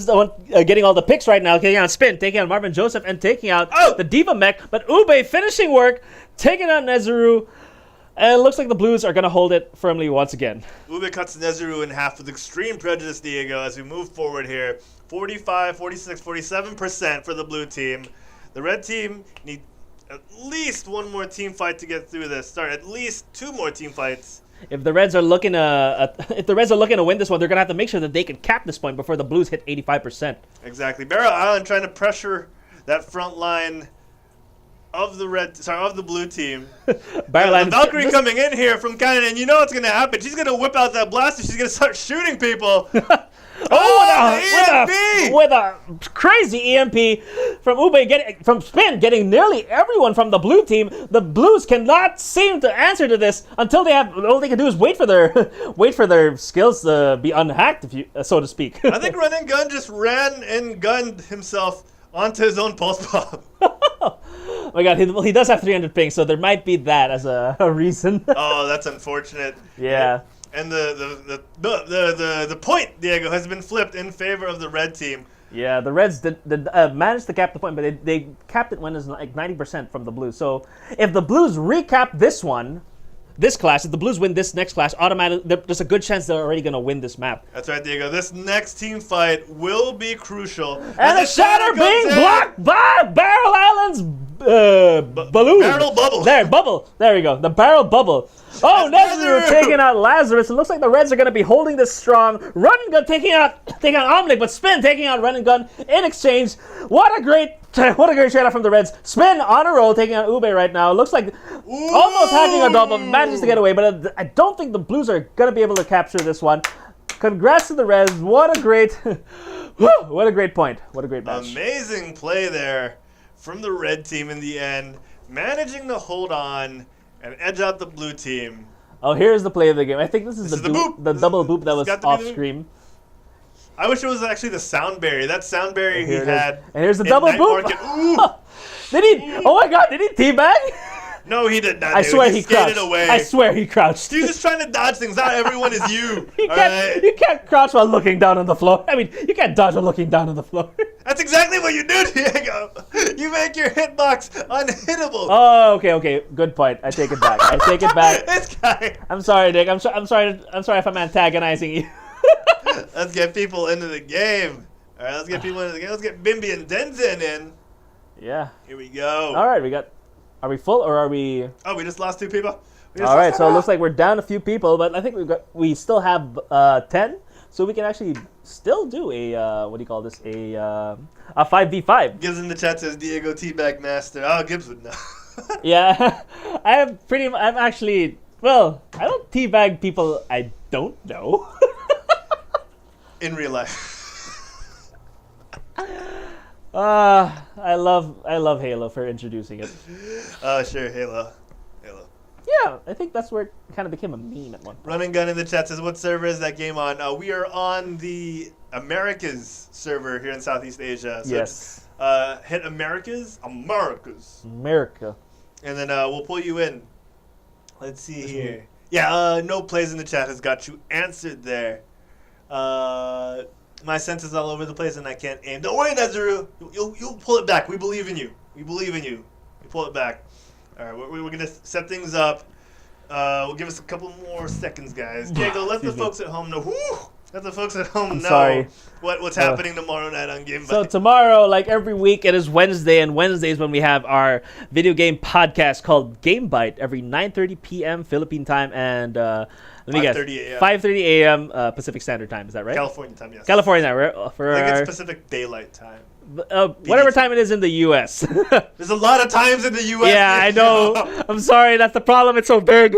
the one getting all the picks right now. Taking out Spin, taking out Marvin Joseph, and taking out the Diva mech. But Ube finishing work, taking out Nezuru. And it looks like the Blues are going to hold it firmly once again. Ube cuts Nezuru in half with extreme prejudice, Diego, as we move forward here. 45, 46, 47% for the blue team. The red team need at least one more team fight to get through this. Sorry, at least two more team fights. If the Reds are looking to win this one, they're going to have to make sure that they can cap this point before the Blues hit 85%. Exactly. Barrel Island trying to pressure that front line of the blue team. Valkyrie coming in here from Cannon, and you know what's going to happen. She's going to whip out that blaster. She's going to start shooting people. With a crazy EMP from from Spin, getting nearly everyone from the blue team. The Blues cannot seem to answer to this until all they can do is wait for their skills to be unhacked, so to speak. I think Run and Gun just ran and gunned himself onto his own pulse pop. Oh my god, he does have 300 ping, so there might be that as a reason. Oh, that's unfortunate. Yeah. And the point, Diego, has been flipped in favor of the red team. Yeah, the Reds managed to cap the point, but they capped it when it's like 90% from the Blues. So if the Blues recap this clash, if the Blues win this next clash, automatically there's a good chance they're already going to win this map. That's right, Diego. This next team fight will be crucial. And a shatter being blocked by Barrel Island's balloon. Barrel bubble. There we go. The barrel bubble. Oh, Nezuru taking out Lazarus. It looks like the Reds are going to be holding this strong. Run and Gun taking out Omnic, but Spin taking out Run and Gun in exchange. What a great trade-off from the Reds. Spin on a roll, taking out Ube right now. Looks like almost hacking a double, manages to get away, but I don't think the Blues are going to be able to capture this one. Congrats to the Reds. What a great point. What a great match. Amazing play there from the red team in the end, managing to hold on and edge out the blue team. Oh, here's the play of the game. I think this is the double boop that was off screen. I wish it was actually the sound berry. That sound berry he had. And here's the double boop. Did he? Oh my god, did he teabag? No, he did not. I swear he crouched. Away. I swear he crouched. You're just trying to dodge things. Not everyone is you. You can't crouch while looking down on the floor. I mean, you can't dodge while looking down on the floor. That's exactly what you do, Diego. You make your hitbox unhittable. Oh, okay. Good point. I take it back. This guy. I'm sorry, Nick. I'm sorry if I'm antagonizing you. Let's get people into the game. All right, let's get people into the game. Let's get Bimby and Denzen in. Yeah. Here we go. All right, are we full or are we? Oh, we just lost 2 people. All right, so it looks like we're down a few people, but I think we still have 10, so we can actually still do a a 5v5. Gibbs in the chat says Diego Teabag Master. Oh, Gibbs would know. Yeah, I don't teabag people I don't know. In real life. I love Halo for introducing it. Oh, sure, Halo. Yeah, I think that's where it kind of became a meme at one point. Running Gun in the chat says, what server is that game on? We are on the Americas server here in Southeast Asia. So yes. Hit America. And then we'll pull you in. Let's see here. Yeah, no plays in the chat has got you answered there. My sense is all over the place and I can't aim. Don't worry, Nezuru. You'll pull it back. We believe in you. You pull it back. All right, we're going to set things up. We'll give us a couple more seconds, guys. Diego, let the folks at home know. Let the folks at home know what's happening tomorrow night on Game Bite. So tomorrow, like every week, it is Wednesday, and Wednesdays when we have our video game podcast called Game Bite every 9:30 p.m. Philippine time and 5:30 a.m. Pacific Standard Time. Is that right? California time, yes. California time. I think it's Pacific Daylight Time. Whatever time it is in the U.S. There's a lot of times in the U.S. Yeah, I know. I'm sorry. That's the problem. It's so big.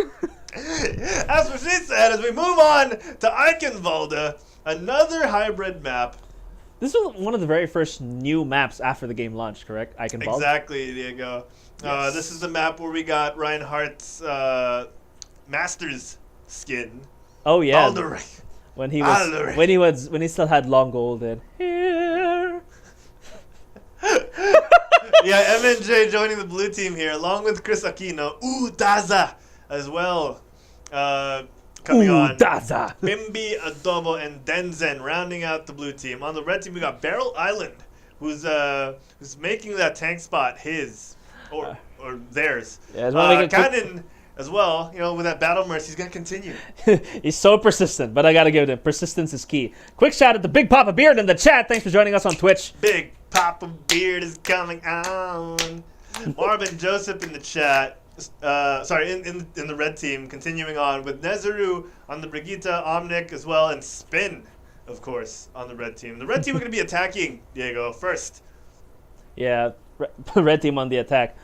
That's what she said. As we move on to Eichenwalde, another hybrid map. This was one of the very first new maps after the game launched, correct? Eichenwalde? Exactly, Diego. Yes. This is the map where we got Reinhardt's Masters skin. Oh yeah. Alderac. When he still had long gold and here. Yeah, MNJ joining the blue team here, along with Chris Aquino. Daza as well. Coming on. Daza. Bimbi, Adobo, and Denzen rounding out the blue team. On the red team, we got Barrel Island, who's making that tank spot his or theirs. Yeah, Cannon as well, with that battle mercy, he's going to continue. He's so persistent, but I got to give it him. Persistence is key. Quick shout out to Big Papa Beard in the chat. Thanks for joining us on Twitch. Big Papa Beard is coming on. Marvin Joseph in the chat. In the red team, continuing on with Nezaru on the Brigitte, Omnic as well, and Spin, of course, on the red team. The red team are going to be attacking, Diego, first. Yeah, red team on the attack.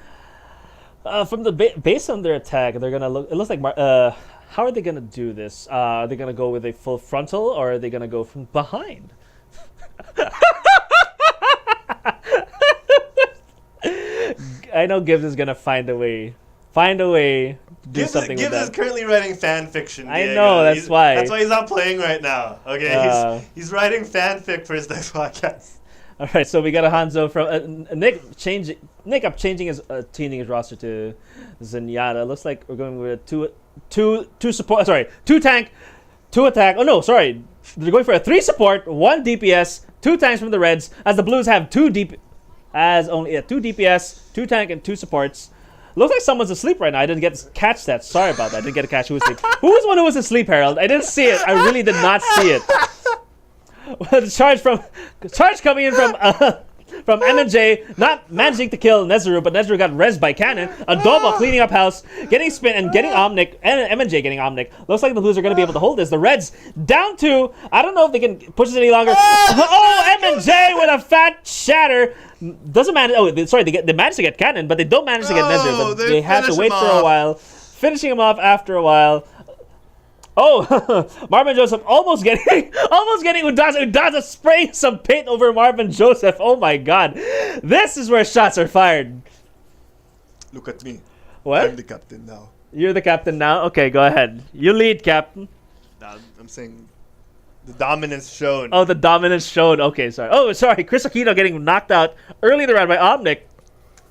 From the based on their attack, they're gonna look. It looks like how are they gonna do this? Are they gonna go with a full frontal, or are they gonna go from behind? I know Gibbs is gonna find a way. Do something with that. Gibbs is currently writing fan fiction. Diego. I know, that's why. That's why he's not playing right now. Okay, he's writing fanfic for his next podcast. All right, so we got a Hanzo from Nick changing his roster to Zenyatta. Looks like we're going with two support. Sorry, 2 tank, 2 attack. Oh no, sorry, they're going for a 3 support, 1 DPS, 2 tanks from the Reds. As the Blues have 2 DPS, 2 tank, and 2 supports. Looks like someone's asleep right now. I didn't get to catch that. Sorry about that. I didn't get to catch who was asleep. Who was one who was asleep, Harold? I didn't see it. I really did not see it. The charge coming in from M&J, not managing to kill Nezaru, but Nezaru got rezzed by Cannon. Adobo cleaning up house, getting Spin and getting Omnic, and M&J getting Omnic. Looks like the Blues are going to be able to hold this. The Reds down 2. I don't know if they can push this any longer. Oh, M&J with a fat shatter. Doesn't manage. Oh, sorry, they managed to get Cannon, but they don't manage to get Nezaru. But they have to wait for a while, finishing him off after a while. Oh, Marvin Joseph almost getting Udaza. Udaza spraying some paint over Marvin Joseph. Oh my God, this is where shots are fired. Look at me. What? I'm the captain now. You're the captain now? Okay, go ahead. You lead, Captain. I'm saying the dominance shown. Oh, the dominance shown. Okay, sorry. Oh, sorry. Chris Aquino getting knocked out early in the round by Omnic.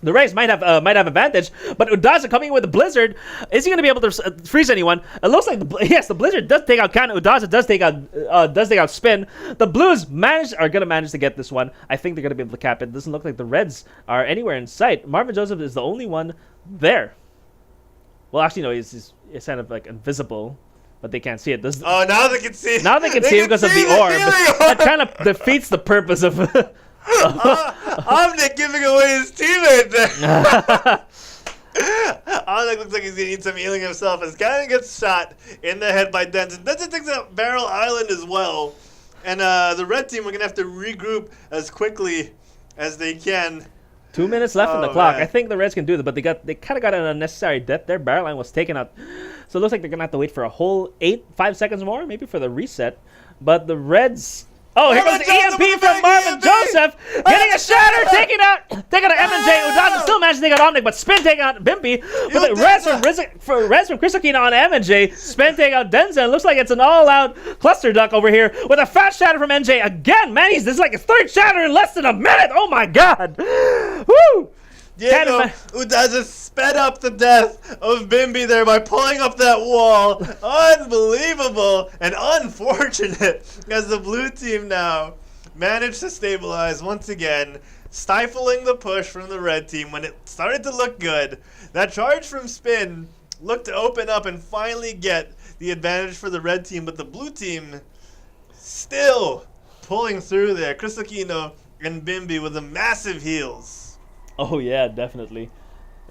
The Rays might have advantage, but Udaza coming in with a Blizzard. Is he going to be able to freeze anyone? It looks like the Blizzard does take out Cannon. Udaza does take out Spin. The Blues are going to manage to get this one. I think they're going to be able to cap it. It doesn't look like the Reds are anywhere in sight. Marvin Joseph is the only one there. Well, actually, no, he's kind of like invisible, but they can't see it. Now they can see. Now they can see it because of the orb. That kind of defeats the purpose of. Omnic giving away his teammate there. Omnic looks like he's going to need some healing himself as Cannon gets shot in the head by Denson. Denson takes out Barrel Island as well. And the red team are going to have to regroup as quickly as they can. 2 minutes left on the clock. Man. I think the Reds can do that, but they kind of got an unnecessary death there. Barrel Line was taken out. So it looks like they're going to have to wait for a whole 5 seconds more, maybe for the reset. But the Reds... Oh, here goes the EMP from Marvin Joseph, getting a shatter, taking out M&J. Udaza still managed to take out Omnic, but Spin taking out Bimby. With the res from Chris Aquino on M&J, Spin taking out Denzen. Looks like it's an all-out cluster duck over here with a fast shatter from NJ. Again, man, this is like his 3rd shatter in less than a minute. Oh my God. Woo! Diego, Udaza sped up the death of Bimby there by pulling up that wall. Unbelievable and unfortunate as the blue team now managed to stabilize once again, stifling the push from the red team when it started to look good. That charge from Spin looked to open up and finally get the advantage for the red team, but the blue team still pulling through there. Chris Aquino and Bimby with the massive heals. Oh yeah, definitely.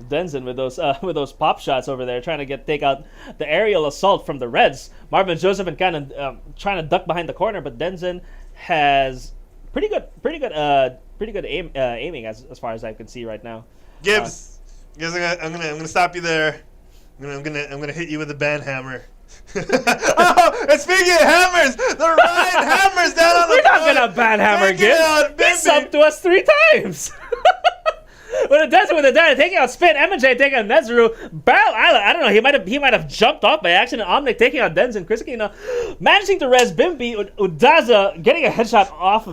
Denzen with those pop shots over there, trying to take out the aerial assault from the Reds. Marvin Joseph and Cannon trying to duck behind the corner, but Denzen has pretty good aiming as far as I can see right now. Gibbs, I'm gonna stop you there. I'm gonna hit you with a band hammer. Oh, and speaking of hammers, the Ryan hammers down on the. We're not gonna ban hammer again. He subbed to us 3 times. With a desert, with a dad taking out Spin, MJ taking out Nezuru, Barrel Island, I don't know, he might have jumped off by accident. Omnic taking out Denzen, Chris Aquino managing to res Bimby, Udaza getting a headshot off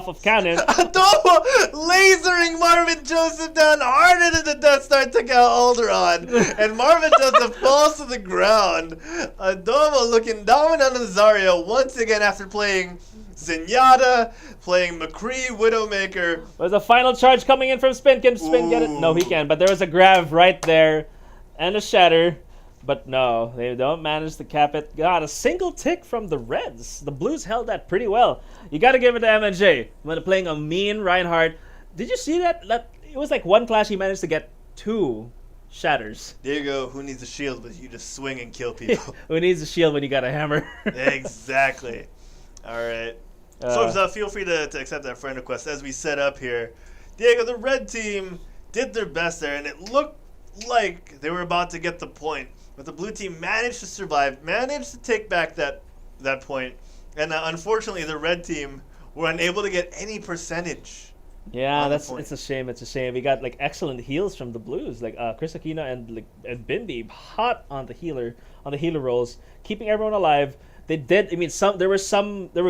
of Cannon. Adobo lasering Marvin Joseph down harder than the Death Star took out Alderon, and Marvin Joseph falls to the ground. Adobo looking dominant on Zario once again after playing Zenyatta, playing McCree, Widowmaker. There's a final charge coming in from Spin. Can Spin get it? No, he can. But there was a grab right there and a shatter. But no, they don't manage to cap it. God, a single tick from the Reds. The Blues held that pretty well. You got to give it to MNJ when playing a mean Reinhardt. Did you see that? It was like one clash he managed to get 2 shatters. There you go. Who needs a shield but you just swing and kill people? Who needs a shield when you got a hammer? Exactly. All right. So feel free to accept that friend request as we set up here. Diego, the red team did their best there, and it looked like they were about to get the point. But the blue team managed to survive, managed to take back that point. And unfortunately, the red team were unable to get any percentage. Yeah, it's a shame. It's a shame. We got like excellent heals from the Blues, like Chris Aquino and Bimby, hot on the healer rolls, keeping everyone alive. They did. I mean, there were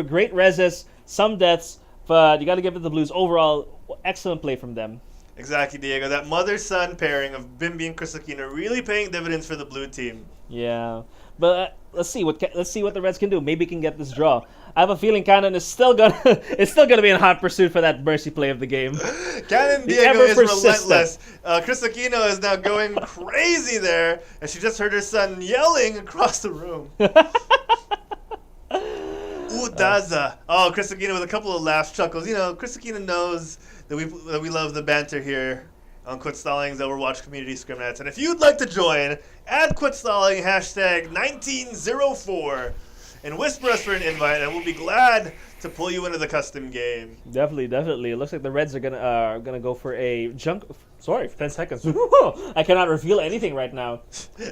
great reses, some deaths, but you got to give it to the Blues. Overall, excellent play from them. Exactly, Diego. That mother-son pairing of Bimby and Chris Aquino really paying dividends for the blue team. Yeah, but let's see what the Reds can do. Maybe we can get this draw. I have a feeling Cannon is still gonna be in hot pursuit for that mercy play of the game. Cannon Diego is relentless. Chris Aquino is now going crazy there, and she just heard her son yelling across the room. Udaza. Oh, Chris Aquino with a couple of laughs, chuckles. You know, Chris Aquino knows that we love the banter here on Quit Stalling's Overwatch Community Scrim Nights. And if you'd like to join, add Quit Stalling, #1904, and whisper us for an invite, and we'll be glad to pull you into the custom game. Definitely. It looks like the Reds are gonna go for a junk. Sorry, 10 seconds. I cannot reveal anything right now.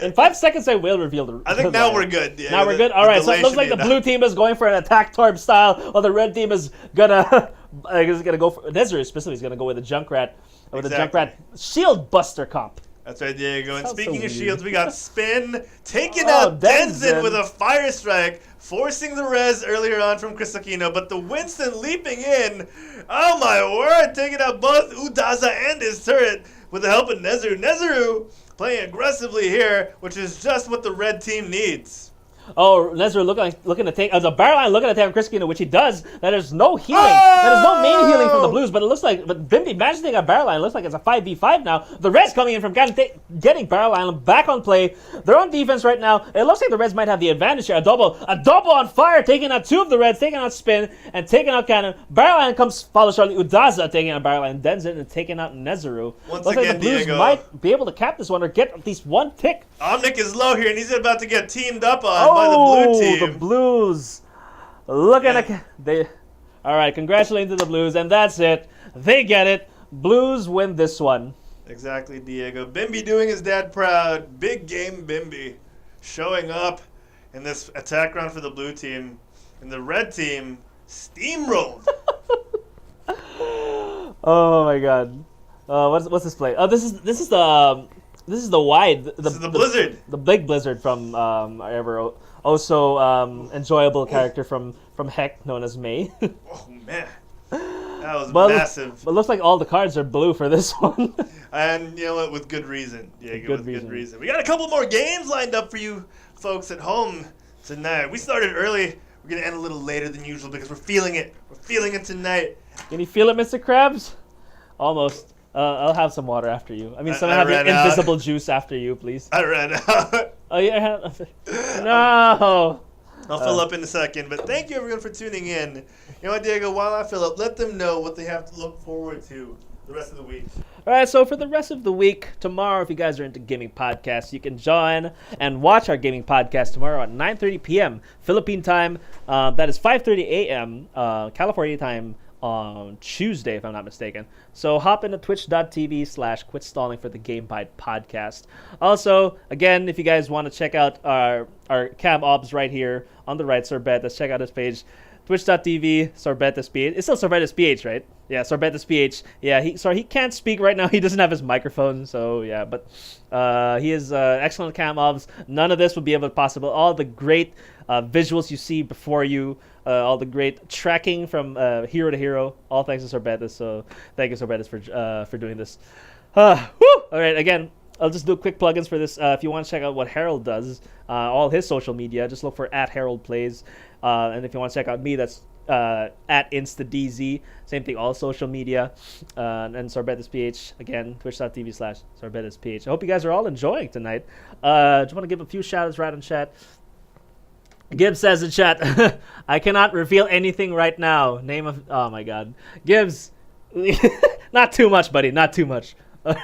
In 5 seconds, I will reveal the. I think now we're good. Yeah, now we're good. All right. So it looks like the blue team is going for an attack Torb style, while the red team is gonna go for Nezru specifically. Is gonna go with a Junkrat with a Junkrat Shield Buster comp. That's right, Diego. And speaking of shields, we got Spin taking out Denzen with a fire strike, forcing the res earlier on from Chris Aquino, but the Winston leaping in. Oh my word, taking out both Udaza and his turret with the help of Nezuru. Nezuru playing aggressively here, which is just what the red team needs. Oh, Nezuru looking to take the barrel line, looking to take Chris Aquino, which he does. There's no healing. There's no main healing from the Blues, but it looks like Bimby managed to take a barrel line. It looks like it's a 5v5 now. The Reds coming in from getting barrel line back on play. They're on defense right now. It looks like the Reds might have the advantage here. A double on fire, taking out 2 of the Reds, taking out Spin and taking out Cannon. Barrel line comes followed shortly. Udaza taking out barrel line, Denzen and taking out Nezuru. Once looks again, like the Blues Diego might be able to cap this one or get at least 1 tick. Omnic is low here, and he's about to get teamed up on by the blue team. The Blues. Look at they. All right, congratulations to the Blues, and that's it. They get it. Blues win this one. Exactly, Diego. Bimby doing his dad proud. Big game Bimby showing up in this attack round for the blue team. And the red team steamrolled. Oh my God. What's this play? Oh, this is the wide. This is the blizzard. The big blizzard from our also enjoyable character from Heck, known as May. Oh man, that was massive. But it looks like all the cards are blue for this one. And you know what? With good reason, Diego. With good reason. We got a couple more games lined up for you folks at home tonight. We started early. We're gonna end a little later than usual because we're feeling it. We're feeling it tonight. Can you feel it, Mr. Krabs? Almost. I'll have some water after you. I mean, someone have your invisible juice after you, please. I ran out. Oh, yeah. No. I'll fill up in a second, but thank you everyone for tuning in. You know what, Diego, while I fill up, let them know what they have to look forward to the rest of the week. All right, so for the rest of the week, tomorrow, if you guys are into gaming podcasts, you can join and watch our gaming podcast tomorrow at 9:30 p.m. Philippine time. That is 5:30 a.m. California time on Tuesday, if I'm not mistaken. So hop into twitch.tv/quitstalling for the GameBite podcast. Also, again, if you guys want to check out our cam obs right here on the right, Sorbetas, check out his page. Twitch.tv, SorbetesPH. It's still SorbetesPH, right? Yeah, SorbetesPH. Yeah, he can't speak right now. He doesn't have his microphone, so yeah. But he is excellent cam obs. None of this would be able to possible. All the great visuals you see before you, all the great tracking from hero to hero, all thanks to Sorbetes. So thank you, Sorbetes, for doing this. All right, again, I'll just do quick plugins for this. If you want to check out what Harold does, all his social media, just look for @HaroldPlays. And if you want to check out me, that's @InstaDZ. Same thing, all social media. And SorbetesPH, again, twitch.tv/SorbetesPH. I hope you guys are all enjoying tonight. Just want to give a few shout-outs right in chat. Gibbs says in chat, I cannot reveal anything right now. Name of... Oh, my God. Gibbs, not too much, buddy. Not too much. All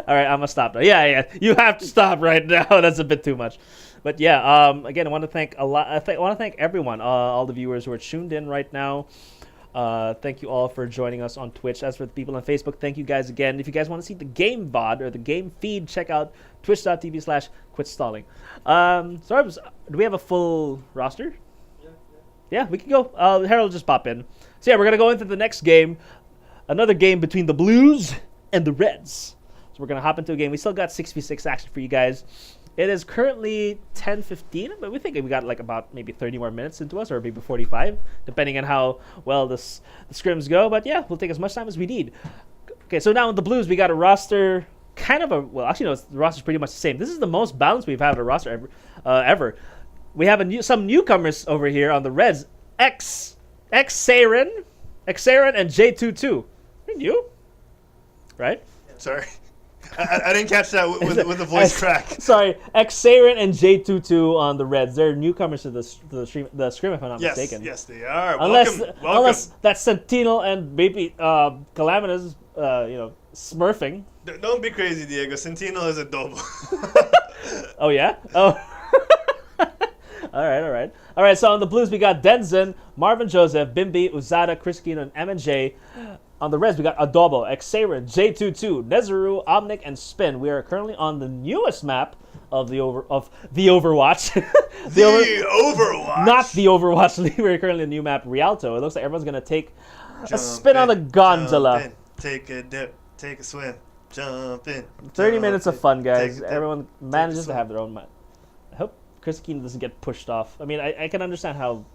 right, I'm going to stop now. Yeah. You have to stop right now. That's a bit too much. But yeah, again, I want to thank a lot. I want to thank everyone, all the viewers who are tuned in right now. Thank you all for joining us on Twitch. As for the people on Facebook, thank you guys again. If you guys want to see the game VOD or the game feed, check out twitch.tv/quitstalling. Sorry, do we have a full roster? Yeah, we can go. Harold, just pop in. So yeah, we're gonna go into the next game, another game between the Blues and the Reds. So we're gonna hop into a game. We still got 6v6 action for you guys. It is currently 10:15, but we think we got like about maybe 30 more minutes into us, or maybe 45, depending on how well the scrims go. But yeah, we'll take as much time as we need. Okay, so now with the Blues, we got a roster, the roster's pretty much the same. This is the most balanced we've had a roster ever. We have some newcomers over here on the Reds. Xarin and J22. They're new, right? Sorry. I didn't catch that with the voice crack. Sorry, Xarin and J22 on the Reds. They're newcomers to the scrim, if I'm not mistaken. Yes, they are. Unless Welcome. that Sentinel and maybe Calamina's, smurfing. Don't be crazy, Diego. Sentinel is a double. Oh yeah. Oh. All right. So on the Blues, we got Denzin, Marvin Joseph, Bimby, Uzada, Chris Kino, and M&J. On the Reds, we got Adobo, Xarin, J22, Nezaru, Omnic, and Spin. We are currently on the newest map of the Overwatch. Overwatch. Not the Overwatch League. We're currently on the new map, Rialto. It looks like everyone's gonna take a spin on the gondola. Jump in, take a dip, take a swim, jump in. 30 minutes of fun, guys. Dip, Everyone manages to have their own map. I hope Chris Keen doesn't get pushed off. I mean, I can understand how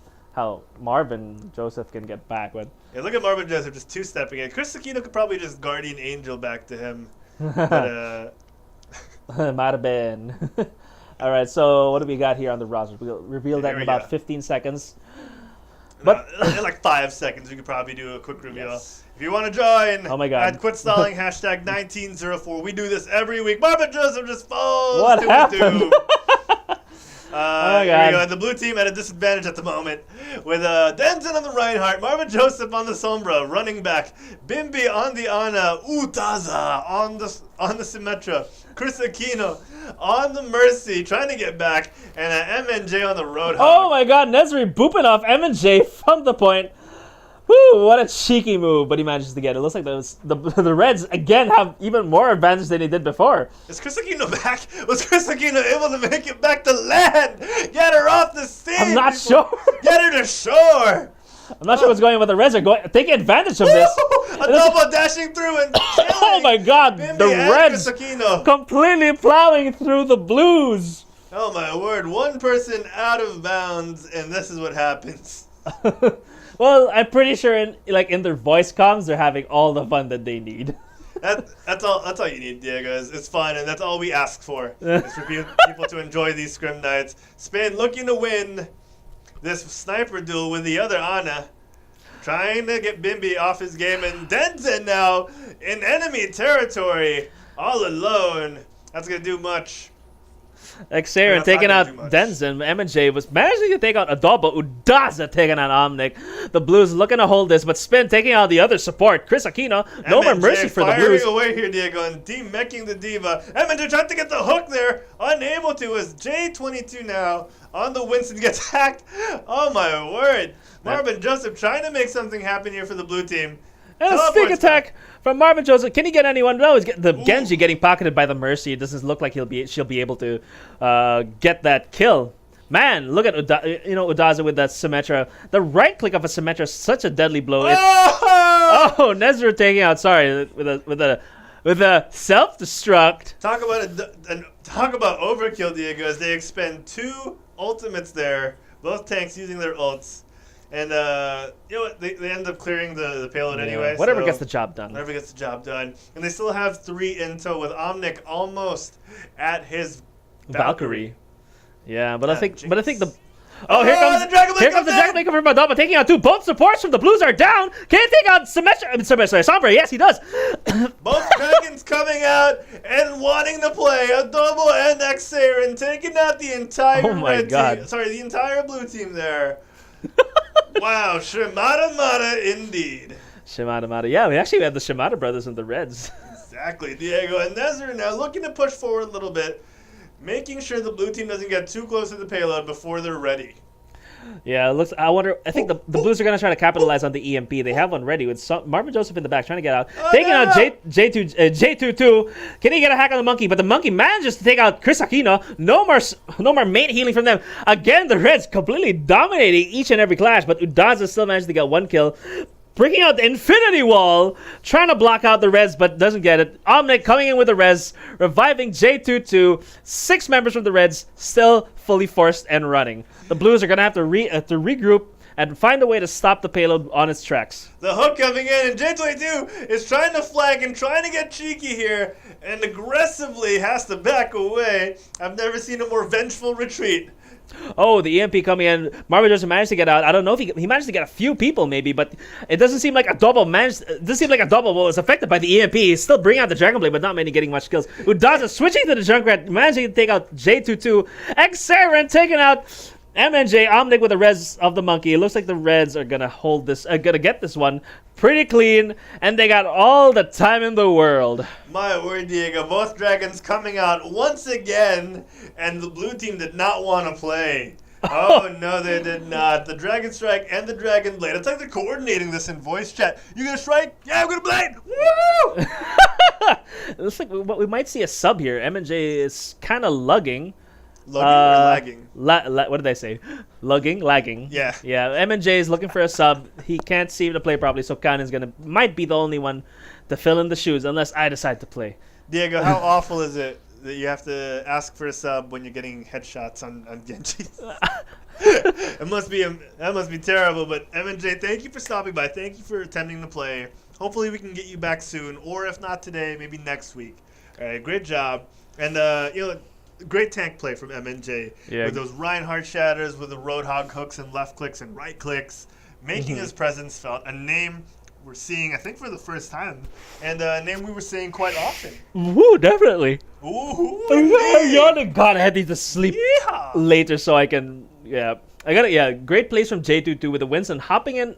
Marvin Joseph can get back, but yeah, look at Marvin Joseph just two-stepping in. Chris Aquino could probably just Guardian Angel back to him. But, might have been. All right, so what do we got here on the roster? We'll reveal that in about 15 seconds. But in like 5 seconds, we could probably do a quick reveal. Yes. If you want to join, oh my God, at QuitStalling #1904. We do this every week. Marvin Joseph just falls. What happened? Oh my God. Here we go. The blue team at a disadvantage at the moment with Denzin on the Reinhardt, Marvin Joseph on the Sombra, running back, Bimby on the Ana, Utaza on the Symmetra, Chris Aquino on the Mercy, trying to get back, and MNJ on the Roadhog. Oh my God, Nezri booping off MNJ from the point. Woo, what a cheeky move, but he manages to get it. It looks like the Reds, again, have even more advantage than they did before. Is Chris Aquino back? Was Chris Aquino able to make it back to land? Get her off the sea! I'm not sure. Get her to shore! I'm not sure what's going on with the Reds. Are taking advantage of this. A double dashing through and oh my God, Bimby the Reds completely plowing through the Blues. Oh my word, one person out of bounds, and this is what happens. Well, I'm pretty sure in their voice comms, they're having all the fun that they need. That's all you need, Diego. It's fun, and that's all we ask for. Is for people to enjoy these scrim nights. Spain looking to win this sniper duel with the other Ana, trying to get Bimby off his game, and Denzin now in enemy territory, all alone. That's gonna do much. Xarin taking out Denzen. MJ was managing to take out Adobo. Udaza taking out Omnic. The Blues looking to hold this, but Spin taking out the other support. Chris Aquino. No more mercy for the Blues. Firing away here, Diego, and D-mecking the Diva. MJ tried to get the hook there. Unable to, as J22 now on the Winston gets hacked. Oh my word. Marvin Joseph trying to make something happen here for the blue team. And a stick attack from Marvin Joseph. Can he get anyone? No, he's the Genji getting pocketed by the Mercy. It doesn't look like she'll be able to get that kill. Man, look at Udaza with that Symmetra. The right click of a Symmetra is such a deadly blow. Oh, Nezra taking out. Sorry, with a self-destruct. Talk about overkill, Diego, as they expend 2 ultimates there. Both tanks using their ults. And, you know what, they end up clearing the payload anyway. Whatever gets the job done. Whatever gets the job done. And they still have 3 in tow with Omnic almost at his Valkyrie. Yeah, but I think the... Oh, here comes the Dragon Maker from Madonna taking out 2. Both supports from the Blues are down. Can he take out Sombra? Yes, he does. Both Dragons coming out and wanting to play. Adobo and Xarin taking out the entire the entire blue team there. Wow, Shimada Mata indeed. Shimada Mata. Yeah, we actually had the Shimada brothers and the Reds. Exactly, Diego. And Nezra now looking to push forward a little bit, making sure the blue team doesn't get too close to the payload before they're ready. Yeah, it looks. I think the Blues are going to try to capitalize on the EMP. They have one ready with Marvin Joseph in the back trying to get out. Taking out J22. Can he get a hack on the Monkey? But the Monkey manages to take out Chris Aquino. No more mate healing from them. Again, the Reds completely dominating each and every clash, but Udaza still managed to get 1 kill. Breaking out the Infinity Wall, trying to block out the Reds, but doesn't get it. Omnic coming in with the Res, reviving J22. 6 members from the Reds still fully forced and running. The Blues are going to have to regroup and find a way to stop the payload on its tracks. The hook coming in, and J22 is trying to flag and trying to get cheeky here, and aggressively has to back away. I've never seen a more vengeful retreat. Oh, the EMP coming in. Marvin Joseph managed to get out. I don't know if he managed to get a few people maybe, but it doesn't seem like a double was affected by the EMP. He's still bringing out the Dragon Blade, but not many getting much kills. Udaza switching to the Junkrat, managing to take out J22. Xarin taking out MNJ. Omnic with the res of the Monkey. It looks like the Reds are gonna hold this, gonna get this one pretty clean, and they got all the time in the world. My word, Diego. Both Dragons coming out once again, and the blue team did not want to play. Oh, no, they did not. The Dragon Strike and the Dragon Blade. It's like they're coordinating this in voice chat. You gonna strike? Yeah, I'm gonna blade. Woo! It looks like we might see a sub here. MNJ is kind of lugging. Lagging. What did I say? Lagging. Yeah. Yeah. MNJ is looking for a sub. He can't seem to play properly, so Kanan's might be the only one to fill in the shoes unless I decide to play. Diego, how awful is it that you have to ask for a sub when you're getting headshots on Genji? That must be terrible. But MNJ, thank you for stopping by. Thank you for attempting to play. Hopefully we can get you back soon, or if not today, maybe next week. All right, great job. And great tank play from MNJ with those Reinhardt shatters, with the Roadhog hooks and left clicks and right clicks, making his presence felt. A name we're seeing, I think, for the first time, and a name we were seeing quite often. Woo, definitely. Ooh, God, I need to sleep later so I can. Yeah, I got it. Yeah, great plays from J22 with the Winston hopping in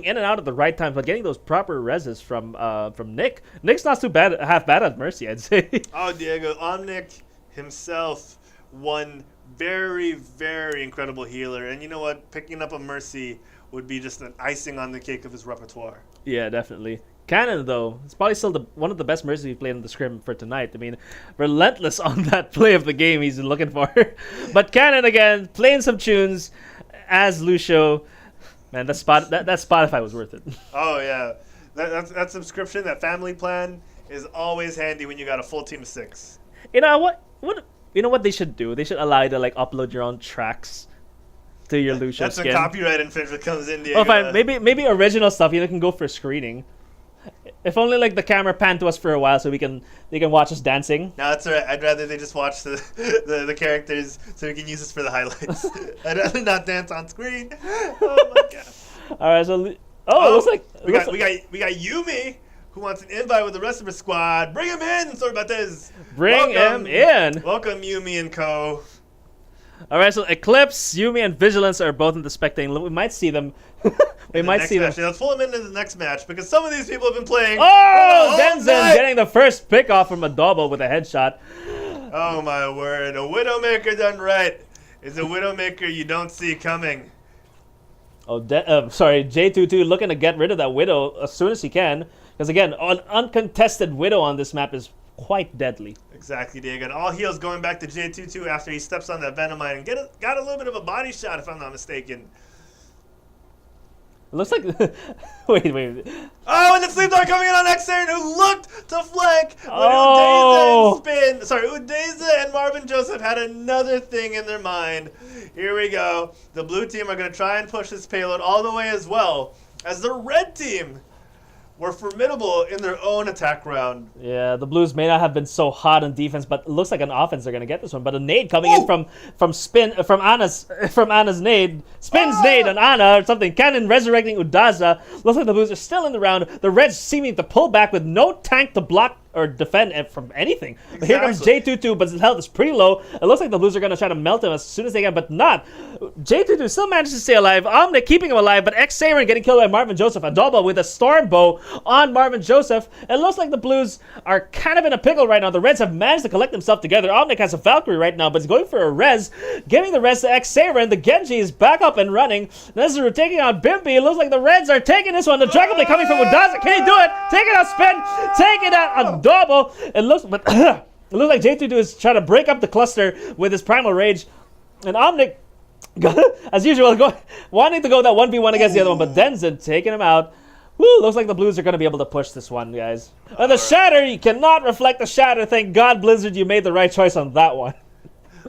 and out at the right time, but getting those proper reses from Nick. Nick's not too bad, half bad at Mercy, I'd say. Oh, Diego, Omnic himself, one very, very incredible healer. And you know what? Picking up a Mercy would be just an icing on the cake of his repertoire. Yeah, definitely. Kanan, though, it's probably still one of the best Mercies we've played in the scrim for tonight. I mean, relentless on that play of the game he's been looking for. But Kanan, again, playing some tunes as Lucio. Man, that Spotify was worth it. Oh, yeah. That subscription, that family plan is always handy when you got a full team of 6. You know what they should do? They should allow you to upload your own tracks to your Lucio That's skin. when copyright infringement comes in, Diego. Oh, fine. Maybe original stuff you can go for screening. If only the camera panned to us for a while so they can watch us dancing. No, that's alright. I'd rather they just watch the characters so we can use this for the highlights. I'd rather not dance on screen. Oh my god. All right, so it looks like we got Yumi, who wants an invite with the rest of her squad. Bring him in, Sorbetes. Bring him in. Welcome, Yumi and co. All right, so Eclipse, Yumi, and Vigilance are both in the spectating. We might see them. We might see them. Let's pull them into the next match because some of these people have been playing. Oh, Denzen getting the first pick off from Adobo with a headshot. Oh my word! A Widowmaker done right is a Widowmaker you don't see coming. Oh, sorry, J22 looking to get rid of that Widow as soon as he can. Because again, an uncontested Widow on this map is quite deadly. Exactly, Diego. And all heals going back to J22 after he steps on that Venomite and got a little bit of a body shot, if I'm not mistaken. It looks like... wait. Oh, and the Sleep Dart coming in on Xaren, who looked to flank when Udeza and Marvin Joseph had another thing in their mind. Here we go. The blue team are going to try and push this payload all the way as well as the red team were formidable in their own attack round. Yeah, the Blues may not have been so hot on defense, but it looks like an offense they're gonna get this one. But a nade coming in from Anna's nade, spins nade on Anna or something. Cannon resurrecting Udaza. Looks like the Blues are still in the round. The Reds seeming to pull back with no tank to block or defend from anything. But here comes J22, but his health is pretty low. It looks like the Blues are going to try to melt him as soon as they can, but not. J22 still manages to stay alive. Omnic keeping him alive, but Xaren getting killed by Marvin Joseph. Adobo with a storm bow on Marvin Joseph. It looks like the Blues are kind of in a pickle right now. The Reds have managed to collect themselves together. Omnic has a Valkyrie right now, but he's going for a res, giving the res to Xaren. The Genji is back up and running. Nezuru taking out Bimby. It looks like the Reds are taking this one. The Dragon Blade coming from Udaza. Can he do it? Take it out, Spin. Take it out, Adobo. It looks like J22 is trying to break up the cluster with his Primal Rage. And Omnic, as usual, wanting to go that 1v1 against the other one, but Denzen taking him out. Woo, looks like the Blues are going to be able to push this one, guys. And the Shatter, you cannot reflect the Shatter. Thank God, Blizzard, you made the right choice on that one.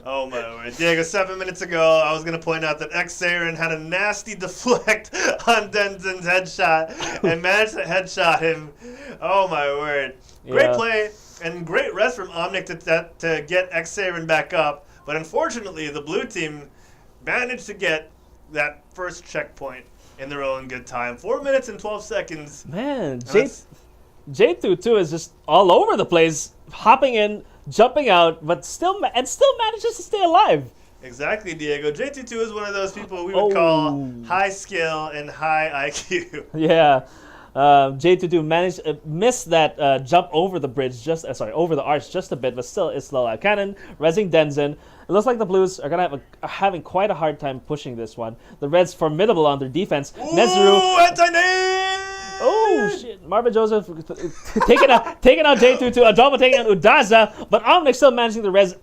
Oh my word. Diego, 7 minutes ago, I was going to point out that Xaren had a nasty deflect on Denzen's headshot and managed to headshot him. Oh my word. Great play and great rest from Omnic to get Xaren back up. But unfortunately, the blue team managed to get that first checkpoint in their own good time. 4 minutes and 12 seconds. Man, J22 is just all over the place, hopping in, jumping out, but still manages to stay alive. Exactly, Diego. J22 is one of those people we would call high skill and high IQ. Yeah. J22 missed that jump over the bridge, over the arch just a bit, but still is slow. Cannon, resing Denzen. It looks like the Blues are gonna having quite a hard time pushing this one. The Reds formidable on their defense. Nezuru. Anti-nade! Oh shit! Marvin Joseph taking out J22. Adobo taking out Udaza, but Omnic still managing the res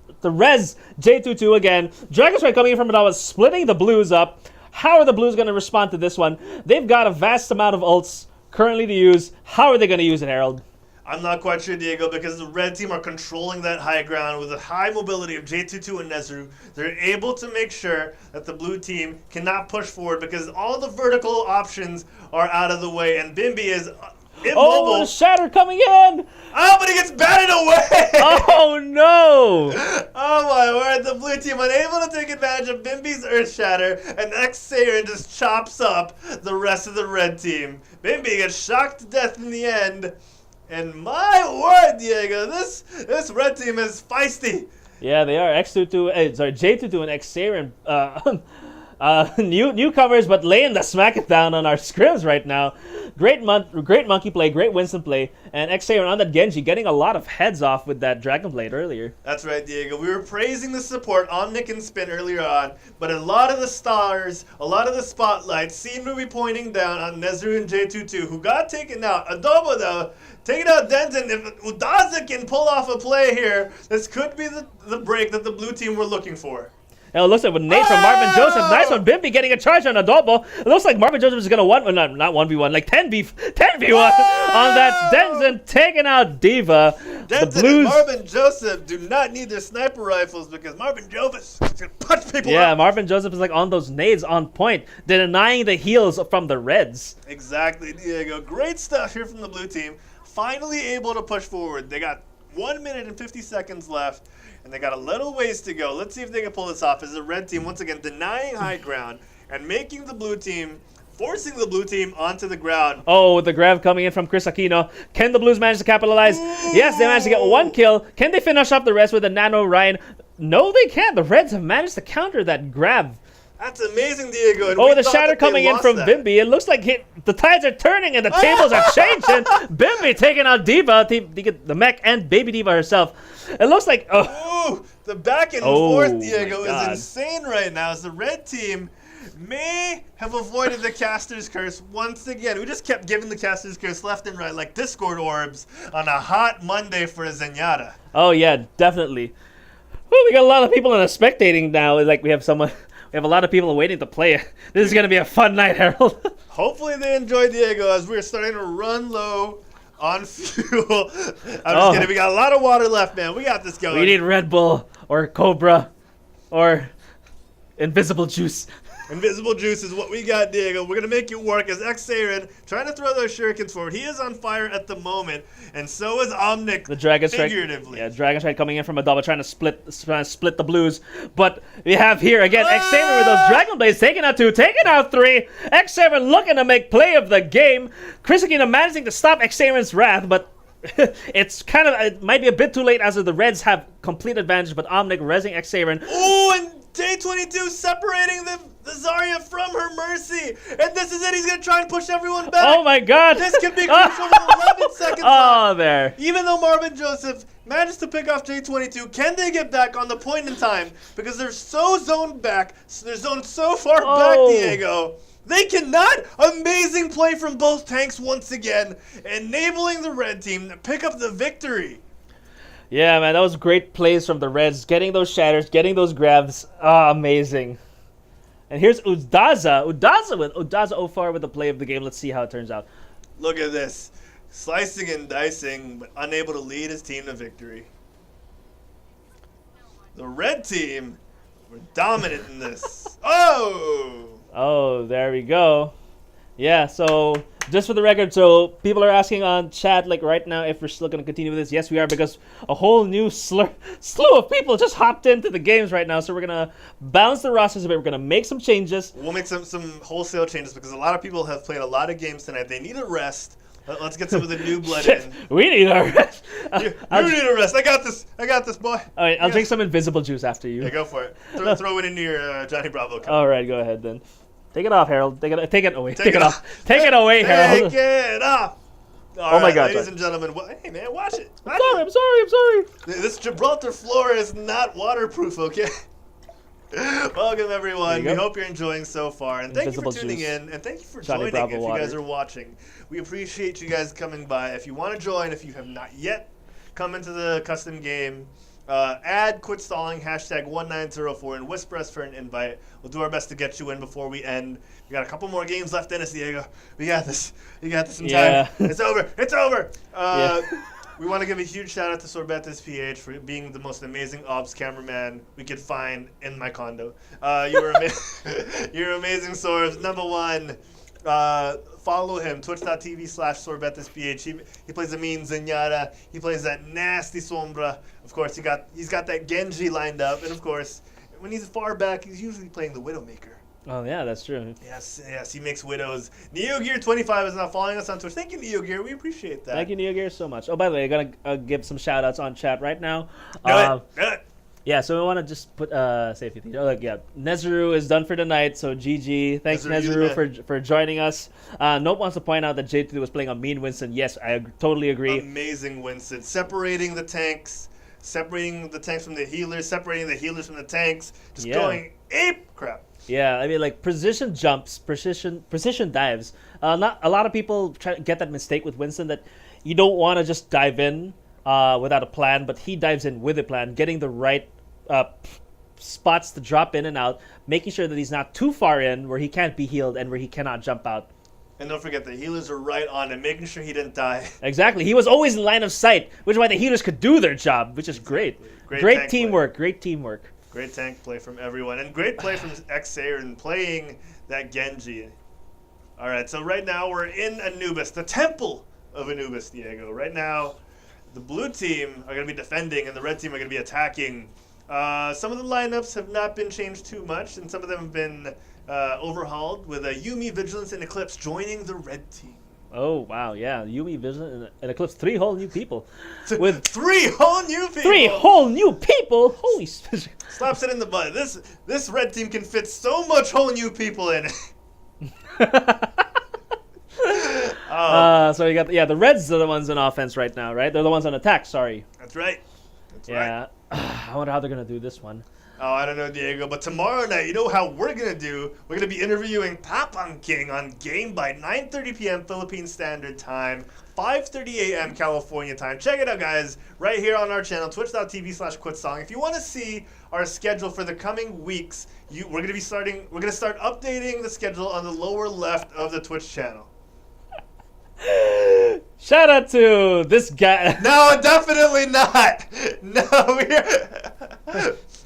J22 again. Dragon Strike coming in from Adobo, splitting the Blues up. How are the Blues going to respond to this one? They've got a vast amount of ults currently to use. How are they going to use it, Harold? I'm not quite sure, Diego, because the red team are controlling that high ground with the high mobility of J22 and Nezuru. They're able to make sure that the blue team cannot push forward because all the vertical options are out of the way, and Bimby is immobile. Oh, the Shatter coming in! Oh, but he gets batted away! Oh, no! Oh, my word. The blue team unable to take advantage of Bimby's Earth Shatter, and Xaren just chops up the rest of the red team. Bimby gets shocked to death in the end. And my word, Diego, this red team is feisty. Yeah, they are. J22 and Xaren, newcomers, but laying the smackdown on our scrims right now. Great monkey play, great Winston play, and Xaren on that Genji getting a lot of heads off with that Dragon Blade earlier. That's right, Diego. We were praising the support Omnic and Spin earlier on, but a lot of the stars, a lot of the spotlights seem to be pointing down on Nezuru and J22, who got taken out. Adobo, though, taking out Denzen. If Udaza can pull off a play here, this could be the break that the blue team were looking for. And it looks like with nade from Marvin Joseph. Nice one. Bimby getting a charge on Adobo. It looks like Marvin Joseph is going to not 1v1, like 10v1 on that. Denzen taking out Diva. Denzen and Marvin Joseph do not need their sniper rifles because Marvin Joseph is going to punch people out. Marvin Joseph is like on those nades on point, denying the heals from the Reds. Exactly, Diego. Great stuff here from the blue team. Finally able to push forward. They got 1 minute and 50 seconds left. And they got a little ways to go. Let's see if they can pull this off as the red team once again denying high ground and making the blue team forcing the blue team onto the ground. Oh, the grab coming in from Chris Aquino. Can the Blues manage to capitalize? Ooh. Yes, they managed to get 1 kill. Can they finish off the rest with a Nano Ryan? No, they can't. The Reds have managed to counter that grab. That's amazing, Diego. And the shatter coming in from Bimby. It looks like the tides are turning and the tables are changing. Bimby taking out Diva, the mech, and Baby Diva herself. It looks like... Ooh, the back and forth, Diego, is insane right now as the red team may have avoided the Caster's Curse once again. We just kept giving the Caster's Curse left and right like Discord orbs on a hot Monday for a Zenyatta. Oh, yeah, definitely. Well, we got a lot of people in the spectating now. Like, we have a lot of people waiting to play. This is going to be a fun night, Harold. Hopefully they enjoy Diego as we're starting to run low on fuel. I'm just kidding. We got a lot of water left, man. We got this going. We need Red Bull or Cobra or Invisible Juice. Invisible Juice is what we got, Diego. We're going to make it work as Xarin trying to throw those shurikens forward. He is on fire at the moment, and so is Omnic, the Dragon Strike, figuratively. Yeah, Dragon Strike coming in from a double, trying to split the Blues. But we have here, again, Xarin with those Dragon Blades, taking out 2, taking out 3. Xarin looking to make play of the game. Chris Aquino managing to stop Xarin's wrath, but it might be a bit too late as the Reds have complete advantage, but Omnic resing Xarin. Ooh, and Day 22 separating the Zarya from her Mercy. And this is it. He's going to try and push everyone back. Oh, my God. This could be crucial with 11 seconds left. There. Even though Marvin Joseph manages to pick off J22, can they get back on the point in time? Because they're so zoned back. They're zoned so far back, Diego. They cannot. Amazing play from both tanks once again, enabling the red team to pick up the victory. Yeah, man, that was great plays from the Reds. Getting those shatters, getting those grabs. Amazing. And here's Udaza. Udaza 0-4 with the play of the game. Let's see how it turns out. Look at this. Slicing and dicing, but unable to lead his team to victory. The red team were dominant in this. Oh, there we go. Yeah, so just for the record, so people are asking on chat, like right now, if we're still going to continue with this. Yes, we are, because a whole new slew of people just hopped into the games right now. So we're going to balance the rosters a bit. We're going to make some changes. We'll make some wholesale changes because a lot of people have played a lot of games tonight. They need a rest. Let's get some of the new blood in. We need a rest. You need a rest. I got this, boy. All right, I'll drink some Invisible Juice after you. Yeah, go for it. Throw it into your Johnny Bravo cup. All right, go ahead then. Take it off, Harold. Take it away. Take it off. Take it away, Harold. Take it off. Oh my God, ladies and gentlemen. Hey, man, watch it. I'm sorry. This Gibraltar floor is not waterproof, okay? Welcome, everyone. We hope you're enjoying so far. And thank you for tuning in. And thank you for joining if you guys are watching. We appreciate you guys coming by. If you want to join, if you have not yet come into the custom game, add quit stalling #1904 and whisper us for an invite. We'll do our best to get you in before we end. We got a couple more games left in us, Diego. We got this. You got this in time. It's over. We want to give a huge shout out to Sorbetes PH for being the most amazing ops cameraman we could find in my condo. You're amazing, Sorbs. Number one. Follow him, twitch.tv/SorbetesPH. He plays a mean Zenyatta. He plays that nasty Sombra. Of course, he's got that Genji lined up. And of course, when he's far back, he's usually playing the Widowmaker. Oh, yeah, that's true. Yes, he makes Widows. NeoGear25 is now following us on Twitch. Thank you, NeoGear. We appreciate that. Thank you, NeoGear, so much. Oh, by the way, I'm going to give some shout-outs on chat right now. Do it. Yeah, so we want to just put say a few things. Nezuru is done for tonight, so GG. Thanks, Nezuru, for joining us. Nope wants to point out that J2 was playing on Mean Winston. Yes, I totally agree. Amazing Winston. Separating the tanks from the healers, separating the healers from the tanks, just going ape crap. Yeah, I mean, like precision jumps, precision dives. Not a lot of people try to get that mistake with Winston that you don't want to just dive in without a plan, but he dives in with a plan, getting the right spots to drop in and out, making sure that he's not too far in where he can't be healed and where he cannot jump out. And don't forget, the healers are right on him, making sure he didn't die. Exactly. He was always in line of sight, which is why the healers could do their job, which is great. Great teamwork. Great teamwork. Great tank play from everyone. And great play from Xarin playing that Genji. All right, so right now we're in Anubis, the temple of Anubis, Diego. Right now, the blue team are going to be defending, and the red team are going to be attacking. Some of the lineups have not been changed too much, and some of them have been overhauled, with Yumi, Vigilance, and Eclipse joining the red team. Oh, wow, yeah. Yumi, Vigilance, and Eclipse, 3 whole new people. With 3 whole new people! 3 whole new people! Holy... Slaps it in the butt. This red team can fit so much whole new people in it. So you got the Reds are the ones on offense right now, right? They're the ones on attack. Sorry. That's right. That's right. I wonder how they're gonna do this one. Oh, I don't know, Diego. But tomorrow night, you know how we're gonna do? We're gonna be interviewing Papang King on Game by 9:30 p.m. Philippine Standard Time, 5:30 a.m. California time. Check it out, guys. Right here on our channel, twitch.tv/QuitSong. If you want to see our schedule for the coming weeks, we're gonna start updating the schedule on the lower left of the Twitch channel. Shout out to this guy. No, definitely not. No,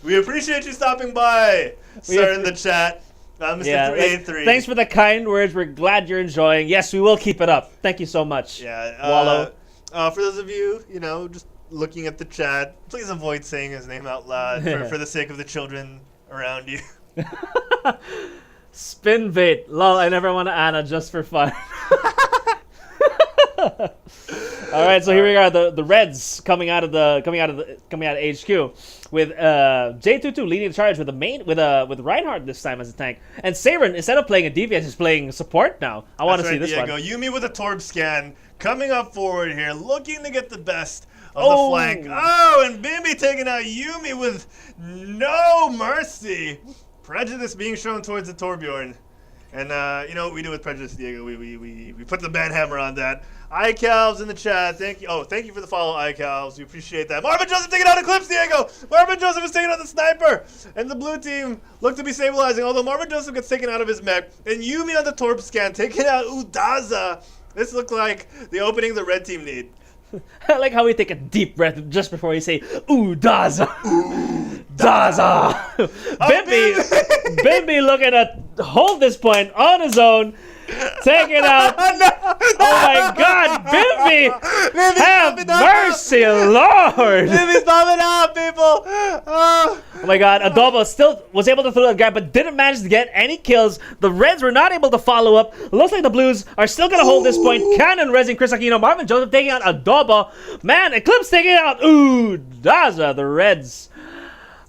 we appreciate you stopping by, sir, in the chat. Mr. 383. Thanks for the kind words. We're glad you're enjoying. Yes, we will keep it up. Thank you so much. Yeah. Wallow. For those of you, just looking at the chat, please avoid saying his name out loud for the sake of the children around you. Spin bait. Lol, I never want to Anna just for fun. All right, so here we are, the Reds coming out of HQ with J22 leading the charge with Reinhardt this time as a tank, and Saren, instead of playing a DPS, is playing support now. I want to see this Diego. one. Yumi with a Torb scan coming up forward here, looking to get the best of the flank. Oh, and Bimby taking out Yumi with no mercy. Prejudice being shown towards the Torbjorn. And you know what we do with Prejudice, Diego? We put the banhammer on that. iCalves in the chat. Thank you. Oh, thank you for the follow, iCalves. We appreciate that. Marvin Joseph taking out Eclipse, Diego. Marvin Joseph is taking out the sniper. And the blue team look to be stabilizing, although Marvin Joseph gets taken out of his mech. And Yumi on the Torp scan taking out Udaza. This looked like the opening the red team need. I like how we take a deep breath just before we say, ooh, Daza. Daza. Bimby looking to hold this point on his own. Take it out. No. Oh my God, Bimby! Have mercy, Lord! Bimby's popping out, people! Oh my God, Adobo still was able to throw that guy, but didn't manage to get any kills. The Reds were not able to follow up. Looks like the Blues are still going to hold this point. Cannon resing Chris Aquino. Marvin Joseph taking out Adobo. Man, Eclipse taking out Daza. The Reds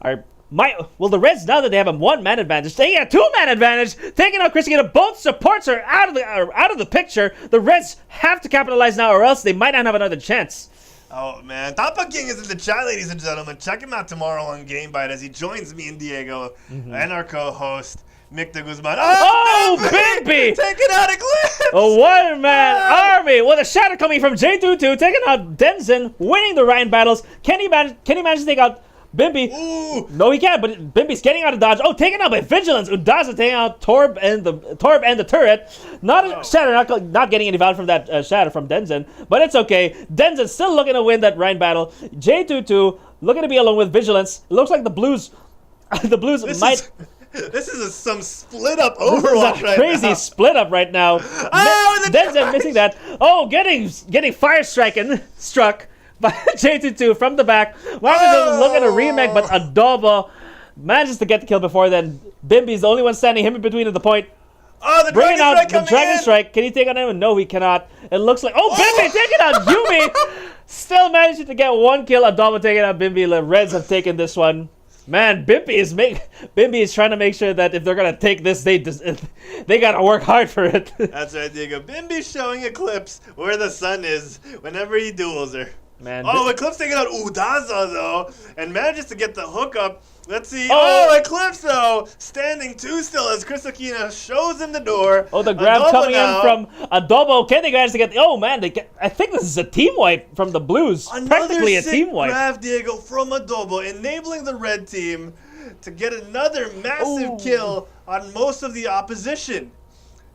are... the Reds, now that they have a 1-man advantage, taking a 2-man advantage, taking out Chris Aquino. Both supports are out of the picture. The Reds have to capitalize now, or else they might not have another chance. Oh, man. Tapa King is in the chat, ladies and gentlemen. Check him out tomorrow on Gamebite as he joins me and Diego and our co-host, Mick de Guzman. Oh, Bimby! Taking out Eclipse! A 1-man army with a shatter coming from J22, taking out Denzen, winning the Ryan battles. Can he manage to take out Bimby? Ooh. No, he can't, but Bimby's getting out of dodge. Oh, taken out by Vigilance. Udaza taking out Torb and the turret. Shatter, not getting any value from that shatter from Denzen, but it's okay. Denzen still looking to win that Ryan battle. J22 looking to be alone with Vigilance. It looks like the Blues This is some split up Overwatch right now. Crazy split up right now. Denzen missing that. Oh, getting fire struck by J22 from the back. Marvin looking to remake, but Adobo manages to get the kill before then. Bimby's the only one standing him in between at the point. Oh, the Bringing Dragon out Strike the Dragon Strike. Can he take on anyone? No, he cannot. It looks like... Oh, Bimby taking out Yumi! Still managing to get 1 kill. Adobo taking out Bimby. The Reds have taken this one. Man, Bimby is trying to make sure that if they're gonna take this, they gotta work hard for it. That's right, Diego. Bimby's showing Eclipse where the sun is whenever he duels her. Man, Eclipse taking out Udaza though, and manages to get the hookup. Let's see. Eclipse though, standing too still as Chris Aquino shows him the door. Oh, the grab Adobo coming now. in from Adobo. Can they manage to get? Oh man, I think this is a team wipe from the Blues. Practically a team wipe. Grab, Diego, from Adobo, enabling the red team to get another massive kill on most of the opposition.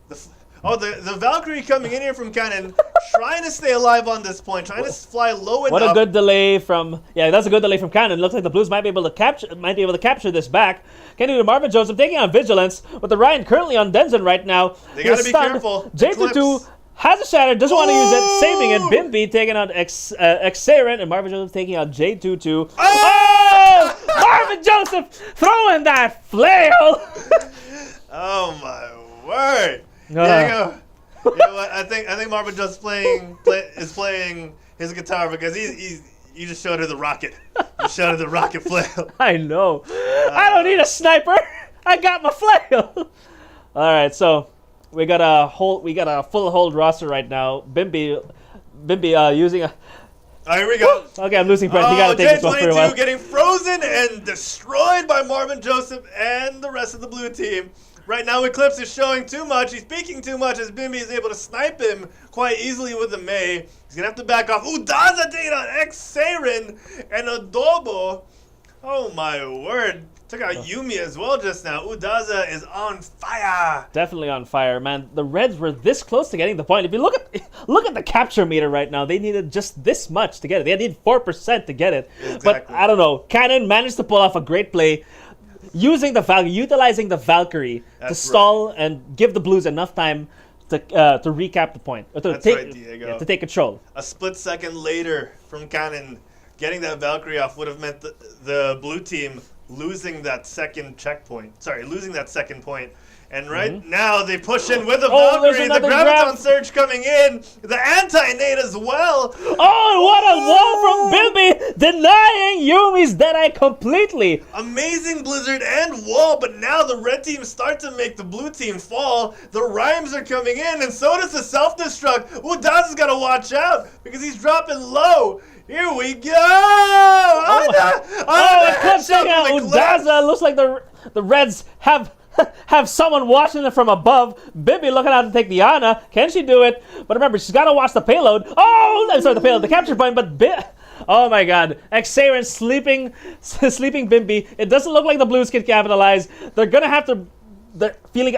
The Valkyrie coming in here from Cannon, trying to stay alive on this point, trying to fly low enough. What a good delay from that's a good delay from Cannon. Looks like the Blues might be able to capture this back. Can do to Marvin Joseph taking on Vigilance, with the Ryan currently on Denzen right now. They gotta be careful. J22 has a shatter, doesn't want to use it, saving it. Bimby taking out Xaren, and Marvin Joseph taking out J22. Marvin Joseph throwing that flail. Oh my word! There you go. You know what? I think Marvin Joseph is playing his guitar because you just showed her the rocket. You showed her the rocket flail. I know. I don't need a sniper. I got my flail. All right, so we got a full hold roster right now. Bimby using a. Oh, here we go. Okay, I'm losing breath. You gotta take this one for a while. J22 getting frozen and destroyed by Marvin Joseph and the rest of the blue team. Right now, Eclipse is showing too much. He's peeking too much as Bimby is able to snipe him quite easily with a May. He's going to have to back off. Daza taking out X-Saren and Adobo. Oh, my word. Took out Yumi as well just now. Daza is on fire. Definitely on fire, man. The Reds were this close to getting the point. If you look at the capture meter right now, they needed just this much to get it. They need 4% to get it. Exactly. But I don't know. Cannon managed to pull off a great play. Utilizing the Valkyrie to stall and give the Blues enough time to recap the point. Or to Diego. To take control. A split second later from Cannon, getting that Valkyrie off would have meant the blue team losing that second point. And now they push in with a Valkyrie. The Graviton Surge coming in. The anti-nade as well. Oh, what a wall from Bimby, denying Yumi's Deadeye completely. Amazing Blizzard and wall, but now the red team start to make the blue team fall. The rhymes are coming in, and so does the self-destruct. Daza's got to watch out because he's dropping low. Here we go! Eclipse taking out Daza. Looks like the Reds have someone watching it from above. Bimby looking out to take the Ana. Can she do it? But remember, she's got to watch the payload. Oh, I'm sorry, the payload, the capture point. But oh my God, X-Saren sleeping Bimby. It doesn't look like the Blues can capitalize. They're gonna have to. I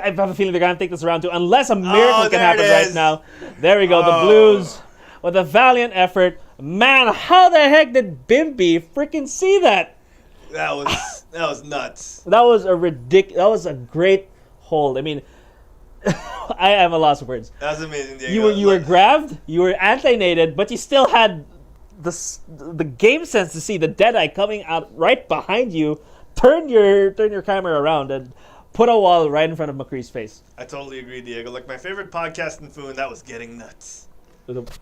have a feeling they're gonna take this round too, unless a miracle can happen right now. There we go. The Blues with a valiant effort. Man, how the heck did Bimby freaking see that? That was nuts. That was a great hold. I mean, I am a loss of words. That was amazing, Diego. You were grabbed, you were anti-nated, but you still had the game sense to see the Deadeye coming out right behind you. Turn your camera around and put a wall right in front of McCree's face. I totally agree, Diego. Like my favorite podcast in Foon, that was getting nuts.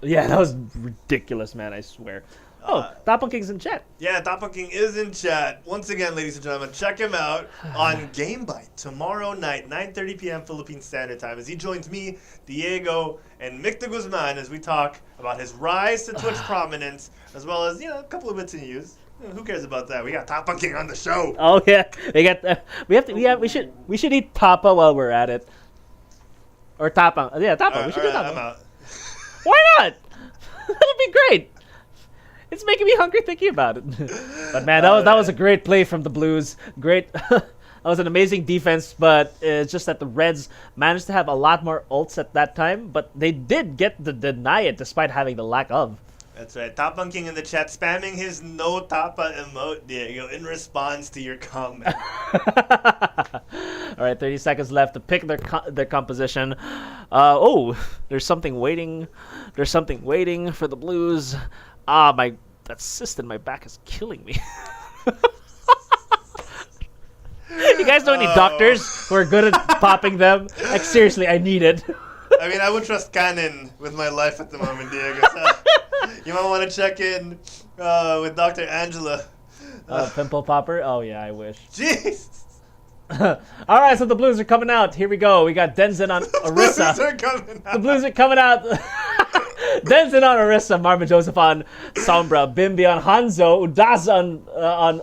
Yeah, that was ridiculous, man. I swear. Tapon King's in chat. Yeah, Tapon King is in chat. Once again, ladies and gentlemen, check him out on GameBite tomorrow night, 9:30 p.m. Philippine Standard Time, as he joins me, Diego, and Mick de Guzman as we talk about his rise to Twitch prominence, as well as a couple of bits of news. Who cares about that? We got Tapon King on the show. Oh yeah, we should eat tapa while we're at it, or tapa. Yeah, tapa. We should do tapa. I'm out. Why not? That'd be great. It's making me hungry thinking about it. But man, that was a great play from the Blues. Great. That was an amazing defense, but it's just that the Reds managed to have a lot more ults at that time, but they did get to deny it despite having the lack of. That's right. Tapon King in the chat spamming his no tapa emote, Diego, in response to your comment. All right, 30 seconds left to pick their composition. There's something waiting. There's something waiting for the Blues. That cyst in my back is killing me. You guys know any doctors who are good at popping them? Like, seriously, I need it. I mean, I would trust Cannon with my life at the moment, Diego. So you might want to check in with Dr. Angela. Pimple popper? Oh, yeah, I wish. Jeez. All right, so the Blues are coming out. Here we go. We got Denzin on Orisa. The Blues are coming out. Denzin on Orisa, Marvin Joseph on Sombra, Bimby on Hanzo, Daza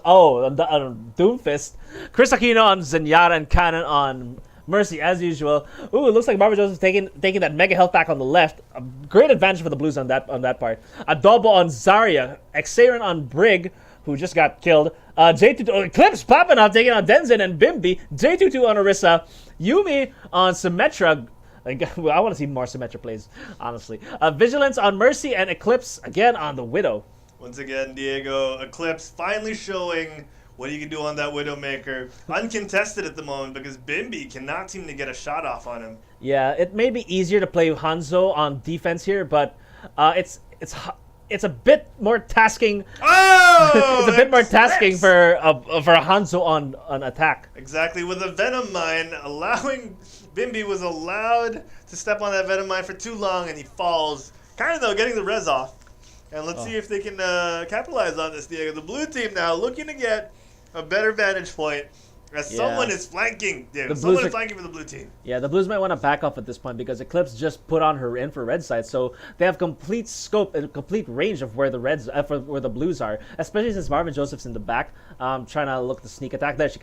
on Doomfist, Chris Aquino on Zenyatta, and Cannon on Mercy, as usual. Ooh, it looks like Marvin Joseph taking that mega health back on the left. A great advantage for the Blues on that part. Adobo on Zarya, X-Saren on Brig, who just got killed. J22 Eclipse popping off, taking on Denzin and Bimby. J22 on Orisa, Yumi on Symmetra. I want to see more Symmetra plays, honestly. Vigilance on Mercy, and Eclipse again on the Widow. Once again, Diego, Eclipse finally showing what he can do on that Widowmaker. Uncontested at the moment because Bimby cannot seem to get a shot off on him. Yeah, it may be easier to play Hanzo on defense here, but it's it's a bit more tasking. Oh, it's a bit more tasking for a Hanzo on attack. Exactly, with a Venom Mine, Bimby was allowed to step on that Venom Mine for too long, and he falls. Kind of, though, getting the res off. And let's see if they can capitalize on this, Diego. The blue team now looking to get a better vantage point as someone is flanking, Diego. Someone is flanking for the blue team. Yeah, the Blues might want to back off at this point because Eclipse just put on her infrared sight, so they have complete scope and complete range of where the where the Blues are, especially since Marvin Joseph's in the back, trying to look the sneak attack there. As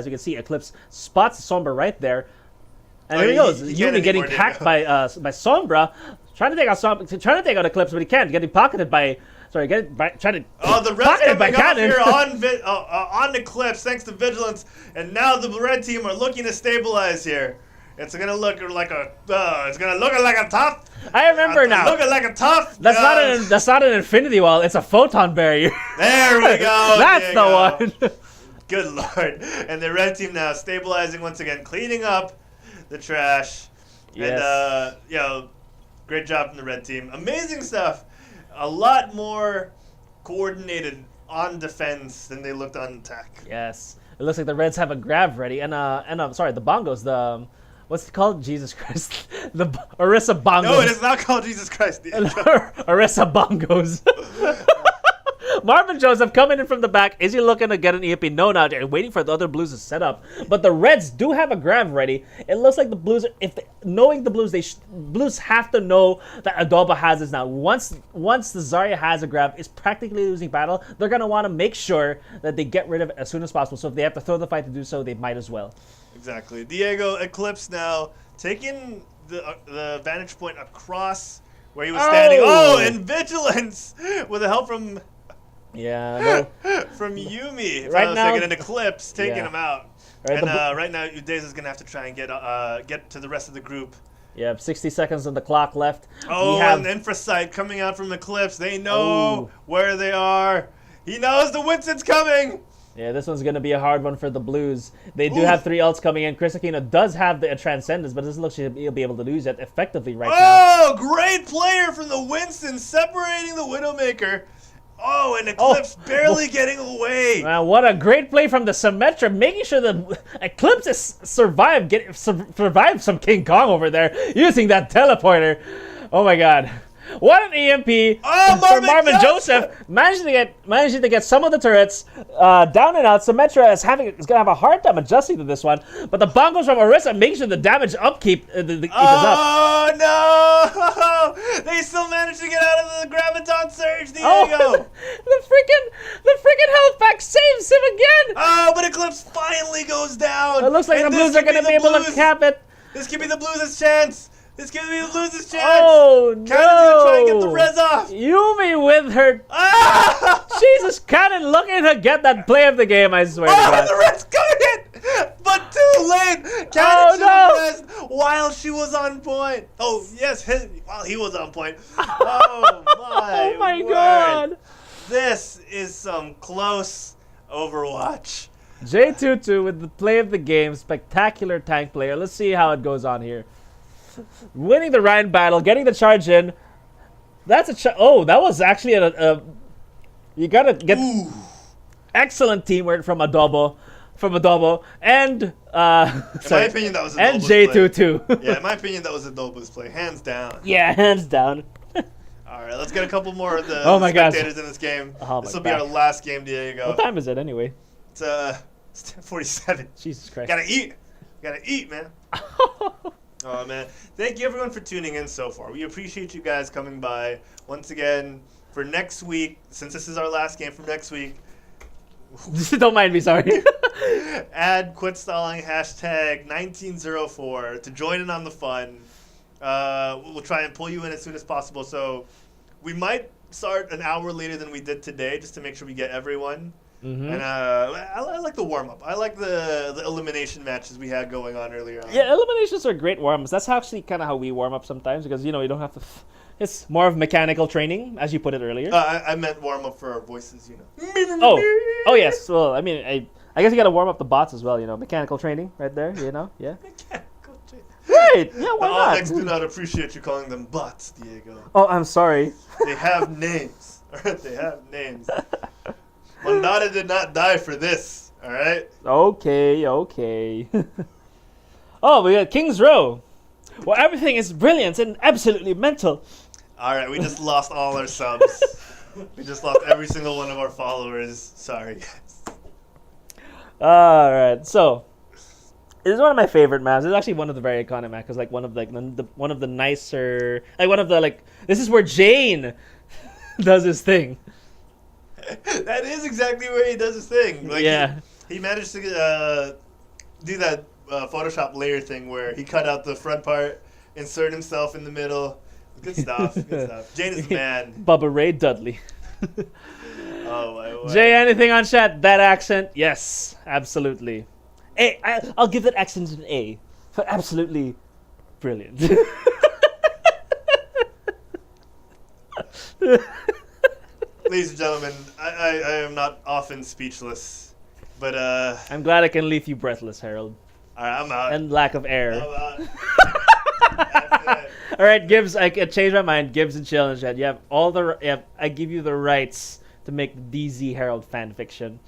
you can see, Eclipse spots Sombra right there. And there he goes. Yumi getting hacked by Sombra, trying to take out Eclipse, but he can't. Getting pocketed by. Sorry, trying to. Oh, the red's coming off here on Eclipse, thanks to Vigilance, and now the red team are looking to stabilize here. It's gonna look like a. It's gonna look like a tough. I remember now. Looking like a tough. That's not an infinity wall. It's a photon barrier. There we go. That's the one. Good lord! And the red team now stabilizing once again, cleaning up the trash. Yes. And great job from the red team. Amazing stuff. A lot more coordinated on defense than they looked on attack. Yes. It looks like the Reds have a grab ready, and sorry, the bongos, what's it called? Jesus Christ. The Orisa bongos. No, it is not called Jesus Christ. Orisa bongos. Marvin Joseph coming in from the back. Is he looking to get an EMP? No, not yet. Waiting for the other Blues to set up. But the Reds do have a grab ready. It looks like the Blues, knowing the Blues, Blues have to know that Adoba has this now. Once the Zarya has a grab, it's practically losing battle. They're going to want to make sure that they get rid of it as soon as possible. So if they have to throw the fight to do so, they might as well. Exactly. Diego Eclipse now taking the vantage point across where he was standing. Oh, and Vigilance with the help from... Yeah, from Yumi. Right now, an Eclipse taking him out. Right, and right now, Udeza is gonna have to try and get to the rest of the group. Yeah, 60 seconds on the clock left. Oh, and Infrasight coming out from Eclipse. They know where they are. He knows the Winston's coming. Yeah, this one's going to be a hard one for the Blues. They do have 3 ults coming in. Chris Aquino does have the Transcendence, but it doesn't look like he'll be able to use it effectively right now. Oh, great player from the Winston, separating the Widowmaker. Oh, and Eclipse barely getting away. Wow, what a great play from the Symmetra, making sure the Eclipse has survived some King Kong over there using that teleporter. Oh my god. What an EMP for Marvin Joseph, managing to get some of the turrets down and out. Symmetra is going to have a hard time adjusting to this one, but the bongos from Orisa making sure the damage upkeep is up. Oh no! They still managed to get out of the Graviton Surge, Diego! the freaking health pack saves him again! Oh, but Eclipse finally goes down! It looks like the Blues are going to be able to cap it. This could be the Blues' chance! This could be the Blues' chance! Oh, no! Cannon's gonna try and get the res off! Yumi with her... Jesus, Cannon looking to get that play of the game, I swear to God. The res coming in! But too late! Cannon should have resed while she was on point! Oh, yes, while he was on point. Oh, my God! This is some close Overwatch. J22 with the play of the game, spectacular tank player. Let's see how it goes on here. Winning the Ryan battle, getting the charge in. That's a that was actually you gotta get excellent teamwork from Adobo, and in my opinion, that was and J22. Yeah, in my opinion, that was Adobo's play, hands down. Yeah, hands down. All right, let's get a couple more of the spectators in this game. This will be our last game, Diego. What time is it anyway? It's 10:47. Jesus Christ. Gotta eat, man. Oh, man. Thank you, everyone, for tuning in so far. We appreciate you guys coming by. Once again, for next week, since this is our last game for next week. Don't mind me, sorry. Add quit stalling hashtag 1904 to join in on the fun. We'll try and pull you in as soon as possible. So we might start an hour later than we did today just to make sure we get everyone. Mm-hmm. And I like the warm-up. I like the elimination matches we had going on earlier on. Yeah, eliminations are great warm-ups. That's actually kind of how we warm up sometimes because, you don't have to... It's more of mechanical training, as you put it earlier. I meant warm-up for our voices, Oh, yes. Well, I mean, I guess you got to warm up the bots as well, Mechanical training right there, yeah. Mechanical training. Right, yeah, why the not? Onyx do not appreciate you calling them bots, Diego. Oh, I'm sorry. They have names. Alright, they have names. Mondada did not die for this. Alright? Okay. Oh, we got King's Row. Well, everything is brilliant and absolutely mental. Alright, we just lost all our subs. We just lost every single one of our followers. Sorry, guys. Alright, so this is one of my favorite maps. It's actually one of the very iconic maps because, like, one of the nicer, like, one of the, like, this is where Jane does his thing. That is exactly where he does his thing. Like, yeah. He managed to do that Photoshop layer thing where he cut out the front part, insert himself in the middle. Good stuff. Good stuff. Jane is the man. Bubba Ray Dudley. Oh my word. Jay, anything on chat? That accent? Yes, absolutely. I'll give that accent an A for absolutely brilliant. Ladies and gentlemen, I am not often speechless, but I'm glad I can leave you breathless, Harold. Alright, I'm out. And lack of air. I'm out. All right, Gibbs. I changed my mind. Gibbs and Chill in the chat. You have all the. I give you the rights to make DZ Herald fan fiction.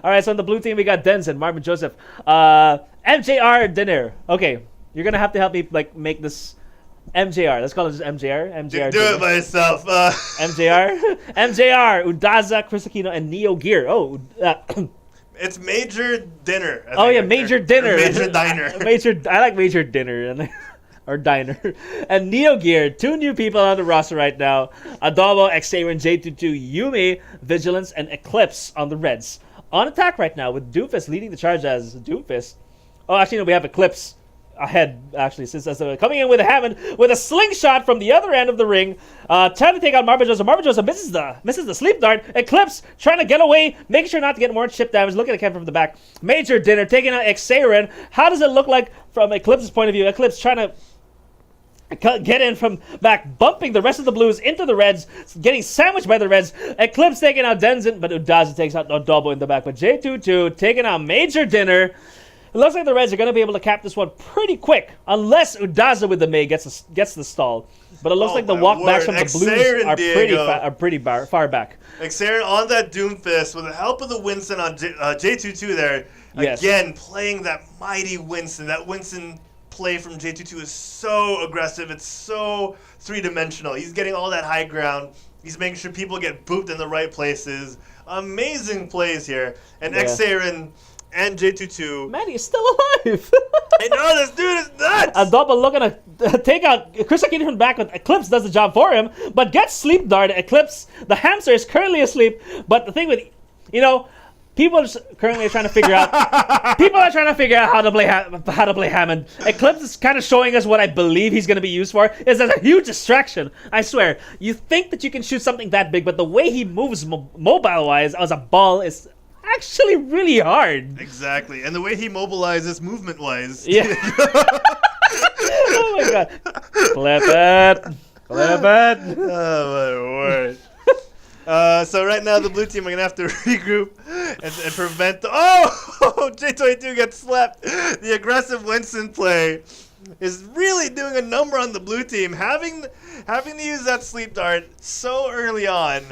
All right. So on the blue team, we got Denson, Marvin Joseph, MJR dinner. Okay, you're gonna have to help me like make this MJR. Let's call it just MJR. MJR. Do it by yourself. MJR. MJR. Udaza, Chris Aquino, and Neo Gear. Oh. It's Major Dinner. Oh yeah, Major Dinner. Major Diner. I like Major Dinner. Or Diner. And Neo Gear, 2 new people on the roster right now. Adobo, Xavier, J22, Yumi, Vigilance, and Eclipse on the Reds. On attack right now with Doofus leading the charge as Doofus. Oh, actually, no, we have Eclipse ahead, actually, since that's coming in with a Hammond with a slingshot from the other end of the ring. Trying to take out Marvin Joseph. Marvin Joseph misses the sleep dart. Eclipse trying to get away, making sure not to get more chip damage. Looking at Ken from the back. Major Dinner taking out Xavier. How does it look like from Eclipse's point of view? Eclipse trying to get in from back, bumping the rest of the Blues into the Reds, getting sandwiched by the Reds. Eclipse taking out Denzin, but Udaza takes out Adobo in the back. But J22 taking out Major Dinner. It looks like the Reds are going to be able to cap this one pretty quick, unless Udaza with the May gets the stall. But it looks like the walkbacks from the Blues are pretty far back. Xavier on that Doomfist with the help of the Winston on J22 there. Yes. Again, playing that mighty Winston. That Winston play from J22 is so aggressive. It's so three-dimensional. He's getting all that high ground. He's making sure people get booped in the right places. Amazing plays here. And Xavier and J22. Man, he's still alive. I know, this dude is nuts. Adobo looking to take out Chris Aquino from back, but Eclipse does the job for him, but gets sleep dart. Eclipse, the hamster is currently asleep, but the thing with, people are currently trying to figure out. People are trying to figure out how to play Hammond. Eclipse is kind of showing us what I believe he's going to be used for. Is as a huge distraction. I swear. You think that you can shoot something that big, but the way he moves mobile-wise as a ball is actually really hard. Exactly, and the way he mobilizes movement-wise. Yeah. Oh my god. Clip it. Oh my word. So right now the blue team are going to have to regroup and prevent J22 gets slapped. The aggressive Winston play is really doing a number on the blue team. Having to use that sleep dart so early on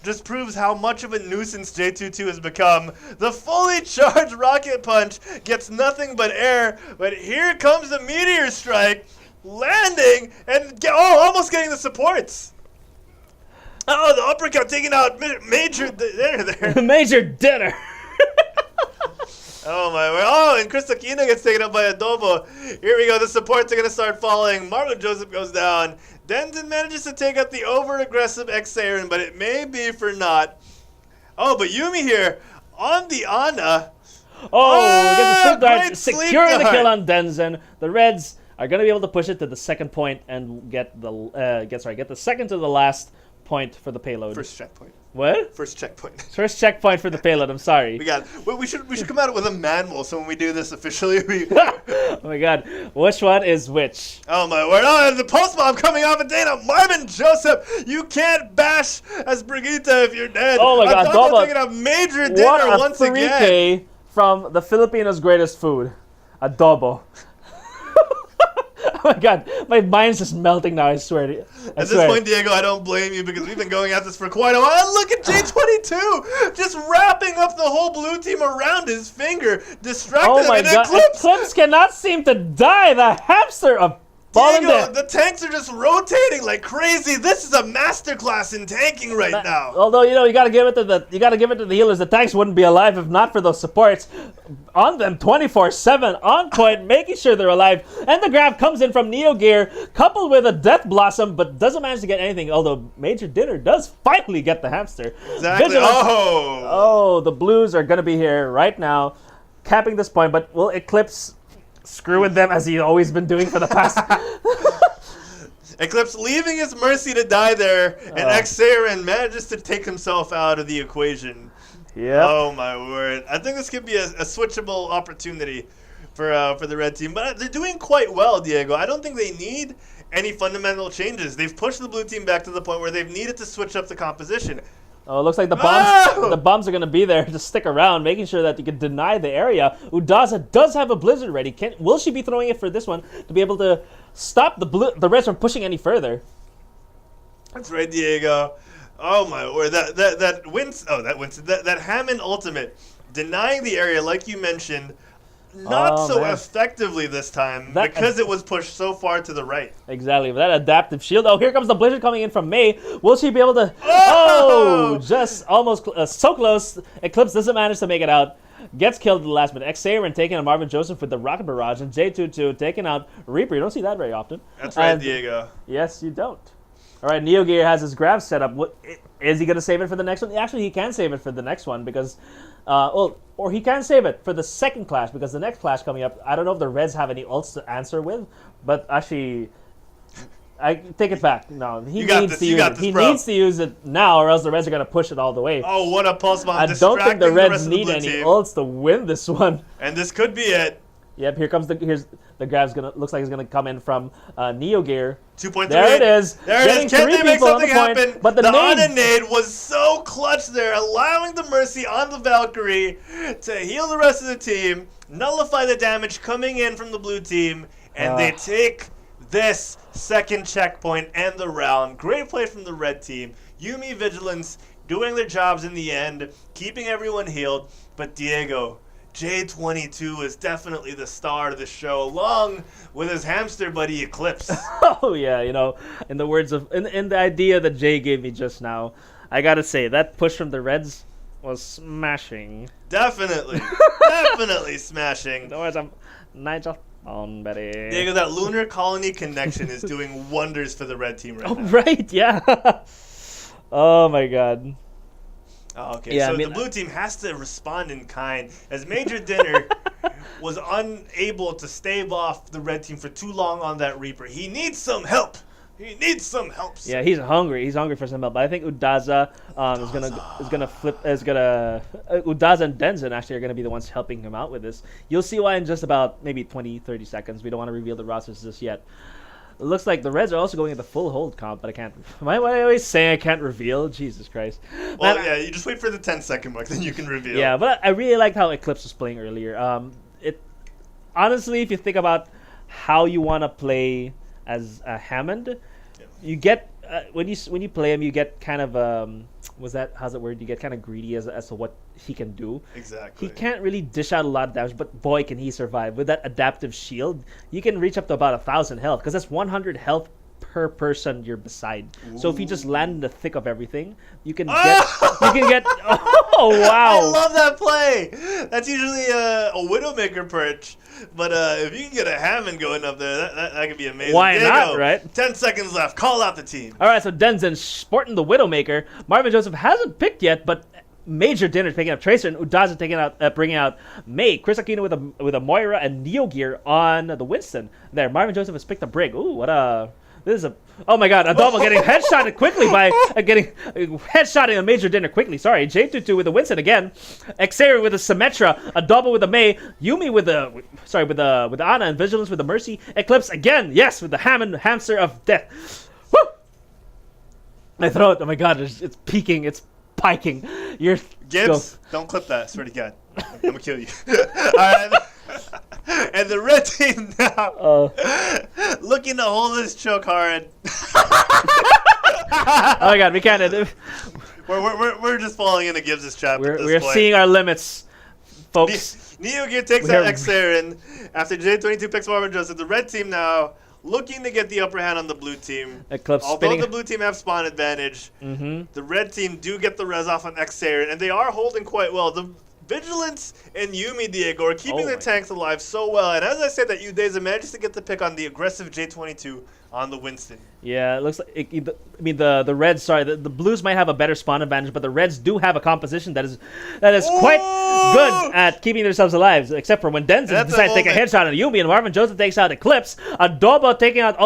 just proves how much of a nuisance J22 has become. The fully charged rocket punch gets nothing but air, but here comes the meteor strike, landing and almost getting the supports. Oh, the uppercut taking out Major Dinner there. Major Dinner. Oh, my word. Oh, and Chris Aquino gets taken up by Adobo. Here we go. The supports are going to start falling. Marvin Joseph goes down. Denton manages to take out the over-aggressive Xavier, but it may be for naught. Oh, but Yumi here on the Ana. Gets the sleep dart, securing the kill on Denzin. The Reds are going to be able to push it to the second point and get the second to the last point for the payload. First checkpoint. What? First checkpoint. First checkpoint for the payload. I'm sorry. We should come out with a manual so when we do this officially. Oh my god. Which one is which? Oh my word. Oh, and the pulse bomb coming off of Dana. Marvin Joseph, you can't bash as Brigitte if you're dead. Oh my god. I'm taking a Major Dinner once again. From the Filipinos' greatest food, adobo. my god, my mind's just melting now. I swear. At this point, Diego, I don't blame you because we've been going at this for quite a while. Look at J22 just wrapping up the whole blue team around his finger, distracting Oh my them. god, Eclipse cannot seem to die. The hamster of Diego, the tanks are just rotating like crazy. This is a masterclass in tanking right now. Although you gotta give it to the healers. The tanks wouldn't be alive if not for those supports on them 24/7, on point, making sure they're alive. And the grab comes in from Neo Gear, coupled with a Death Blossom, but doesn't manage to get anything. Although Major Dinner does finally get the hamster. Exactly. Oh, the Blues are gonna be here right now, capping this point. But will Eclipse screw with them as he's always been doing for the past? Eclipse leaving his Mercy to die there, and Xarin manages to take himself out of the equation. Yeah. Oh my word! I think this could be a switchable opportunity for the red team, but they're doing quite well, Diego. I don't think they need any fundamental changes. They've pushed the blue team back to the point where they've needed to switch up the composition. Oh, it looks like the bombs are going to be there to stick around, making sure that you can deny the area. Udaza does have a blizzard ready. Will she be throwing it for this one to be able to stop the Reds from pushing any further? That's right, Diego. Oh my word! That Hammond ultimate denying the area, like you mentioned, not effectively this time because it was pushed so far to the right. Exactly. That adaptive shield. Oh, here comes the blizzard coming in from May. Will she be able to? Oh, just almost so close. Eclipse doesn't manage to make it out. Gets killed at the last minute. Xavier taking out Marvin Joseph with the Rocket Barrage, and J22 taking out Reaper. You don't see that very often. That's right, Diego. Yes, you don't. All right, Neo Gear has his grab set up. Is he going to save it for the next one? Actually, he can save it for the next one because, or he can save it for the second clash because the next clash coming up, I don't know if the Reds have any ults to answer with, but actually, I take it back. No, he needs to use it. He needs to use it now, or else the Reds are going to push it all the way. Oh, what a pulse bomb! I don't think the Reds need any ults to win this one. And this could be it. Yep, here's the grab's looks like it's gonna come in from Neo Gear. 2.3. There it is. There it is. Can they make something happen? But the nade was so clutch there, allowing the Mercy on the Valkyrie to heal the rest of the team, nullify the damage coming in from the blue team, and they take this second checkpoint and the round. Great play from the red team. Yumi Vigilance doing their jobs in the end, keeping everyone healed. But Diego, J22 is definitely the star of the show, along with his hamster buddy Eclipse. Oh yeah, in the words of in the idea that Jay gave me just now, I gotta say that push from the Reds was smashing. Definitely smashing. No words, I'm Nigel on Betty. Diego, that lunar colony connection is doing wonders for the red team right now. Right, yeah. Oh my god. Oh, okay, yeah, so the blue team has to respond in kind, as Major Dinner was unable to stave off the red team for too long on that Reaper. He needs some help. Yeah, he's hungry. He's hungry for some help. But I think Udaza is gonna flip. Udaza and Denzin actually are gonna be the ones helping him out with this. You'll see why in just about maybe 20-30 seconds. We don't want to reveal the rosters just yet. It looks like the Reds are also going at the full hold comp, but I can't. Why I always say I can't reveal? Jesus Christ. Well, yeah, you just wait for the 10-second mark, then you can reveal. Yeah, but I really liked how Eclipse was playing earlier. Honestly, if you think about how you want to play as a Hammond, you get when you play him, you get kind of how's it word? You get kind of greedy as to what he can do. Exactly. He can't really dish out a lot of damage, but boy, can he survive with that adaptive shield. You can reach up to about 1,000 health because that's 100 health per person you're beside. Ooh. So if you just land in the thick of everything, you can get. Oh wow! I love that play. That's usually a Widowmaker perch, but if you can get a Hammond going up there, that could be amazing. Why not, right? 10 seconds left. Call out the team. All right, so Denzin sporting the Widowmaker. Marvin Joseph hasn't picked yet, but Major Dinner picking up Tracer, and Udaza bringing out May. Chris Aquino with a Moira and Neo Gear on the Winston. There, Marvin Joseph has picked a Brig. Ooh, this is a. Oh my God, Adobo getting headshotted quickly by headshotting a Major Dinner quickly. Sorry, J22 with a Winston again. Xavier with a Symmetra, Adobo with a May, Yumi with the Ana, and Vigilance with the Mercy. Eclipse again, yes, with the Hammond hamster of death. Woo! My throat. Oh my God, it's peaking. It's piking. Gibbs, don't clip that. I swear to God, I'm gonna kill you. All right. And the red team now looking to hold this choke hard. Oh my god, we can't. We're just falling into Gibbs' trap. We're seeing our limits, folks. Neogear takes out Xarin after J22 picks Marvin Joseph. The red team now looking to get the upper hand on the blue team. Although the blue team have spawn advantage, the red team do get the res off on Xarin, and they are holding quite well. The Vigilance and Yumi, Diego, are keeping their tanks alive so well. And as I said, that Udeza manages to get the pick on the aggressive J22 on the Winston. Yeah, it looks like the Reds. Sorry, the Blues might have a better spawn advantage, but the Reds do have a composition that is quite good at keeping themselves alive. Except for when Denson decides to take a headshot on Yumi, and Marvin Joseph takes out Eclipse. Adobo taking out,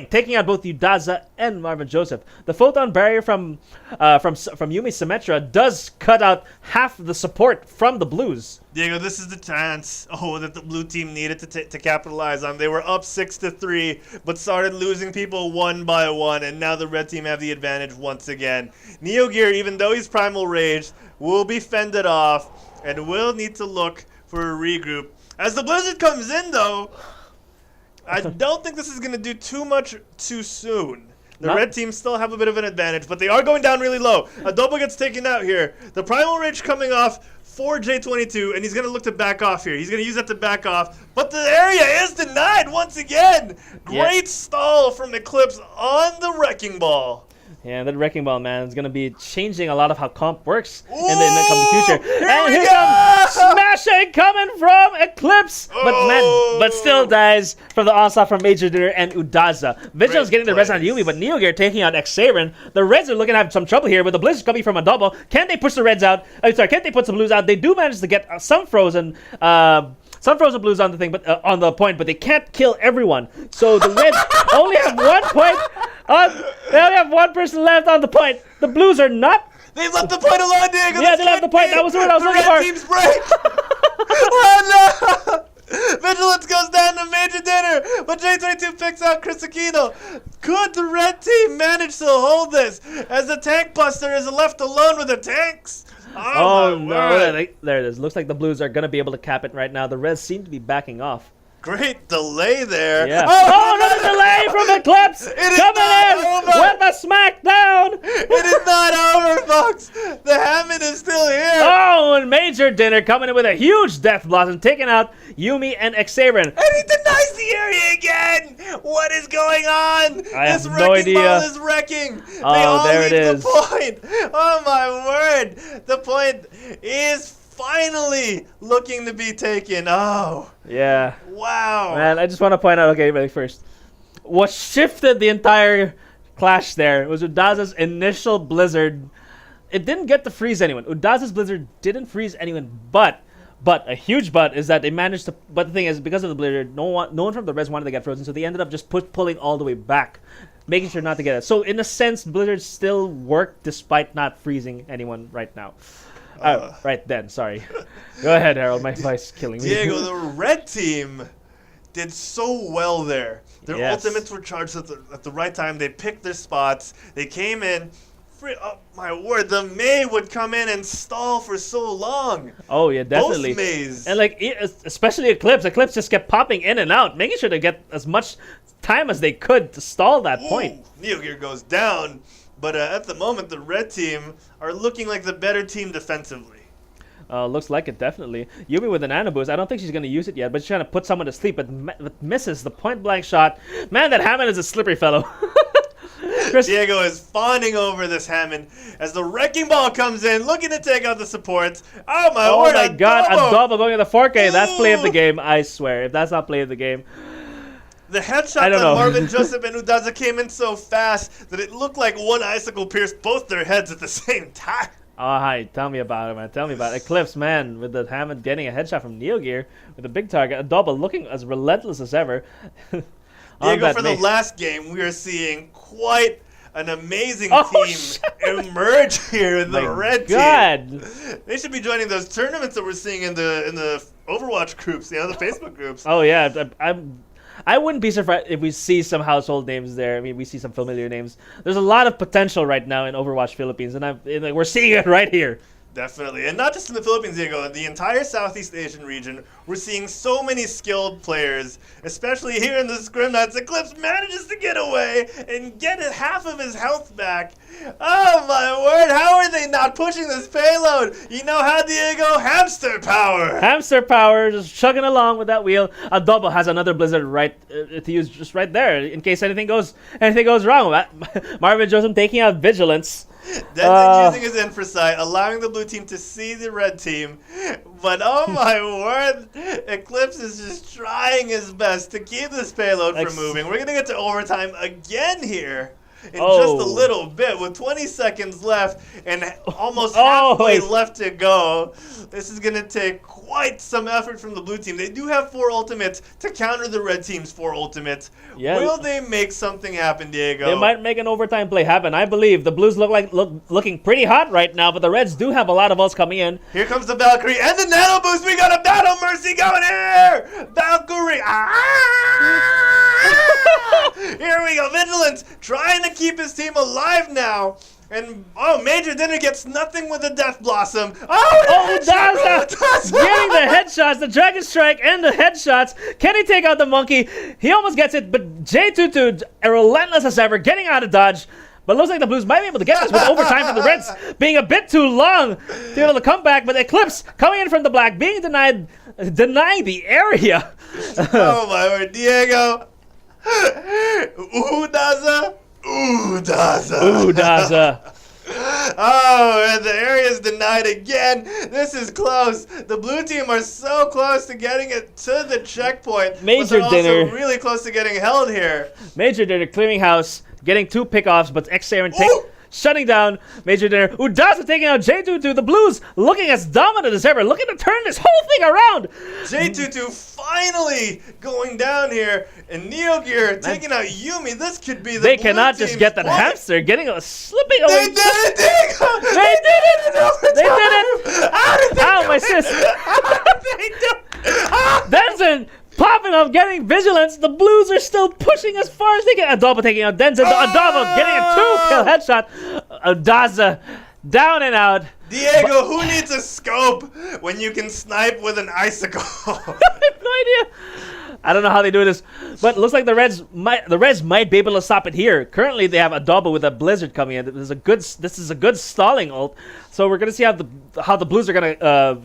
taking out both Udaza and Marvin Joseph. The photon barrier from Yumi Symmetra does cut out half the support from the Blues. Diego, this is the chance that the blue team needed to capitalize on. They were up 6-3, but started losing people one by one, and now the red team have the advantage once again. Neogear, even though he's Primal Rage, will be fended off and will need to look for a regroup. As the Blizzard comes in, though, I don't think this is going to do too much too soon. The red team still have a bit of an advantage, but they are going down really low. Adobo gets taken out here. The Primal Rage coming off for J22, and he's going to look to back off here. He's going to use that to back off, but the area is denied once again. Great stall from Eclipse on the Wrecking Ball. Yeah, that Wrecking Ball, man, is going to be changing a lot of how comp works in the coming future. And here comes smashing coming from Eclipse, but still dies from the onslaught from Major Dinner and Udaza. Vigil's getting the res on Yumi, but Neogear taking out Xarin. The Reds are looking to have some trouble here with the Blizzard coming from a double. Can they push the Reds out? Can they put some Blues out? They do manage to get some frozen Blues on the thing, but on the point, but they can't kill everyone. So the Reds only have 1 point. They only have one person left on the point. The Blues are not. They left the point alone, Diego. Yeah, they left the point. That was what I was looking for. The red team's break. Oh no! Vigilance goes down to Major Dinner, but J22 picks out Chris Aquino. Could the red team manage to hold this as the Tank Buster is left alone with the tanks? Oh no! There it is. Looks like the Blues are gonna be able to cap it right now. The Reds seem to be backing off. Great delay there. Yeah. Another delay from Eclipse. Coming in with a smackdown. It is not over, folks. The Hammond is still here. Oh, and Major Dinner coming in with a huge Death Blossom, taking out Yumi and Xarin. And he denies the area again. What is going on? I have this no wrecking idea. ball is wrecking. Oh, they all there it leave is. the point. Oh, my word. The point is finally looking to be taken. Oh. Yeah. Wow. Man, I just want to point out, first, what shifted the entire clash there was Udaza's initial Blizzard. It didn't get to freeze anyone. Udaza's Blizzard didn't freeze anyone, but a huge but is that they managed to. But the thing is, because of the Blizzard, no one from the Reds wanted to get frozen, so they ended up just pulling all the way back, making sure not to get it. So in a sense, Blizzard still worked despite not freezing anyone right now. Right then, sorry. Go ahead, Harold. My voice is killing me. Diego, the red team did so well there. Their ultimates were charged at the right time. They picked their spots. They came in. Oh, my word. The May would come in and stall for so long. Oh, yeah, definitely. Both Mays. And, especially Eclipse. Eclipse just kept popping in and out, making sure to get as much time as they could to stall that point. Neogear goes down. But at the moment, the red team are looking like the better team defensively. Looks like it, definitely. Yumi with an Nano Boost. I don't think she's going to use it yet, but she's trying to put someone to sleep, but misses the point-blank shot. Man, that Hammond is a slippery fellow. Diego is fawning over this Hammond as the Wrecking Ball comes in, looking to take out the supports. Oh, my word. Oh, my God. Adobo going to the 4K. That's play of the game, I swear. If that's not play of the game. The headshot that Marvin Joseph and Udaza came in so fast that it looked like one icicle pierced both their heads at the same time. Oh, hi. Tell me about it, man. Tell me about it. Eclipse, man, with the Hammond getting a headshot from Neogear with a big target. Adobo looking as relentless as ever. Diego, for the last game, we are seeing quite an amazing team emerge here in the red team. They should be joining those tournaments that we're seeing in the Overwatch groups, the Facebook groups. Oh, yeah. I wouldn't be surprised if we see some household names there. I mean, we see some familiar names. There's a lot of potential right now in Overwatch Philippines, and we're seeing it right here. Definitely. And not just in the Philippines, Diego. In the entire Southeast Asian region, we're seeing so many skilled players, especially here in the Scrim Knights. Eclipse manages to get away and get half of his health back. Oh, my word. How are they not pushing this payload? You know how, Diego? Hamster power. Hamster power, just chugging along with that wheel. Adobo has another blizzard to use just right there in case anything goes wrong. Marvin Joseph taking out Vigilance. Denton using his infrasight, allowing the blue team to see the red team. But oh my word, Eclipse is just trying his best to keep this payload from moving. We're going to get to overtime again here in just a little bit with 20 seconds left and almost halfway left to go. This is going to take quite some effort from the blue team. They do have 4 ultimates to counter the red team's 4 ultimates. Yeah. Will they make something happen, Diego? They might make an overtime play happen. I believe the Blues looking pretty hot right now, but the Reds do have a lot of ults coming in. Here comes the Valkyrie and the Nano Boost. We got a Battle Mercy going here. Valkyrie. Here we go. Vigilance trying to keep his team alive now. And, Major Dinner gets nothing with the Death Blossom. Udaza getting the headshots, the Dragon Strike and the headshots. Can he take out the monkey? He almost gets it, but J22, relentless as ever, getting out of dodge. But looks like the Blues might be able to get this with overtime for the Reds being a bit too long to be able to come back. But Eclipse coming in from the black, being denying the area. Oh, my word. Diego. Udaza. Oh, and the area is denied again. This is close. The blue team are so close to getting it to the checkpoint. Major but Dinner. Also really close to getting held here. Major Dinner clearing house, getting 2 pickoffs, but X-Aaron shutting down Major Dinner. Udaza taking out J22. The Blues looking as dominant as ever, looking to turn this whole thing around. J22 finally going down here, and Neo Gear taking out Yumi. This could be the They cannot just get that hamster slipping away. They did it, Diego! They did it! They did it! Ow, my sis! Denson popping up, getting Vigilance. The Blues are still pushing as far as they can. Adobo taking out Denson. Adobo getting a 2-kill headshot. Udaza down and out. Diego, who needs a scope when you can snipe with an icicle? I have no idea. I don't know how they do this, but it looks like the Reds might be able to stop it here. Currently, they have Adobo with a blizzard coming in. This is a good stalling ult. So we're gonna see how the Blues are gonna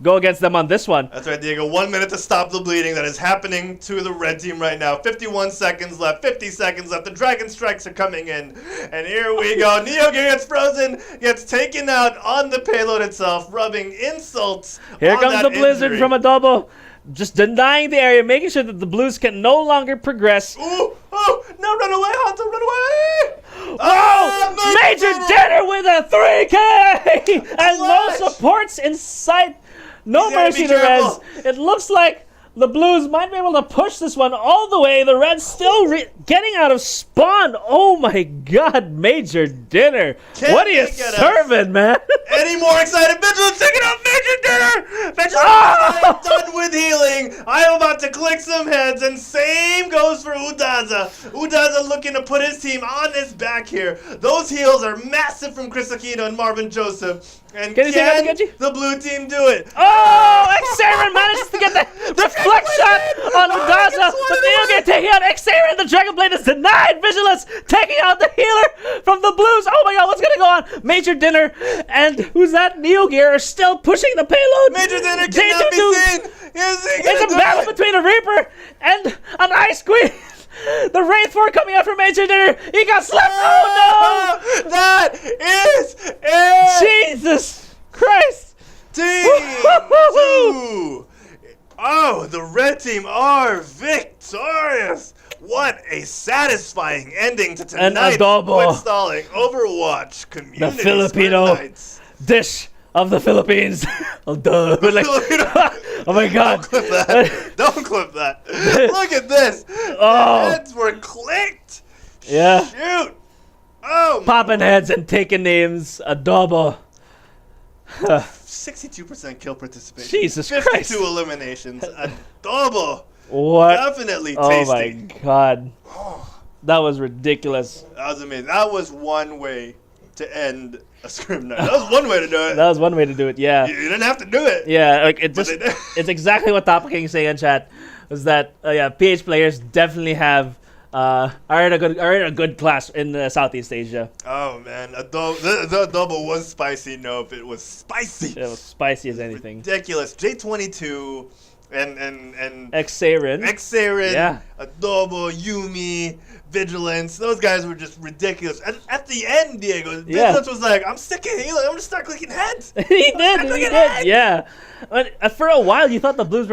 go against them on this one. That's right, Diego. 1 minute to stop the bleeding that is happening to the red team right now. 51 seconds left, 50 seconds left. The Dragon Strikes are coming in. And here we go. Neo Gear gets frozen, gets taken out on the payload itself, rubbing insults. Here comes the blizzard from Adobo. Just denying the area, making sure that the Blues can no longer progress. Ooh, oh, no, run away, Hanzo, run away! Oh, Major Dinner with a 3K! And no supports in sight. No mercy to Reds. It looks like the Blues might be able to push this one all the way. The Reds still getting out of spawn. Oh my God, Major Dinner. What are you serving, man? Any more excited? Vigilance taking out Major Dinner! Vigilance done with healing. I am about to click some heads, and same goes for Udaza. Udaza looking to put his team on his back here. Those heals are massive from Chris Aquino and Marvin Joseph. And can the blue team do it? Oh, X-Aaron manages to get the reflect shot on Udaza, but Neo Gear taking out X-Aaron. The Dragon Blade is denied. Vigilance taking out the healer from the Blues. Oh my God, what's gonna go on? Major Dinner and who's that? Neo Gear are still pushing the payload. Major Dinner cannot be seen. It's a battle between a Reaper and an Ice Queen. The Wraith 4 coming out from Major Dinner. He got slapped. Oh no! That is it! Jesus Christ! Team 2! Oh, the red team are victorious! What a satisfying ending to tonight's stalling Overwatch community. The Filipino dish of the Philippines. Oh, duh. Oh my God. Don't clip that. Don't clip that. Look at this. Oh. The heads were clicked. Yeah. Shoot. Oh. Popping heads and taking names. Adobo. 62% kill participation. Jesus 52 Christ. 52 eliminations. Adobo. What? Definitely tasty. Oh my God. That was ridiculous. That was amazing. That was one way to end a scrim night. That was one way to do it. That was one way to do it, yeah. You didn't have to do it. Yeah, like it's exactly what Tapa King saying in chat was that PH players definitely are in a good class in Southeast Asia. Oh man, the adobo was spicy. No, if it was spicy. It was spicy as anything. Ridiculous. J22 and Xarin, yeah. Adobo, Yumi, Vigilance. Those guys were just ridiculous. At the end, Diego, Vigilance was like, "I'm sick of Halo. I'm gonna start clicking heads." He did. Yeah. But for a while, you thought the Blues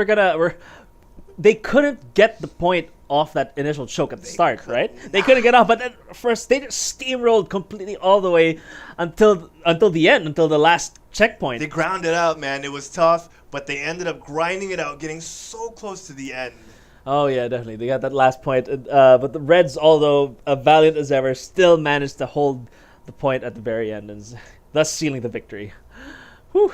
they couldn't get the point off that initial choke at the start, right? They couldn't get off, but then first they just steamrolled completely all the way until the end, until the last checkpoint. They ground it out, man. It was tough, but they ended up grinding it out, getting so close to the end. Oh yeah, definitely. They got that last point, but the Reds, although valiant as ever, still managed to hold the point at the very end, and thus sealing the victory. Whew.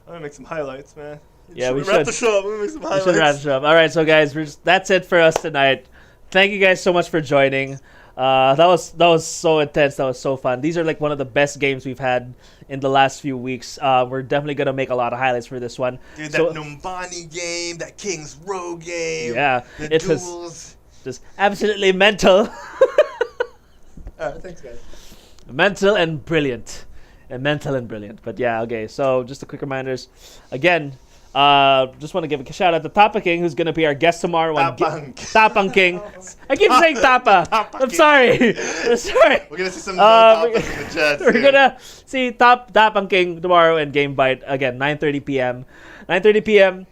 I'm gonna make some highlights, man. Yeah, we should wrap the show up. We're gonna make some highlights. We should wrap the show up. All right, so guys, that's it for us tonight. Thank you guys so much for joining. That was so intense. That was so fun. These are like one of the best games we've had in the last few weeks. We're definitely gonna make a lot of highlights for this one. Dude, that Numbani game, that Kings Row game, yeah, the duels. Was just absolutely mental. All right, thanks, guys. Mental and brilliant. But yeah, okay. So just a quick reminders. Again, just want to give a shout out to Tapa King, who's going to be our guest tomorrow. Tapang King. I keep saying Tapa. I'm sorry. We're going to see some Tapas in the chat. We're going to see Tapang King tomorrow in Game Bite. Again, 9:30 p.m. 9:30 p.m.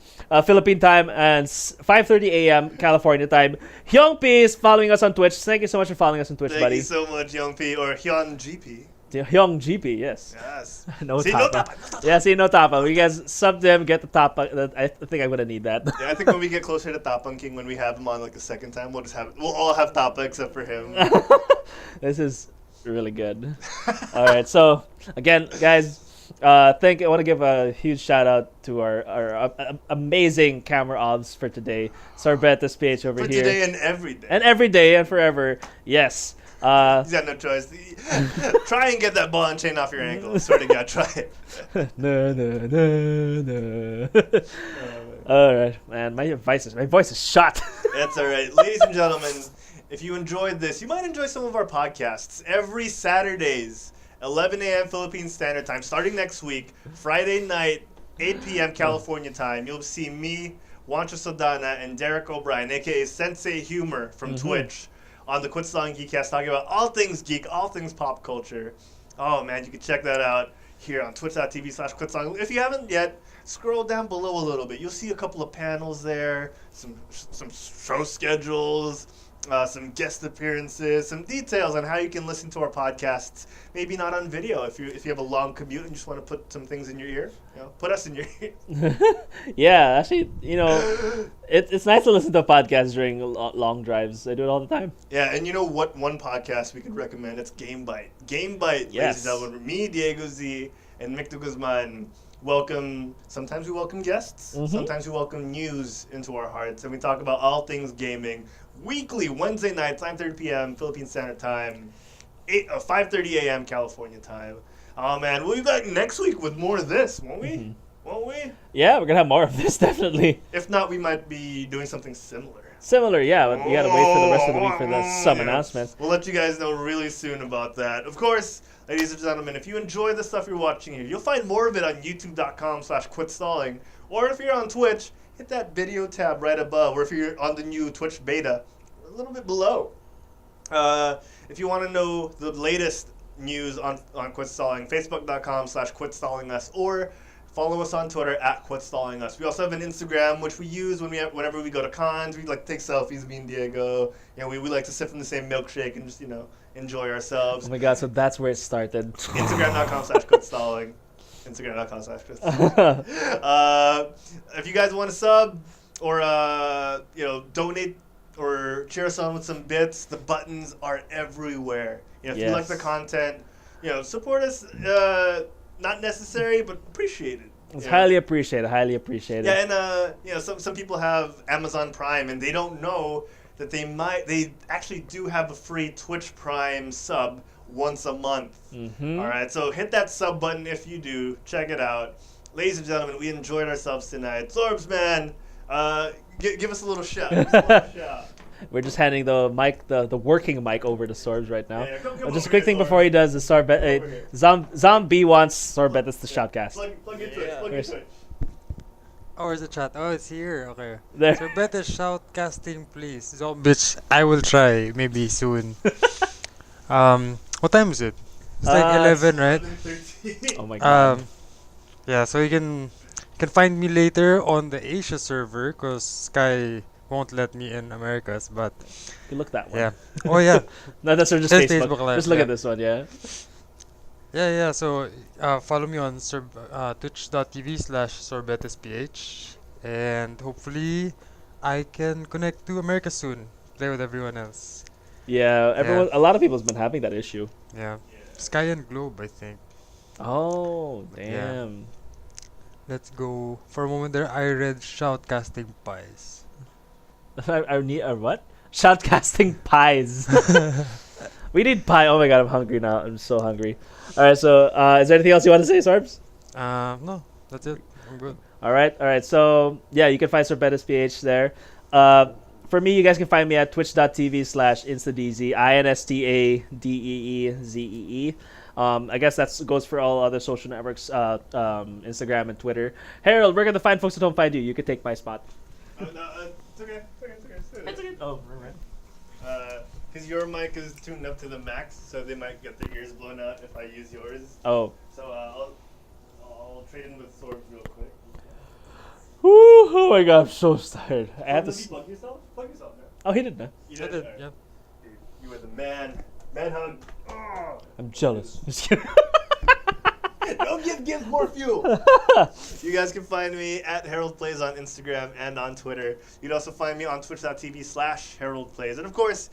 Philippine time and 5:30 a.m. California time. Hyung P is following us on Twitch. Thank you so much for following us on Twitch, buddy. Thank you so much, Hyung P, or Hyun GP. Hyung GP, yes. Yes. No Tapa. Yeah, see, no Tapa. We guys sub them, get the Tapa. I think I'm gonna need that. Yeah, I think when we get closer to Tapang King, when we have him on like the second time, we'll all have Tapa except for him. This is really good. All right, so again, guys, I want to give a huge shout out to our amazing camera obs for today. Sorbetas PH over here. For today and every day. And every day and forever. Yes. He's got no choice. Try and get that ball and chain off your ankle. I swear to God, try it. No. All right, man. My voice is shot. That's all right, ladies and gentlemen. If you enjoyed this, you might enjoy some of our podcasts every Saturdays, 11 a.m. Philippine Standard Time, starting next week. Friday night, 8 p.m. California time. You'll see me, Juancho Saldana, and Derek O'Brien, aka Sensei Humor from Twitch, on the Quit Stalling Geekcast, talking about all things geek, all things pop culture. Oh man, you can check that out here on twitch.tv/quitstalling. If you haven't yet, scroll down below a little bit. You'll see a couple of panels there, some show schedules, some guest appearances, some details on how you can listen to our podcasts. Maybe not on video if you have a long commute and just want to put some things in your ear. Put us in your ear. Yeah, actually, it's nice to listen to podcasts during long drives. I do it all the time. Yeah, and you know what? One podcast we could recommend. It's Game Bite. Game Bite, yes. Ladies and gentlemen. Me, Diego Z, and Micto Guzman sometimes we welcome guests. Sometimes we welcome news into our hearts, and we talk about all things gaming. Weekly, Wednesday nights, 9:30 p.m. Philippine Standard Time, 5:30 a.m. California time. Oh man, we'll be back next week with more of this, won't we? Won't we? Yeah, we're gonna have more of this, definitely. If not, we might be doing something similar. Yeah, but we gotta wait for the rest of the week for the some announcements. We'll let you guys know really soon about that. Of course, ladies and gentlemen, if you enjoy the stuff you're watching here, you'll find more of it on youtube.com/quitstalling. Or if you're on Twitch, hit that video tab right above. Or if you're on the new Twitch beta, a little bit below. If you want to know the latest news on Quitstalling, facebook.com/quitstallingus, or follow us on Twitter @quitstallingus. We also have an Instagram, which we use whenever we go to cons. We like to take selfies, me and Diego. We like to sip from the same milkshake and just, enjoy ourselves. Oh my God, so that's where it started. Instagram.com/quitstalling. Instagram.com/quitstalling. If you guys want to sub or, donate or cheer us on with some bits, the buttons are everywhere. If you like the content, support us. Not necessary, but appreciated. It's highly appreciated. Yeah, and some people have Amazon Prime and they don't know that they actually do have a free Twitch Prime sub once a month. Mm-hmm. All right, so hit that sub button if you do. Check it out. Ladies and gentlemen, we enjoyed ourselves tonight. Sorbs, man, give us a little shout. Give us a little shout. We're just handing the mic, the working mic, over to Sorbs right now. Yeah, come Just a over quick here, thing before he does the Sorbet. Zombie wants Sorbet. It's the shoutcast. Plug into it. Plug into it. Oh, where's the chat? Oh, it's here. Okay. There. So better shoutcasting, please. Bitch, I will try maybe soon. What time is it? It's like 11, right? 11:13. Oh my god. Yeah. So you can find me later on the Asia server, cause Sky won't let me in Americas. But You look that way. yeah. Oh yeah. No, that's just Just Facebook. Facebook Live, Just look yeah. at this one, yeah. Yeah. So follow me on twitch.tv/sorbetesph, and hopefully I can connect to America soon. Play with everyone else. Yeah, everyone. A lot of people's been having that issue. Yeah. Sky and Globe, I think. Oh, Yeah. damn. Let's go. For a moment there, I read shoutcasting pies. I need a what? Shoutcasting pies. We need pie. Oh my god, I'm hungry now. I'm so hungry. All right, so is there anything else you want to say, Sorbs? No, that's it. I'm good. All right. So yeah, you can find SorbetesPH there. For me, you guys can find me at twitch.tv/instadeezy, INSTADEEZEE. I guess that goes for all other social networks, Instagram and Twitter. Harold, where can the fine folks at home find you? You can take my spot. It's okay. It's okay. Oh, right. Because your mic is tuned up to the max, so they might get their ears blown out if I use yours. Oh. So I'll trade in with Sorbs real quick. Woo, oh my god, I'm so tired. I have to. Plug yourself? Plug yourself, man. Oh, he did that. You I did? did, Alright. yeah. Dude, you are the man. Man hug. Oh. I'm jealous. Just kidding. Don't give more fuel. You guys can find me at Harold Plays on Instagram and on Twitter. You can also find me on twitch.tv/Harold Plays. And of course,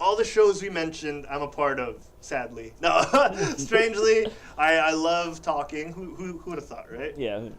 all the shows we mentioned, I'm a part of, sadly. No, strangely, I love talking. Who would have thought, right? Yeah.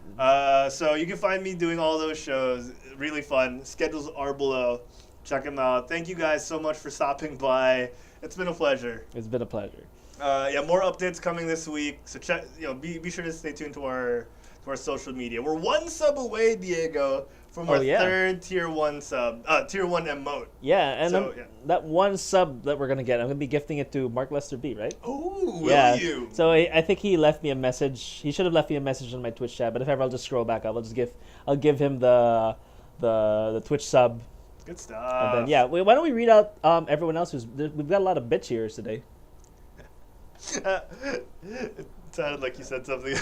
So you can find me doing all those shows. Really fun. Schedules are below. Check them out. Thank you guys so much for stopping by. It's been a pleasure. It's been a pleasure. Yeah, more updates coming this week. So check. Be sure to stay tuned to our social media. We're one sub away, Diego, from our third tier 1 sub, tier 1 emote. Yeah, and So, that one sub that we're gonna get, I'm gonna be gifting it to Mark Lester B, right? Oh, will Yeah. you? So I think he left me a message. He should have left me a message on my Twitch chat, but if ever, I'll just scroll back up. I'll give him the Twitch sub. Good stuff. And then why don't we read out everyone else we've got a lot of bit cheers today. It sounded like you said something.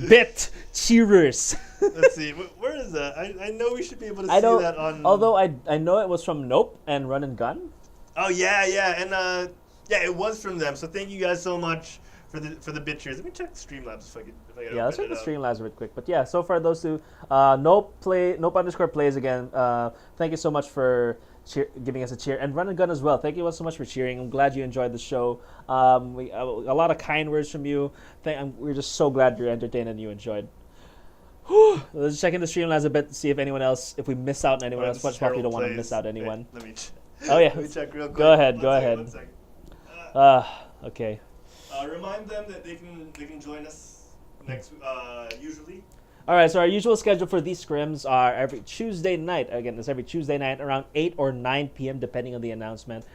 Bit cheerers. Let's see. Where is that? I know we should be able to see that on. Although I know it was from Nope and Run and Gun. Oh yeah, and it was from them. So thank you guys so much for the bit cheers. Let me check Streamlabs if I can. Yeah, let's check the Streamlabs real quick. But yeah, so far those two, Nope_plays again. Thank you so much for giving us a cheer, and Run and Gun as well. Thank you so much for cheering. I'm glad you enjoyed the show. A lot of kind words from you. We're just so glad you're entertained and you enjoyed. Whew. Let's check in the Streamlabs a bit to see if anyone else, if we miss out on anyone else. Much more, we don't want to miss out anyone. Wait, let me Oh yeah. Let me check real quick. Go ahead. One second. Okay. Remind them that they can join us next usually. All right, so our usual schedule for these scrims are every Tuesday night. Again, it's every Tuesday night around 8 or 9 p.m. depending on the announcement.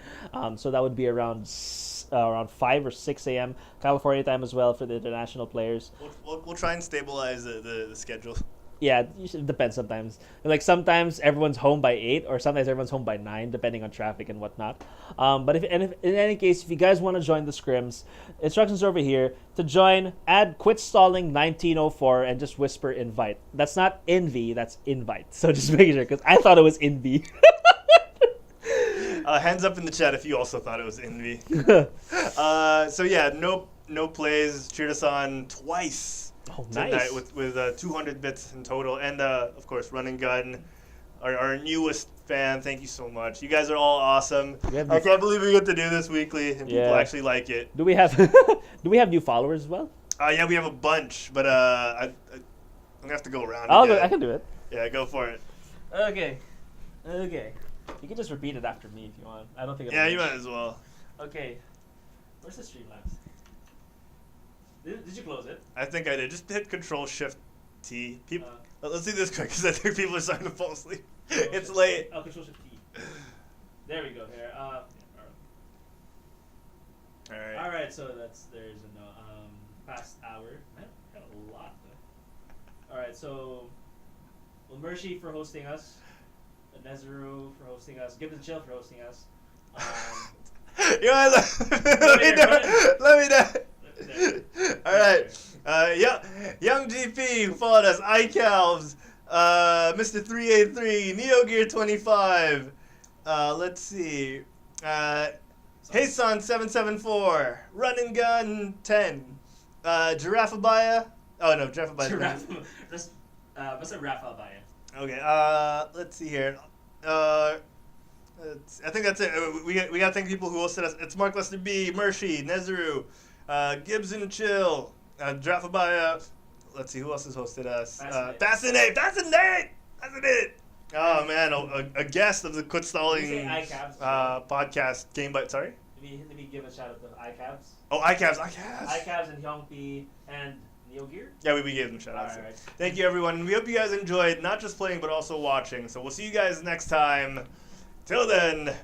So that would be around 5 or 6 a.m. California time as well for the international players. We'll try and stabilize the schedule. Yeah, it depends sometimes. Like sometimes everyone's home by 8 or sometimes everyone's home by 9 depending on traffic and whatnot. But if in any case, if you guys want to join the scrims, instructions are over here. To join, add quit stalling 1904 and just whisper invite. That's not envy, that's invite. So just make sure, because I thought it was envy. Hands up in the chat if you also thought it was envy. So yeah, no plays. Cheered us on twice. Oh, tonight nice. with 200 bits in total, and of course Run and Gun, our newest fan. Thank you so much. You guys are all awesome. I can't believe we get to do this weekly, and people actually like it. Do we have new followers as well? Yeah, we have a bunch, but I'm gonna have to go around. Again. I can do it. Yeah, go for it. Okay. You can just repeat it after me if you want. I don't think. Yeah, you might as well. Okay. Where's the Streamlabs? Did you close it? I think I did. Just hit Control Shift T. People, let's do this quick because I think people are starting to fall asleep. It's late. Oh, Control Shift T. There we go. Here. All right. All right. So there's a no. Past hour. Man, got a lot though. All right. So, well, Mershi for hosting us, Nezuru for hosting us, Gibbs and Chill for hosting us. You know, let me do it. All right. Young GP who followed us, iCalves, Mr. 383, Neo Gear 25. Let's see. Hayson 774, Run and Gun 10, Giraffe Abaya. Oh no, Giraffe Abaya. What's a Giraffe Abaya? Okay. Let's see here. I think that's it. We got to thank people who hosted us. It's Mark Lester B, Mershi, Nezuru, Gibbs and Chill, Drafabaya. Let's see who else has hosted us. Fascinate. Oh man, a guest of the Quit Stalling podcast. Game by sorry. Let me give a shout out to iCabs. Oh, iCabs. iCabs and Hyungpi and Neo Gear. Yeah, we gave them shout outs. Right. Thank you everyone. We hope you guys enjoyed not just playing but also watching. So we'll see you guys next time. Till then,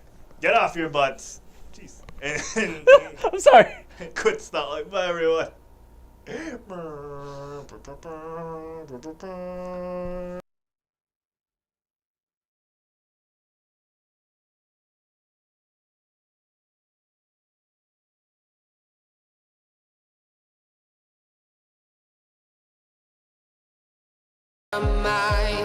get off your butts. Jeez. And I'm sorry. Quit stalling. Bye, everyone. My